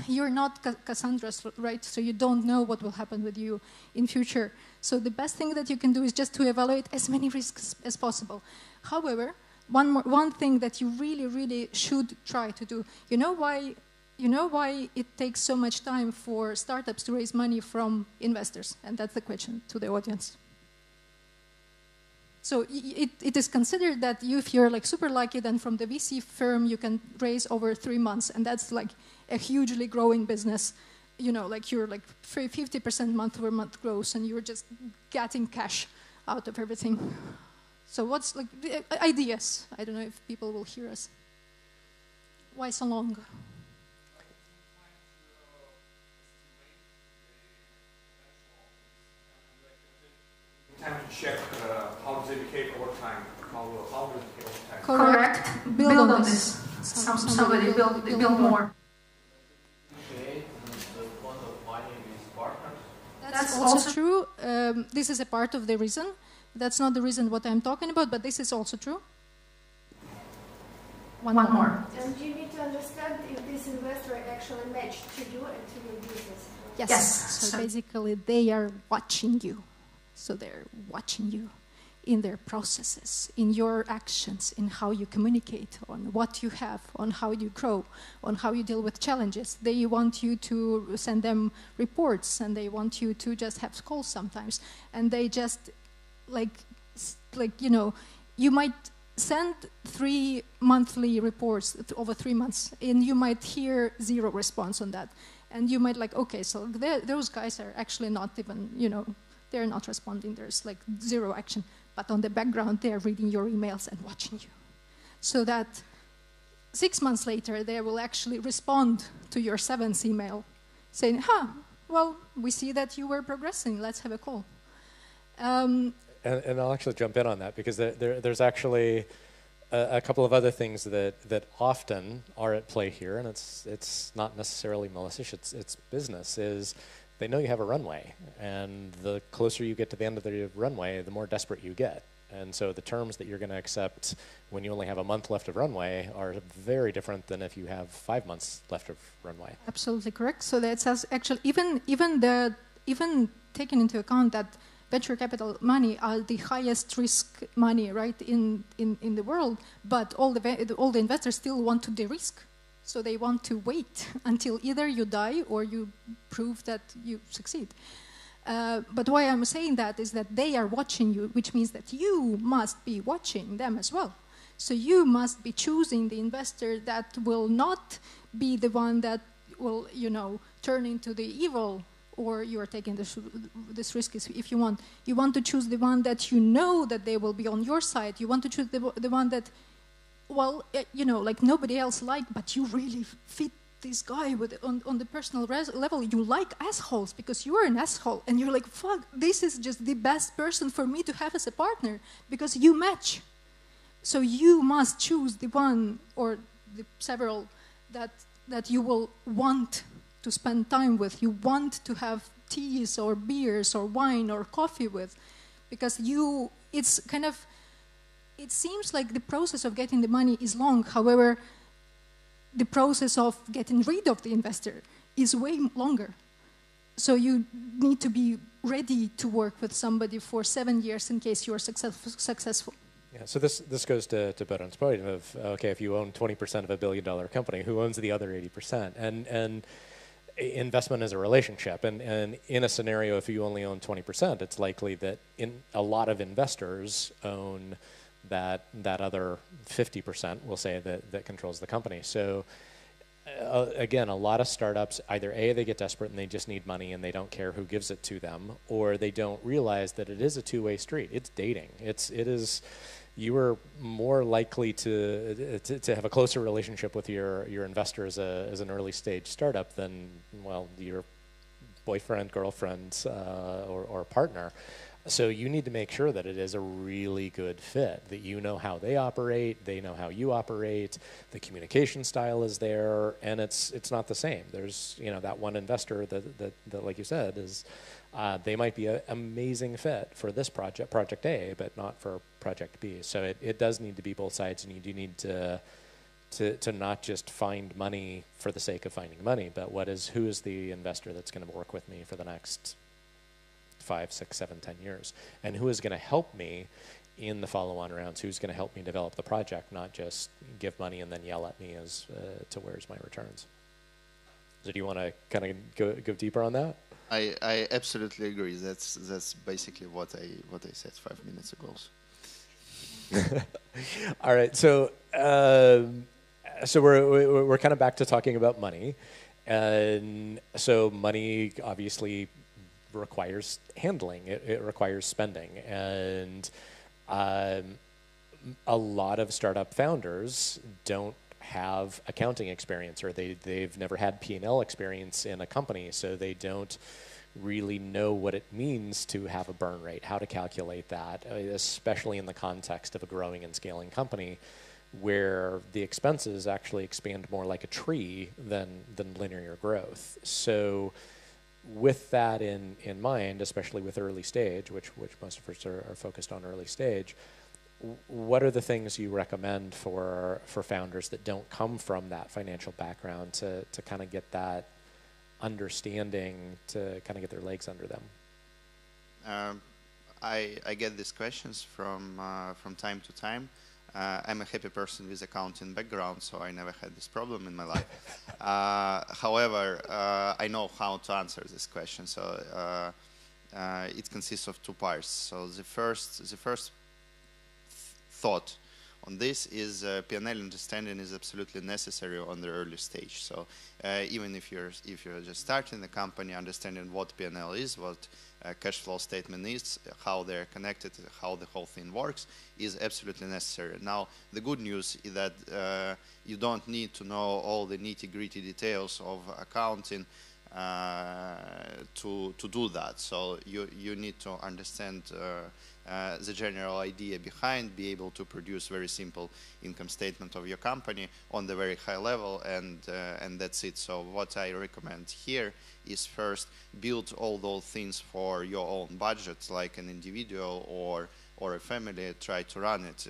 you're not Cassandra's, right? So you don't know what will happen with you in future. So the best thing that you can do is just to evaluate as many risks as possible. However, one thing that you really, really should try to do, you know why it takes so much time for startups to raise money from investors? And that's the question to the audience. So it is considered that if you're super lucky, then from the VC firm you can raise over 3 months, and that's a hugely growing business. you know, like you're like 50% month-over-month growth, and you're just getting cash out of everything. So what's like the ideas? I don't know if people will hear us. Why so long? Time to check how does it behave over time. How does it behave over time? Correct. Build on this. Somebody build more. Okay. The point of mining is partners. That's also true. This is a part of the reason. That's not the reason what I'm talking about, but this is also true. One more. And you need to understand if this investor actually matched to you and to your business. Yes. So basically, they are watching you. So they're watching you in their processes, in your actions, in how you communicate, on what you have, on how you grow, on how you deal with challenges. They want you to send them reports, and they want you to just have calls sometimes. And they just, like you know, you might send 3 monthly reports over 3 months, and you might hear 0 response on that. And you might like, okay, so those guys are actually not even, you know, they're not responding. There's like 0 action. But on the background, they're reading your emails and watching you. So that 6 months later, they will actually respond to your 7th email saying, well, we see that you were progressing. Let's have a call. And I'll actually jump in on that, because there's actually a couple of other things that often are at play here, and it's not necessarily malicious, it's business, is they know you have a runway, and the closer you get to the end of the runway, the more desperate you get. And so the terms that you're going to accept when you only have a month left of runway are very different than if you have 5 months left of runway. Absolutely correct. So that's actually even taking into account that venture capital money are the highest risk money, right, in the world, but all the investors still want to de-risk. So they want to wait until either you die or you prove that you succeed. But why I'm saying that is that they are watching you, which means that you must be watching them as well. So you must be choosing the investor that will not be the one that will, you know, turn into the evil, or you are taking this risk if you want. You want to choose the one that you know that they will be on your side. You want to choose the one that, well, you know, like nobody else liked, but you really fit this guy on the personal level. You like assholes because you are an asshole, and you're like, fuck, this is just the best person for me to have as a partner because you match. So you must choose the one or the several that you will want to spend time with. You want to have teas or beers or wine or coffee with, because it's kind of, it seems like the process of getting the money is long. However, the process of getting rid of the investor is way longer. So you need to be ready to work with somebody for 7 years in case you are successful. Yeah, so this goes to Bodan's point of, okay, if you own 20% of $1 billion company, who owns the other 80%? And investment is a relationship, and in a scenario, if you only own 20%, it's likely that a lot of investors own that other 50%, we'll say, that controls the company. So again, a lot of startups, either A, they get desperate and they just need money and they don't care who gives it to them, or they don't realize that it is a two-way street. It's dating. It is. You are more likely to have a closer relationship with your investor as an early stage startup than, well, your boyfriend, girlfriend, or partner. So you need to make sure that it is a really good fit, that you know how they operate, they know how you operate, the communication style is there, and it's not the same. There's, you know, that one investor that like you said, is they might be an amazing fit for this project A, but not for project B. So it does need to be both sides, and you do need to not just find money for the sake of finding money, but who is the investor that's going to work with me for the next 5, 6, 7, 10 years, and who is going to help me in the follow-on rounds, who's going to help me develop the project, not just give money and then yell at me as to where's my returns. So do you want to kind of go deeper on that? I absolutely agree. That's basically what I said 5 minutes ago. All right, so we're kind of back to talking about money, And so money obviously requires handling. It requires spending. And a lot of startup founders don't have accounting experience, or they've never had P&L experience in a company, so they don't really know what it means to have a burn rate, how to calculate that, especially in the context of a growing and scaling company where the expenses actually expand more like a tree than linear growth. So with that in mind, especially with early stage, which most of us are focused on early stage, what are the things you recommend for founders that don't come from that financial background to kind of get that understanding, to kind of get their legs under them? I get these questions from time to time. I'm a happy person with accounting background, so I never had this problem in my life. However, I know how to answer this question. So it consists of two parts. So the first thought on this is P&L understanding is absolutely necessary on the early stage. So even if you're just starting the company, understanding what P&L is, what cash flow statement is, how they're connected, how the whole thing works, is absolutely necessary. Now, the good news is that you don't need to know all the nitty-gritty details of accounting to do that. So you need to understand the general idea behind, be able to produce very simple income statement of your company on the very high level, and that's it. So what I recommend here is first build all those things for your own budget, like an individual or a family. Try to run it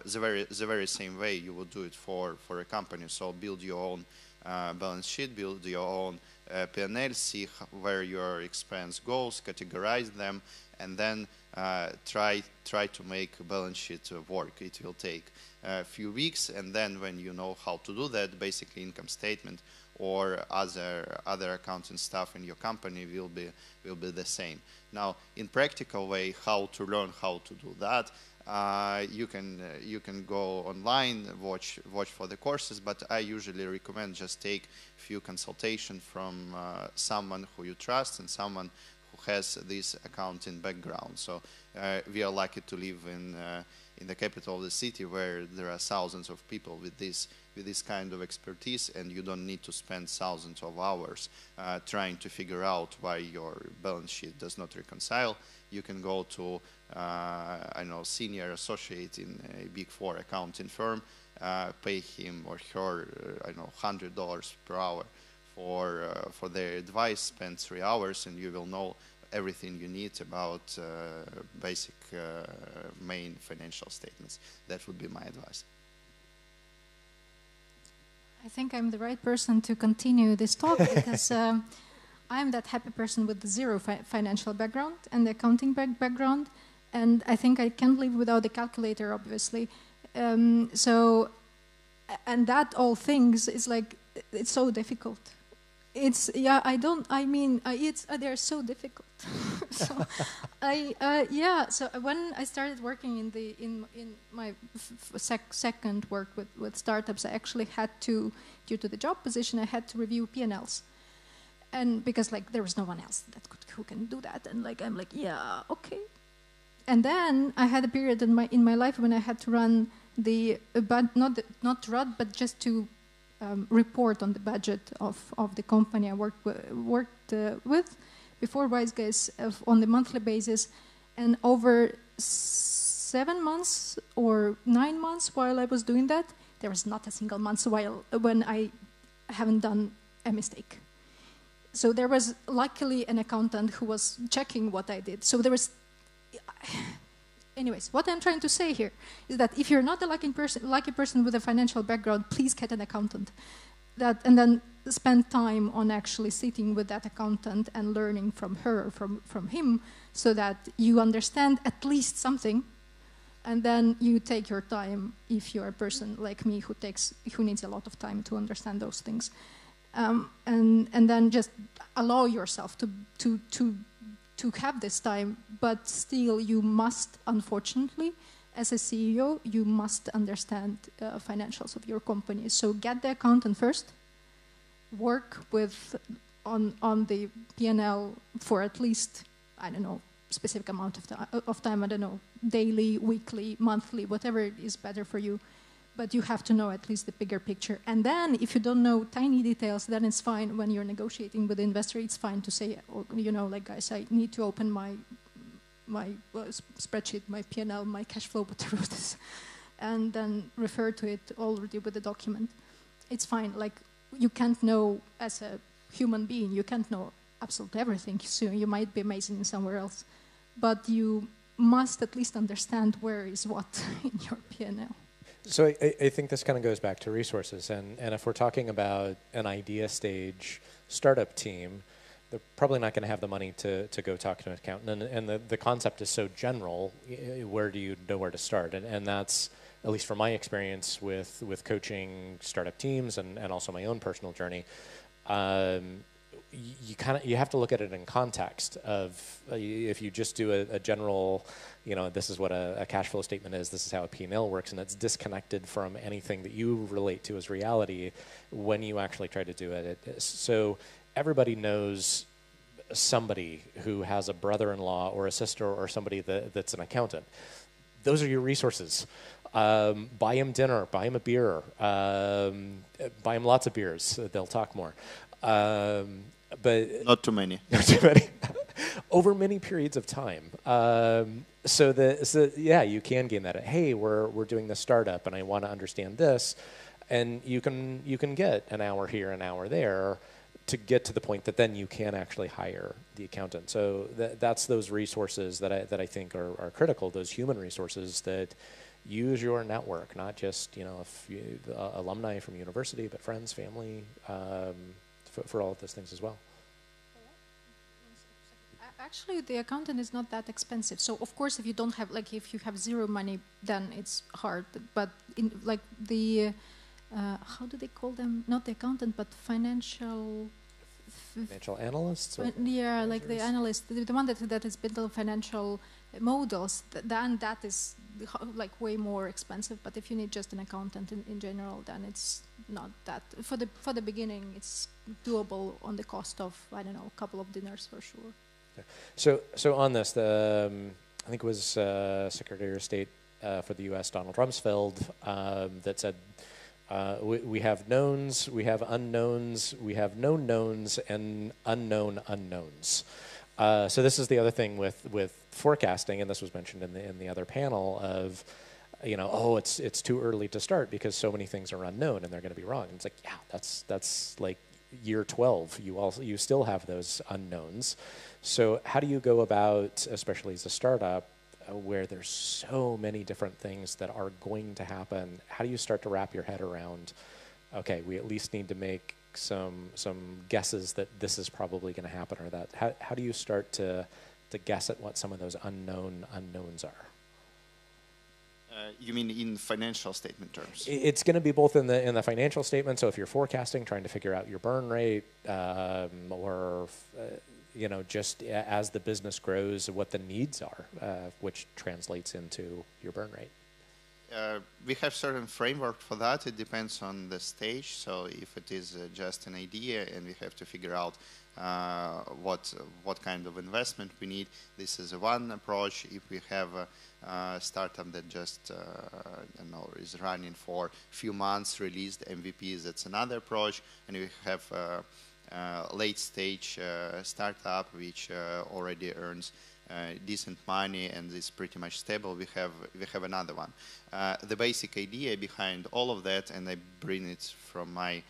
the very same way you would do it for a company. So build your own balance sheet, build your own P&L, see where your expense goes, categorize them, and then try to make a balance sheet work. It will take a few weeks, and then when you know how to do that, basically income statement or other accounting stuff in your company will be the same. Now, in practical way, how to learn how to do that, you can go online, watch for the courses, but I usually recommend just take a few consultations from someone who you trust and someone who has this accounting background. So we are lucky to live in the capital of the city, where there are thousands of people with this kind of expertise, and you don't need to spend thousands of hours trying to figure out why your balance sheet does not reconcile. You can go to I know, senior associate in a Big Four accounting firm, pay him or her I know, $100 per hour for their advice, spend 3 hours, and you will know everything you need about basic main financial statements. That would be my advice. I think I'm the right person to continue this talk because I'm that happy person with the zero financial background and the accounting background, and I think I can't live without the calculator, obviously. So, and that all things is like, it's so difficult. It's, yeah, they're so difficult. So so when I started working in my second work with startups, I actually had to, due to the job position, I had to review P&Ls. And because like there was no one else who can do that, and like I'm like, yeah, okay. And then I had a period in my life when I had to run but just to report on the budget of the company I worked with before Wise Guys on the monthly basis, and over 7 months or 9 months while I was doing that, there was not a single month when I haven't done a mistake. So there was luckily an accountant who was checking what I did. So there was, anyways, what I'm trying to say here is that if you're not a lucky person with a financial background, please get an accountant. And then spend time on actually sitting with that accountant and learning from her, from him, so that you understand at least something, and then you take your time if you're a person like me who needs a lot of time to understand those things. And then just allow yourself to have this time, but still you must, unfortunately, as a CEO, you must understand financials of your company. So get the accountant first, work with on the P&L for at least, I don't know, specific amount of time, I don't know, daily, weekly, monthly, whatever is better for you. But you have to know at least the bigger picture. And then if you don't know tiny details, then it's fine when you're negotiating with the investor. It's fine to say, oh, you know, like, guys, I need to open my spreadsheet, my P&L, my cash flow, whatever it is, and then refer to it already with the document. It's fine. Like, you can't know as a human being, you can't know absolutely everything. So you might be amazing somewhere else, but you must at least understand where is what in your P&L. So I think this kind of goes back to resources, and if we're talking about an idea stage startup team, they're probably not going to have the money to go talk to an accountant, and the concept is so general, where do you know where to start? And that's, at least from my experience with coaching startup teams and also my own personal journey, you have to look at it in context of, if you just do a general, you know, this is what a cash flow statement is, this is how a P&L works, and it's disconnected from anything that you relate to as reality when you actually try to do it. So everybody knows somebody who has a brother-in-law or a sister or somebody that's an accountant. Those are your resources. Buy him dinner, buy him a beer, buy him lots of beers, they'll talk more. But not too many. Not too many. Over many periods of time. So yeah, you can gain that. Hey, we're doing this startup, and I want to understand this, and you can get an hour here, an hour there, to get to the point that then you can actually hire the accountant. So that's those resources that I think are critical. Those human resources that use your network, not just, you know, alumni from university, but friends, family, for all of those things as well. Actually, the accountant is not that expensive. So of course, if you don't have, like, if you have zero money, then it's hard. But in, like, the how do they call them? Not the accountant, but financial analysts? Or yeah, like the analyst, the one that is built on financial models, then that is like way more expensive. But if you need just an accountant in general, then it's not that. For the beginning, it's doable on the cost of, I don't know, a couple of dinners for sure. So on this, I think it was Secretary of State for the U.S., Donald Rumsfeld, that said, we have knowns, we have unknowns, we have known knowns, and unknown unknowns. So this is the other thing with forecasting, and this was mentioned in the other panel of, you know, oh, it's too early to start because so many things are unknown and they're going to be wrong. And it's like, yeah, that's like year 12. You still have those unknowns. So how do you go about, especially as a startup, where there's so many different things that are going to happen? How do you start to wrap your head around, okay, we at least need to make some guesses that this is probably going to happen, or that how do you start to guess at what some of those unknowns are? You mean in financial statement terms? It's going to be both in the financial statement. So if you're forecasting, trying to figure out your burn rate, or you know, just as the business grows, what the needs are, which translates into your burn rate. We have certain framework for that. It depends on the stage. So if it is just an idea and we have to figure out what kind of investment we need, this is one approach. If we have a startup that just I don't know, is running for a few months, released MVPs, that's another approach. And we have late stage startup which already earns decent money and is pretty much stable. We have another one. The basic idea behind all of that, and I bring it from my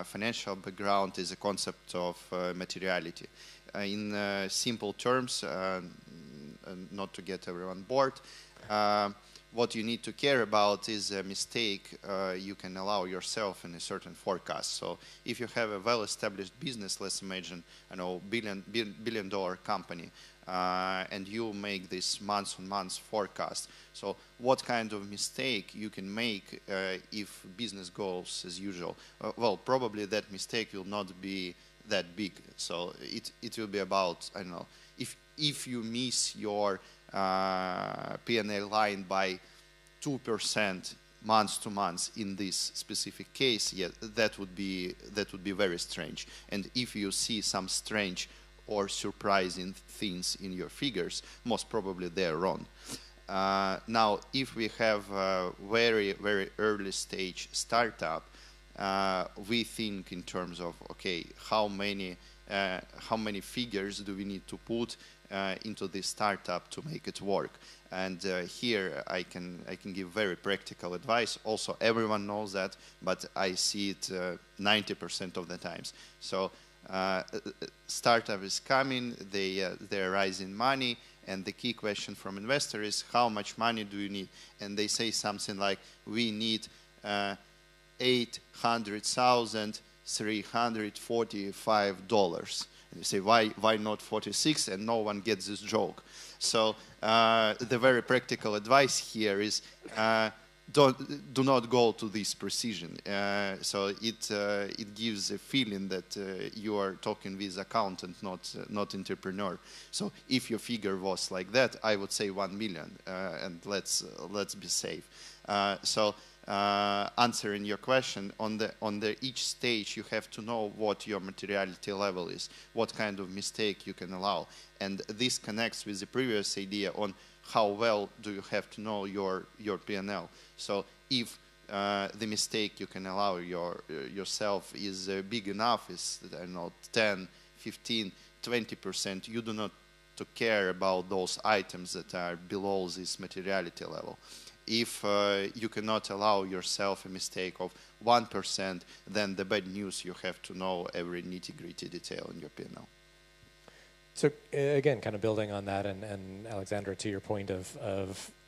financial background, is a concept of materiality. In simple terms, not to get everyone bored, what you need to care about is a mistake you can allow yourself in a certain forecast. So if you have a well-established business, let's imagine, I know, billion-dollar company, and you make this month-on-month forecast. So what kind of mistake you can make if business goes as usual? Well, probably that mistake will not be that big. So it will be about, I don't know, if you miss your P&L line by 2% month to month in this specific case, yeah, that would be very strange. And if you see some strange or surprising things in your figures, most probably they're wrong. Now, if we have a very, very early stage startup, we think in terms of, okay, how many figures do we need to put into this startup to make it work? And here I can give very practical advice. Also, everyone knows that, but I see it 90% of the times. So startup is coming, they're raising money, and the key question from investor is, how much money do you need? And they say something like, we need $800,345. And you say, why not 46? And no one gets this joke. So the very practical advice here is, do not go to this precision. So it gives a feeling that you are talking with accountant, not entrepreneur. So if your figure was like that, I would say 1 million, and let's be safe. Answering your question, on the each stage you have to know what your materiality level is, what kind of mistake you can allow, and this connects with the previous idea on how well do you have to know your P&L. So if the mistake you can allow yourself is big enough, is, I don't know, 10, 15, 20%, you do not to care about those items that are below this materiality level. If you cannot allow yourself a mistake of 1%, then the bad news, you have to know every nitty-gritty detail in your P&L. So again, kind of building on that, and Alexandra, to your point of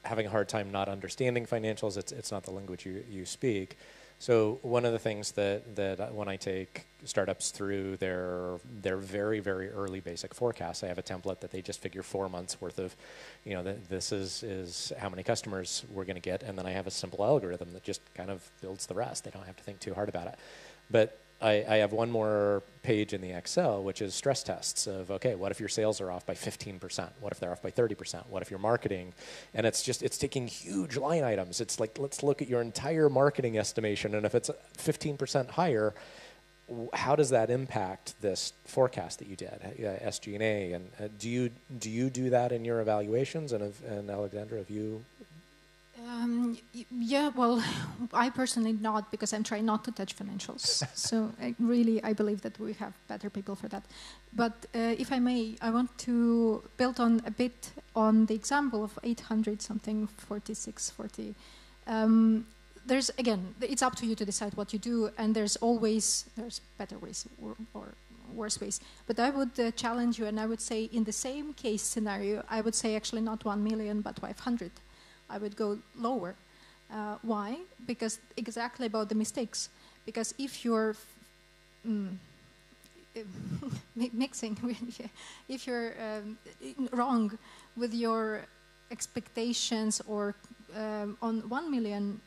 having a hard time not understanding financials, it's not the language you speak. So one of the things that when I take startups through their very, very early basic forecasts, I have a template that they just figure 4 months worth of, this is how many customers we're going to get, and then I have a simple algorithm that just kind of builds the rest. They don't have to think too hard about it. But I have one more page in the Excel, which is stress tests of, okay, what if your sales are off by 15%? What if they're off by 30%? What if your marketing? And it's taking huge line items. It's like, let's look at your entire marketing estimation, and if it's 15% higher, how does that impact this forecast that you did, SG&A? And do you do that in your evaluations? And Alexandra, have you? Yeah, well, I personally not, because I'm trying not to touch financials. So I believe that we have better people for that. But if I may, I want to build on a bit on the example of 800 something, 46, 40. There's, again, it's up to you to decide what you do, and there's better ways or worse ways. But I would challenge you, and I would say in the same case scenario, I would say actually not 1 million, but 500. I would go lower. Why? Because exactly about the mistakes. Because if you're mixing, if you're wrong with your expectations or on $1 million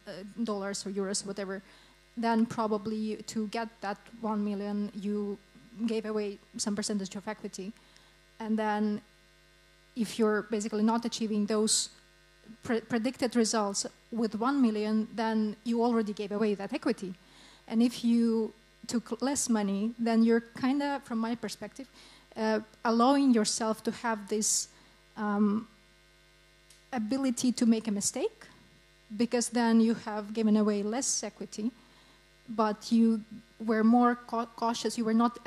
or euros, whatever, then probably to get that 1 million, you gave away some percentage of equity. And then if you're basically not achieving those predicted results with 1 million, then you already gave away that equity. And if you took less money, then you're kind of, from my perspective, allowing yourself to have this ability to make a mistake, because then you have given away less equity, but you were more cautious. You were not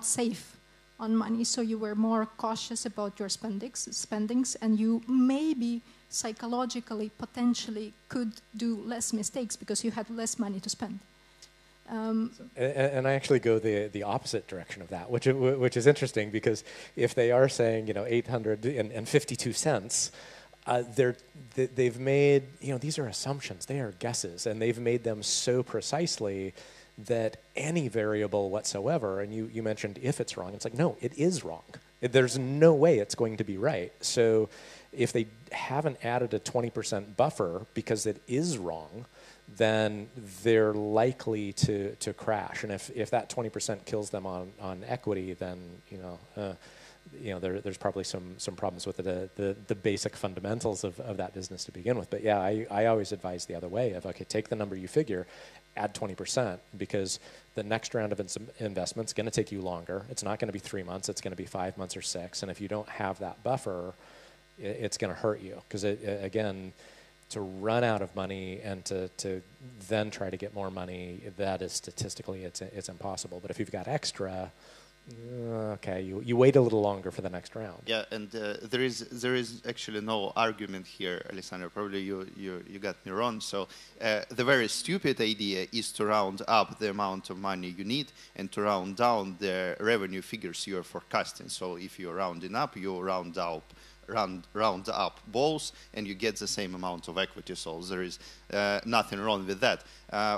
safe on money, so you were more cautious about your spendings, and you maybe psychologically, potentially could do less mistakes because you had less money to spend. And I actually go the opposite direction of that, which is interesting, because if they are saying 852 cents, they've made these are assumptions, they are guesses, and they've made them so precisely that any variable whatsoever, and you mentioned if it's wrong, it's like, no, it is wrong. There's no way it's going to be right. So if they haven't added a 20% buffer because it is wrong, then they're likely to crash. And if that 20% kills them on equity, then there's probably some problems with the basic fundamentals of that business to begin with. But yeah, I always advise the other way of, okay, take the number you figure, add 20%, because the next round of investment is going to take you longer. It's not going to be 3 months. It's going to be 5 months or 6. And if you don't have that buffer, it's going to hurt you. Because, again, to run out of money and to then try to get more money, that is statistically, it's impossible. But if you've got extra, okay, you wait a little longer for the next round. Yeah, and there is actually no argument here, Alessandro. Probably you got me wrong. So the very stupid idea is to round up the amount of money you need and to round down the revenue figures you are forecasting. So if you're rounding up, you round up both, and you get the same amount of equity. So there is nothing wrong with that.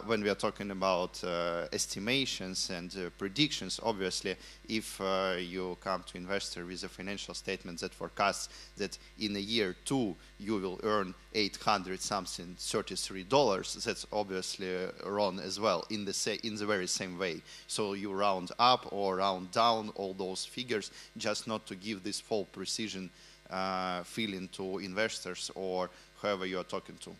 When we are talking about estimations and predictions, obviously, if you come to investor with a financial statement that forecasts that in a year 2 you will earn $800-something $33, that's obviously wrong as well in the very same way. So you round up or round down all those figures just not to give this full precision feeling to investors or whoever you are talking to.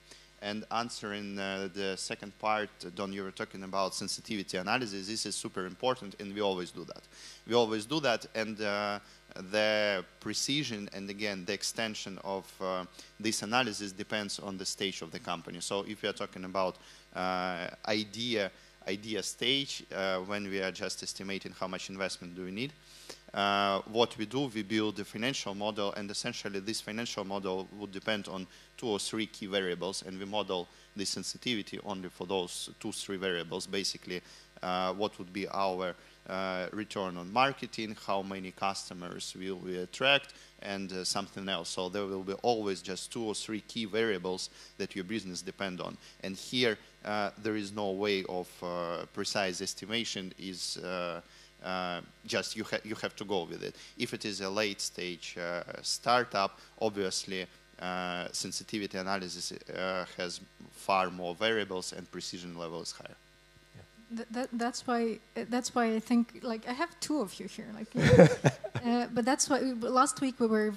And answering the second part, Don, you were talking about sensitivity analysis. This is super important, and we always do that. We always do that, and the precision and, again, the extension of this analysis depends on the stage of the company. So if we are talking about idea stage, when we are just estimating how much investment do we need, what we do, we build a financial model, and essentially this financial model would depend on 2 or 3 key variables, and we model the sensitivity only for those 2-3 variables. Basically, what would be our return on marketing, how many customers will we attract, and something else. So there will be always just 2 or 3 key variables that your business depend on. And here, there is no way of precise estimation. Is just you have to go with it. If it is a late stage startup, obviously sensitivity analysis has far more variables and precision level is higher. That's why I think, like, I have 2 of you here, like, but that's why last week we were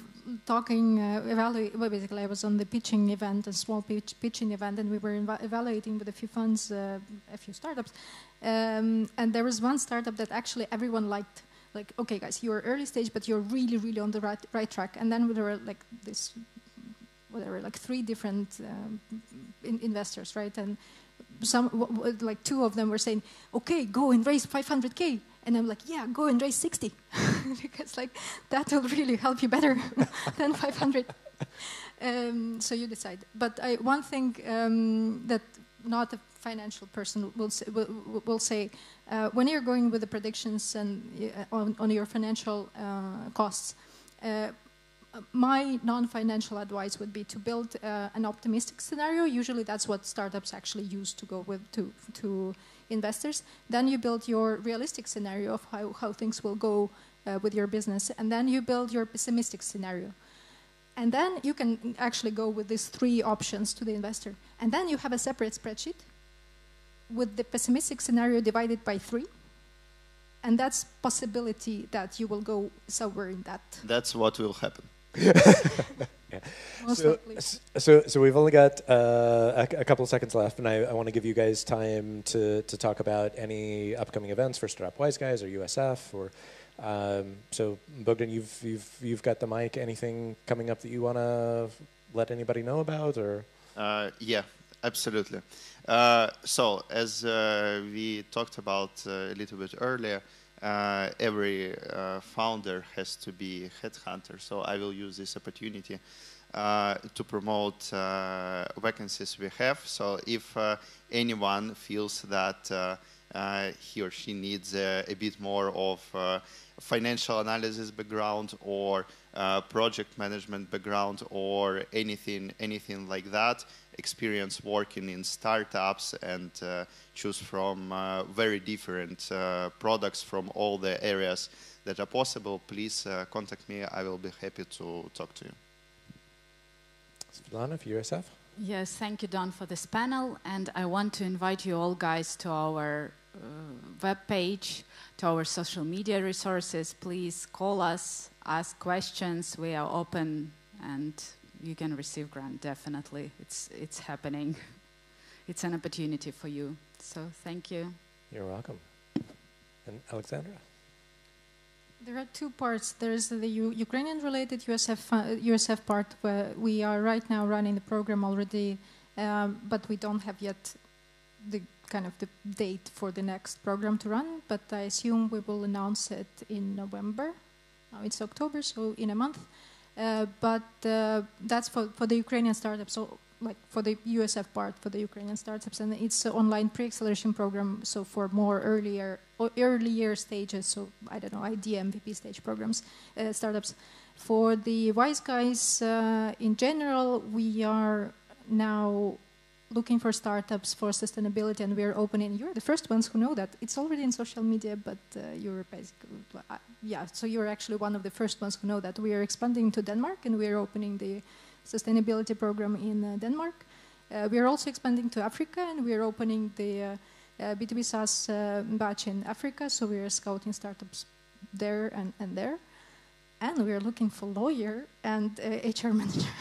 talking, well, basically I was on the pitching event, a small pitching event, and we were evaluating with a few funds, a few startups, and there was one startup that actually everyone liked. Like, okay, guys, you're early stage, but you're really, really on the right track. And then there were like this, whatever, like 3 different investors, right? And like 2 of them were saying, okay, go and raise 500K. And I'm like, yeah, go and raise 60. Because like that will really help you better than 500. So you decide. But one thing that not a financial person will say, when you're going with the predictions and on your financial costs, my non-financial advice would be to build an optimistic scenario. Usually that's what startups actually use to go with to investors. Then you build your realistic scenario of how things will go with your business. And then you build your pessimistic scenario. And then you can actually go with these 3 options to the investor. And then you have a separate spreadsheet with the pessimistic scenario divided by 3. And that's possibility that you will go somewhere in that. That's what will happen. Yeah. So we've only got a couple of seconds left, and I want to give you guys time to talk about any upcoming events for Startup Wise Guys or USF, or so Bogdan, you've got the mic. Anything coming up that you want to let anybody know about, or? Yeah, absolutely. So as we talked about a little bit earlier, every founder has to be a headhunter. So I will use this opportunity to promote vacancies we have. So if anyone feels that he or she needs a bit more of financial analysis background or project management background or anything like that, experience working in startups and choose from very different products from all the areas that are possible, please contact me. I will be happy to talk to you. Svetlana, for USF? Yes, thank you, Don, for this panel. And I want to invite you all guys to our web page, to our social media resources. Please call us, ask questions. We are open, and you can receive grant, definitely. It's happening. It's an opportunity for you. So thank you. You're welcome. And Alexandra? There are two parts. There's the Ukrainian-related USF part, where we are right now running the program already, but we don't have yet the date for the next program to run. But I assume we will announce it in November. Now it's October, so in a month. But that's for the Ukrainian startups. So, like for the USF part for the Ukrainian startups, and it's an online pre-acceleration program. So for more earlier stages, so I don't know, idea MVP stage programs, startups. For the Wise Guys in general, we are now looking for startups for sustainability, and we're opening. You're the first ones who know that. It's already in social media, but you're basically, so you're actually one of the first ones who know that. We are expanding to Denmark, and we're opening the sustainability program in Denmark. We are also expanding to Africa, and we are opening the B2B SaaS batch in Africa, so we are scouting startups there and there. And we are looking for lawyer and HR manager.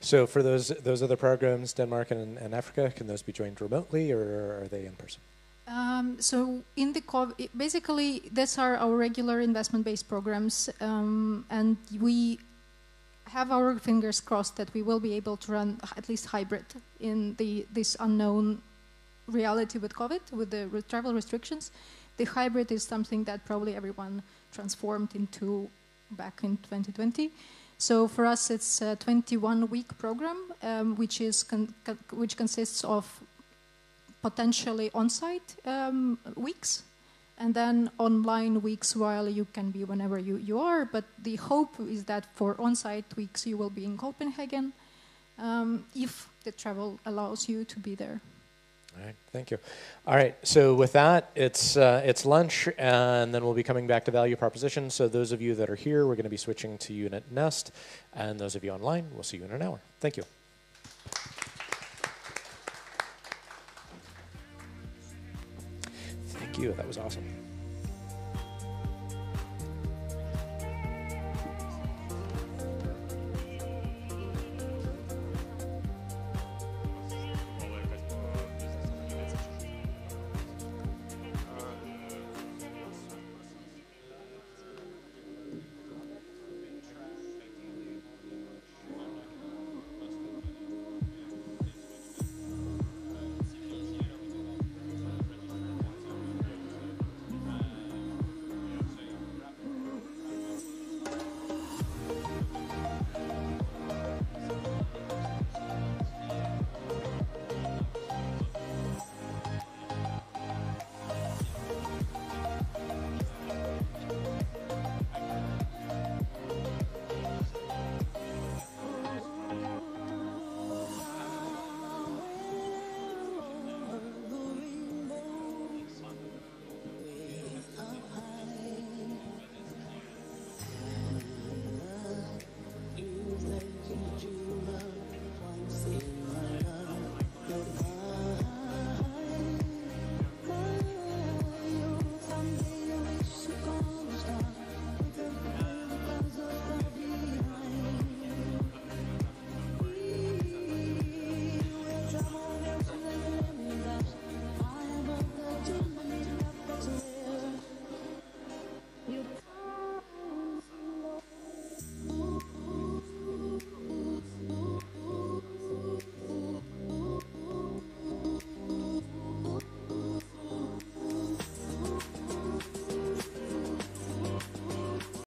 So for those other programs, Denmark and Africa, can those be joined remotely, or are they in person? So in the basically, these are our regular investment-based programs, and we have our fingers crossed that we will be able to run at least hybrid in this unknown reality with COVID, with the travel restrictions. The hybrid is something that probably everyone transformed into back in 2020. So for us, it's a 21-week program, which consists of potentially on-site weeks, and then online weeks while you can be whenever you are. But the hope is that for on-site weeks you will be in Copenhagen if the travel allows you to be there. All right, thank you. All right, so with that, it's lunch, and then we'll be coming back to value proposition. So those of you that are here, we're going to be switching to Unit Nest, and those of you online, we'll see you in an hour. Thank you. Thank you, that was awesome.